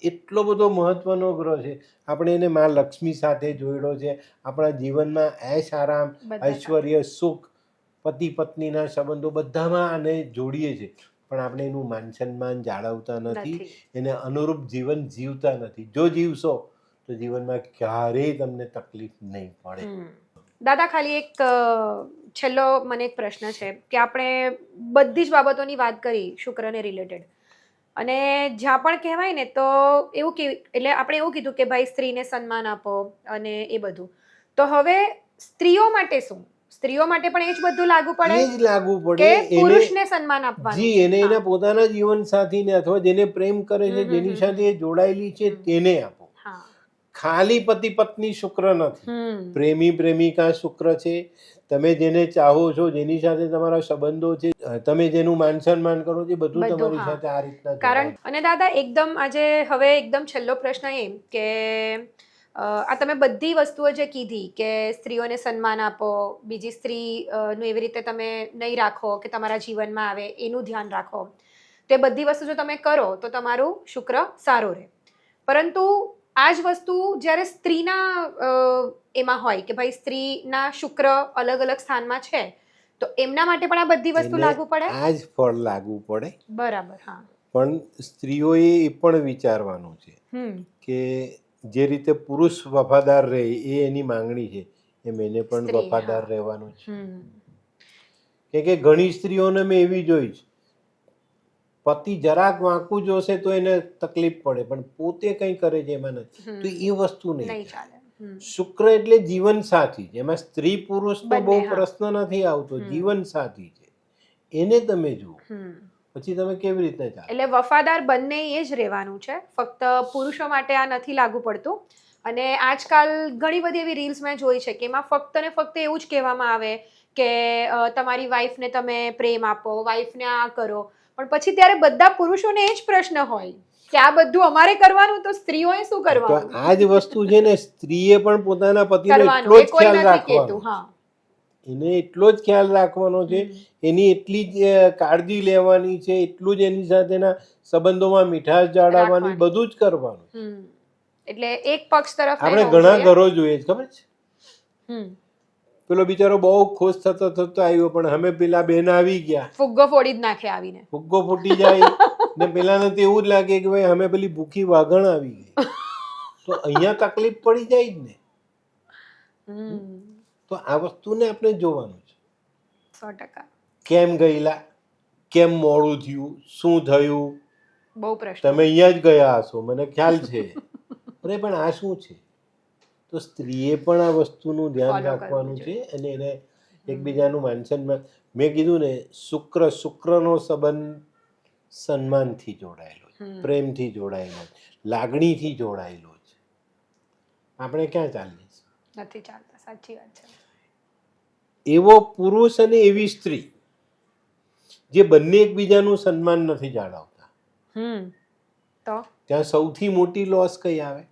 એટલો બધો મહત્વનો ગ્રહ છે. આપણે એને માં લક્ષ્મી સાથે જોડ્યો છે. આપણા જીવનમાં ऐश આરામ, બધા ઐશ્વર્ય, સુખ, પતિ પત્નીના સંબંધો બધામાં આને જોડીએ છીએ. પણ આપણે એનું માન સન્માન જાળવતા નથી, નથી. એને અનુરૂપ જીવન જીવતા નથી. જો જીવશો તો જીવનમાં ક્યારેય તમને તકલીફ નહીં પડે. દાદા ખાલી એક છેલ્લો મને એક પ્રશ્ન છે કે આપણે બધી જ બાબતોની વાત કરી શુક્રને રિલેટેડ, અને જ્યાં પણ કહેવાય ને તો એવું કે એટલે આપણે એવું કીધું કે ભાઈ સ્ત્રીને સન્માન આપો અને એ બધું. તો હવે સ્ત્રીઓ માટે શું? સ્ત્રીઓ માટે પણ એ જ બધું લાગુ એ પડે જ લાગુ કે પડે. પુરુષને સન્માન આપવાનું જી, છે? એને હા. એના પોતાના જીવન સાથીને અથવા જેને પ્રેમ કરે છે, જેની સાથે એ જોડાયેલી છે તેને આપો. હા. ખાલી પતિ પત્ની શુક્ર નથી. હમ. પ્રેમી પ્રેમિકા શુક્ર છે. તમે જેને ચાહો છો, જેની સાથે તમારા સંબંધો છે, તમે જેનું માન સન્માન કરો છો, બધું બધું, તમારી હા. સાથે આ રીતના કારણ જોડાયેલું. અને દાદા એકદમ આજે હવે એકદમ છેલ્લો પ્રશ્ન એમ કે આ તમે બધી વસ્તુઓ જે કીધી કે સ્ત્રીઓને સન્માન આપો, બીજી સ્ત્રી નું એવી રીતે તમે નહીં રાખો કે તમારા જીવનમાં આવે, એનું ધ્યાન રાખો, તે બધી વસ્તુ જો તમે કરો તો તમારું શુક્ર સારું રહે. પરંતુ આ જ વસ્તુ જ્યારે સ્ત્રીના એમાં હોય કે ભાઈ સ્ત્રીના શુક્ર અલગ અલગ સ્થાનમાં છે, તો એમના માટે પણ આ બધી વસ્તુ એને લાગુ પડે? આ જ ફળ લાગુ પડે. બરાબર. હા. પણ સ્ત્રીઓએ એ પણ વિચારવાનું છે કે જે રીતે પુરુષ વફાદાર રહે એ એની માંગણી છે, એમ એને પણ સ્ત્રી, વફાદાર હા. રહેવાનું છે. કે ઘણી સ્ત્રીઓને મેં એવી જોઈ છે, પતિ જરાક વાંકું જોશે તો એને તકલીફ પડે, પણ પોતે કંઈ કરે છે એમાં નથી. તો એ વસ્તુ નહીં નહીં ચાલે. ચાલે. શુક્ર એટલે જીવન સાથી. એમાં સ્ત્રી પુરુષ તો બંને, બહુ હા. પ્રશ્ન નથી આવતો. જીવન સાથી છે, એને તમે જુઓ, પછી તમે કેવી રીતે ચાલો. એટલે વફાદાર બંને એ જ રહેવાનું છે, ફક્ત પુરુષો માટે આ નથી લાગુ પડતું. અને આજકાલ ઘણી બધી એવી રીલ્સ મેં જોઈ છે કે એમાં ફક્ત ને ફક્ત એવું જ કહેવામાં આવે કે તમારી વાઈફને તમે પ્રેમ આપો, વાઈફને આ કરો, પણ પછી ત્યારે બધા પુરુષોને એ જ પ્રશ્ન હોય કે આ બધું અમારે કરવાનું, તો સ્ત્રીઓએ શું તો કરવાનું? આ જ વસ્તુ છે ને, સ્ત્રીએ પણ પોતાના પતિનો કરવાનું એટલો એ જ કોઈ ખ્યાલ નથી કહેતું. રાખવાનો. હા. એને એટલો જ ખ્યાલ રાખવાનો છે, એની એટલી જ કાળજી લેવાની છે, એટલું જ એની સાથેના સંબંધોમાં મીઠાશ જાળવવાની, રાખવાની. બધું જ કરવાનું. એટલે એક પક્ષ તરફ આપણે ઘણા ઘરો જોઈએ છે, ખબર છે, પેલો બિચારો બહુ ખુશ થતો થતો આવ્યો, પણ અમે પેલા બેન આવી ગયા, ફુગ્ગો ફોડી જ નાખે આવીને. ફુગ્ગો ફૂટી જાય ને પેલાને તો એવું જ લાગે કે ભાઈ અમે પેલી ભૂખી વાઘણ આવી ગઈ. તો અહીંયા તકલીફ પડી જાય જ ને. તો આ વસ્તુને આપણે જોવાનું છે. 100%. કેમ ગયેલા, કેમ મોડું થયું, શું થયું, બહુ પ્રશ્ન. તમે અહીંયા જ ગયા હશો, મને ખ્યાલ છે. અરે પણ આ શું છે? તો સ્ત્રીએ પણ આ વસ્તુનું ધ્યાન Follow રાખવાનું કરવું છે, અને એને એકબીજાનું માનસન્માન. મેં કીધું ને, શુક્રનો સંબંધ સન્માનથી જોડાયેલો છે, પ્રેમથી જોડાયેલો છે, લાગણીથી જોડાયેલો છે. આપણે ક્યાં ચાલીએ છીએ? નથી ચાલતા. સાચી વાત છે. એવો પુરુષ અને એવી સ્ત્રી જે બંને એકબીજાનું સન્માન નથી જાળવતા, તો ત્યાં સૌથી મોટી લોસ કઈ આવે?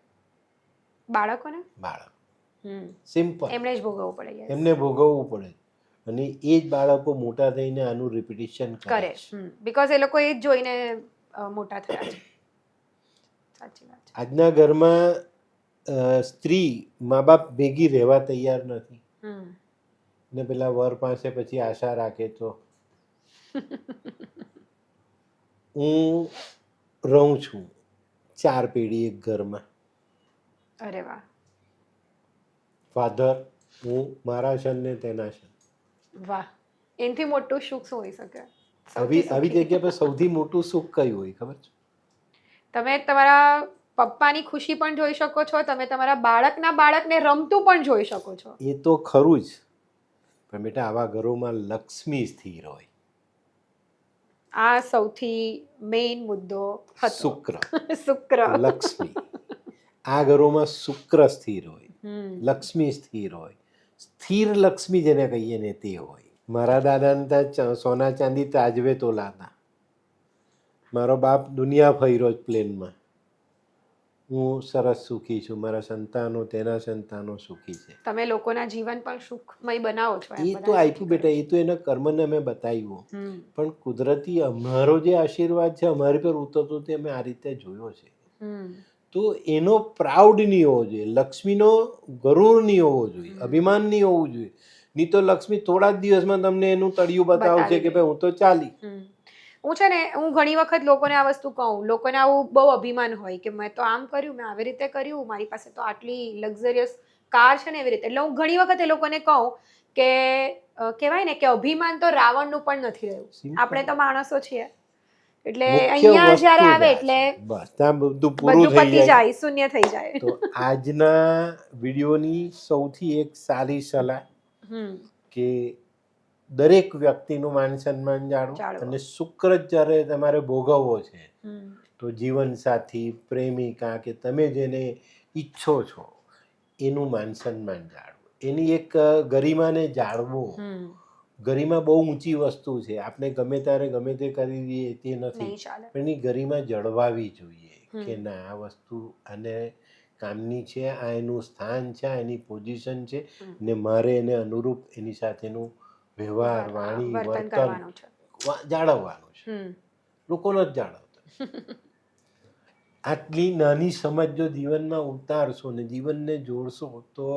બાળકોને. બાળક. સિમ્પલ. એમને જ ભોગવવું પડે. yes. એમને ભોગવવું પડે, અને એ જ બાળકો મોટા થઈને આનું રિપીટિશન કરે. બીકોઝ એ લોકો એ જ જોઈને મોટા થયા છે. સાચી વાત છે. આજના ઘરમાં સ્ત્રી મા બાપ ભેગી રહેવા તૈયાર નથી, ને પેલા વર પાસે પછી આશા રાખે. તો હું રહું છું 4 પેઢી એક ઘરમાં. અરે વાહ. ફાધર, હું, મારા શન ને તેના શન. વાહ. એનાથી મોટું સુખ શું હોઈ શકે? આવી જગ્યા પર સૌથી મોટું સુખ કયું હોય ખબર છે? તમે તમારા પપ્પાની ખુશી પણ જોઈ શકો છો, તમે તમારા બાળકને રમતું પણ જોઈ શકો છો. એ તો ખરું જ, પણ બેટા આવા ઘરોમાં લક્ષ્મી સ્થિર હોય. આ સૌથી મેઇન મુદ્દો હતો. શુક્ર. લક્ષ્મી. આ ઘરોમાં શુક્ર સ્થિર હોય, લક્ષ્મી સ્થિર હોય. સ્થિર લક્ષ્મી જેને કહીએ ને તે હોય. મારા દાદાને ત્યાં સોના ચાંદી તાજવે તોલાતા. મારો બાપ દુનિયા ફર્યો પ્લેનમાં. હું સરસ સુખી છું, મારા સંતાનો તેના સંતાનો સુખી છે. તમે લોકોના જીવન પણ સુખમય બનાવો છો એમ એ બધાને તો સુખી આપ્યું કરો બેટા, એ તો એના કર્મને અમે બતાવ્યું. છો. પણ કુદરતી અમારો જે આશીર્વાદ છે અમારી પર ઉતરતો તે અમે આ રીતે જોયો છે. તો એનો પ્રાઉડ નહીં હોવો જોઈએ, લક્ષ્મીનો ગરુર નહીં હોવો જોઈએ, અભિમાન નહીં હોવું જોઈએ. નહીં તો લક્ષ્મી થોડા જ દિવસમાં તમને એનું તળિયું બતાવશે કે ભાઈ હું તો ચાલી. હું છે ને, હું ઘણી વખત લોકોને આ વસ્તુ કહું, લોકોને આવું બહુ અભિમાન હોય કે મેં તો આમ કર્યું, મેં આવી રીતે કર્યું, મારી પાસે તો આટલી લક્ઝરિયસ કાર છે ને, એવી રીતે. એટલે હું ઘણી વખત એ લોકોને કહું કે કહેવાય ને કે અભિમાન તો રાવણનું પણ નથી રહ્યું, આપણે તો માણસો છીએ. એટલે અહીંયા જ્યારે આવે એટલે બસ ત્યાં બધું બધું પૂરું થઈ પતી જાય. જાય, શૂન્ય થઈ જાય. તો આજના વિડીયોની સૌથી એક સારી સલાહ કે દરેક વ્યક્તિનું માન સન્માન જાળવો. અને શુક્ર જ્યારે તમારે ભોગવવો છે તો જીવન સાથી, પ્રેમિકા કે તમે જેને ઈચ્છો છો એનું માન સન્માન જાળવો, એની એક ગરિમાને જાળવો. ગરિમા બહુ ઊંચી વસ્તુ છે, આપણે ગમે ત્યારે ગમે તે કરી દઈએ તે નથી, પણ એની ગરિમા જળવાવી જોઈએ કે ના આ વસ્તુ આને કામની છે, આ એનું સ્થાન છે, આ એની પોઝિશન છે ને મારે એને અનુરૂપ એની સાથેનું વ્યવહાર, વાણી, વર્તન જાળવવાનું છે. લોકો નથી જાળવતા. આટલી નાની સમજ જો જીવનમાં ઉતારશો ને જીવનને જોડશો તો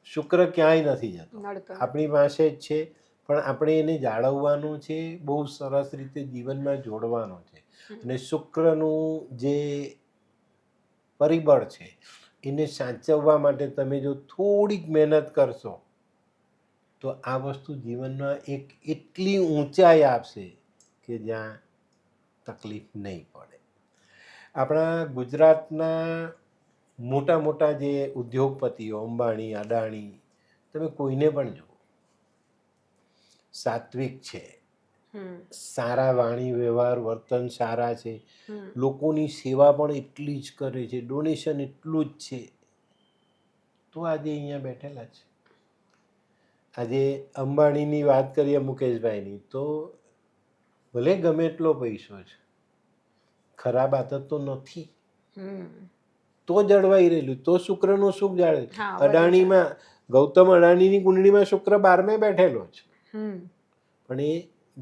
શુક્ર ક્યાંય નથી જતો, આપણી પાસે જ છે. પણ આપણે એને જાળવવાનું છે, બહુ સરસ રીતે જીવનમાં જોડવાનું છે. અને શુક્રનું જે પરિબળ છે એને સાચવવા માટે તમે જો થોડીક મહેનત કરશો તો આ વસ્તુ જીવનમાં એક એટલી ઊંચાઈ આપશે કે જ્યાં તકલીફ નહીં પડે. આપણા ગુજરાતના મોટા મોટા જે ઉદ્યોગપતિઓ, અંબાણી, અદાણી, તમે કોઈને પણ જુઓ, સાત્વિક છે, સારા વાણી વ્યવહાર વર્તન સારા છે, લોકોની સેવા પણ એટલી જ કરે છે, ડોનેશન એટલું જ છે, તો આજે અહીંયા બેઠેલા છે. આજે અંબાણીની વાત કરીએ, મુકેશભાઈની, તો ભલે ગમે એટલો પૈસો છે, ખરાબ આદત તો નથી, તો જળવાઈ રહેલું, તો શુક્રનું સુખ જાળવે. અદાણીમાં, ગૌતમ અદાણીની કુંડળીમાં શુક્ર 12મે બેઠેલો છે, પણ એ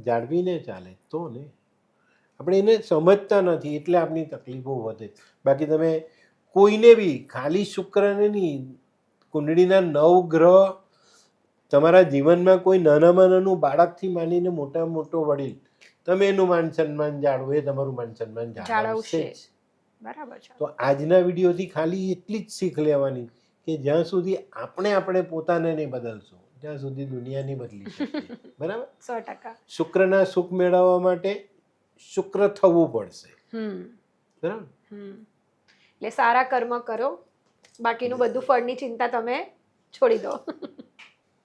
જાળવીને ચાલે તો ને. આપણે એને સમજતા નથી એટલે આપણી તકલીફો વધે. બાકી તમે કોઈને બી ખાલી શુક્રને નહીં, કુંડળીના 9 ગ્રહ, તમારા જીવનમાં કોઈ નાનામાં નાનું બાળકથી માંડીને મોટામાં મોટો વડીલ, તમે એનું માન સન્માન જાળવો, એ તમારું માન સન્માન જાળવશે જ. બરાબર છે. તો આજના વિડીયોથી ખાલી એટલી જ શીખ લેવાની કે જ્યાં સુધી આપણે પોતાને નહીં બદલશું ત્યાં સુધી દુનિયા નહીં બદલી શકીએ. બરાબર? 100%. શુક્રના સુખ મેળવવા માટે શુક્ર થવું પડશે. બરાબર? એટલે સારા કર્મ કરો, બાકીનું બધું ફળની ચિંતા તમે છોડી દો.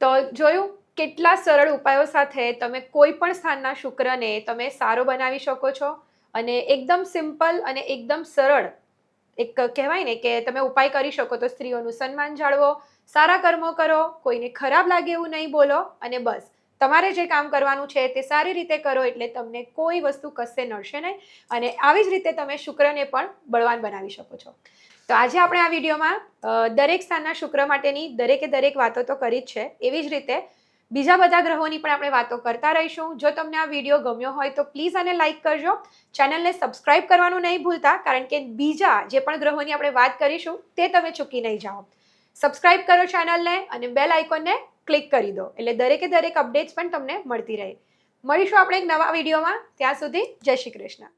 તો જોયું, કેટલા સરળ ઉપાયો સાથે તમે કોઈ પણ સ્થાનના શુક્રને તમે સારો બનાવી શકો છો. અને એકદમ સિમ્પલ અને એકદમ સરળ એક કહેવાય ને કે તમે ઉપાય કરી શકો. તો સ્ત્રીઓનું સન્માન જાળવો, સારા કર્મો કરો, કોઈને ખરાબ લાગે એવું નહીં બોલો, અને બસ તમારે જે કામ કરવાનું છે તે સારી રીતે કરો, એટલે તમને કોઈ વસ્તુ કશે નડશે નહીં. અને આવી જ રીતે તમે શુક્રને પણ બળવાન બનાવી શકો છો. તો આજે આપણે આ વિડીયોમાં દરેક સ્થાનના શુક્ર માટેની દરેકે દરેક વાતો તો કરી જ છે, એવી જ રીતે બીજા બધા ગ્રહોની પણ આપણે વાતો કરતા રહીશું. જો તમને આ વિડીયો ગમ્યો હોય તો પ્લીઝ આને લાઇક કરજો, ચેનલને સબસ્ક્રાઇબ કરવાનું નહીં ભૂલતા, કારણ કે બીજા જે પણ ગ્રહોની આપણે વાત કરીશું તે તમે ચૂકી નહીં જાઓ. સબસ્ક્રાઇબ કરો ચેનલને અને બેલ આઇકોનને ક્લિક કરી દો, એટલે દરેકે દરેક અપડેટ્સ પણ તમને મળતી રહે. મળીશું આપણે એક નવા વિડીયોમાં. ત્યાં સુધી જય શ્રી કૃષ્ણ.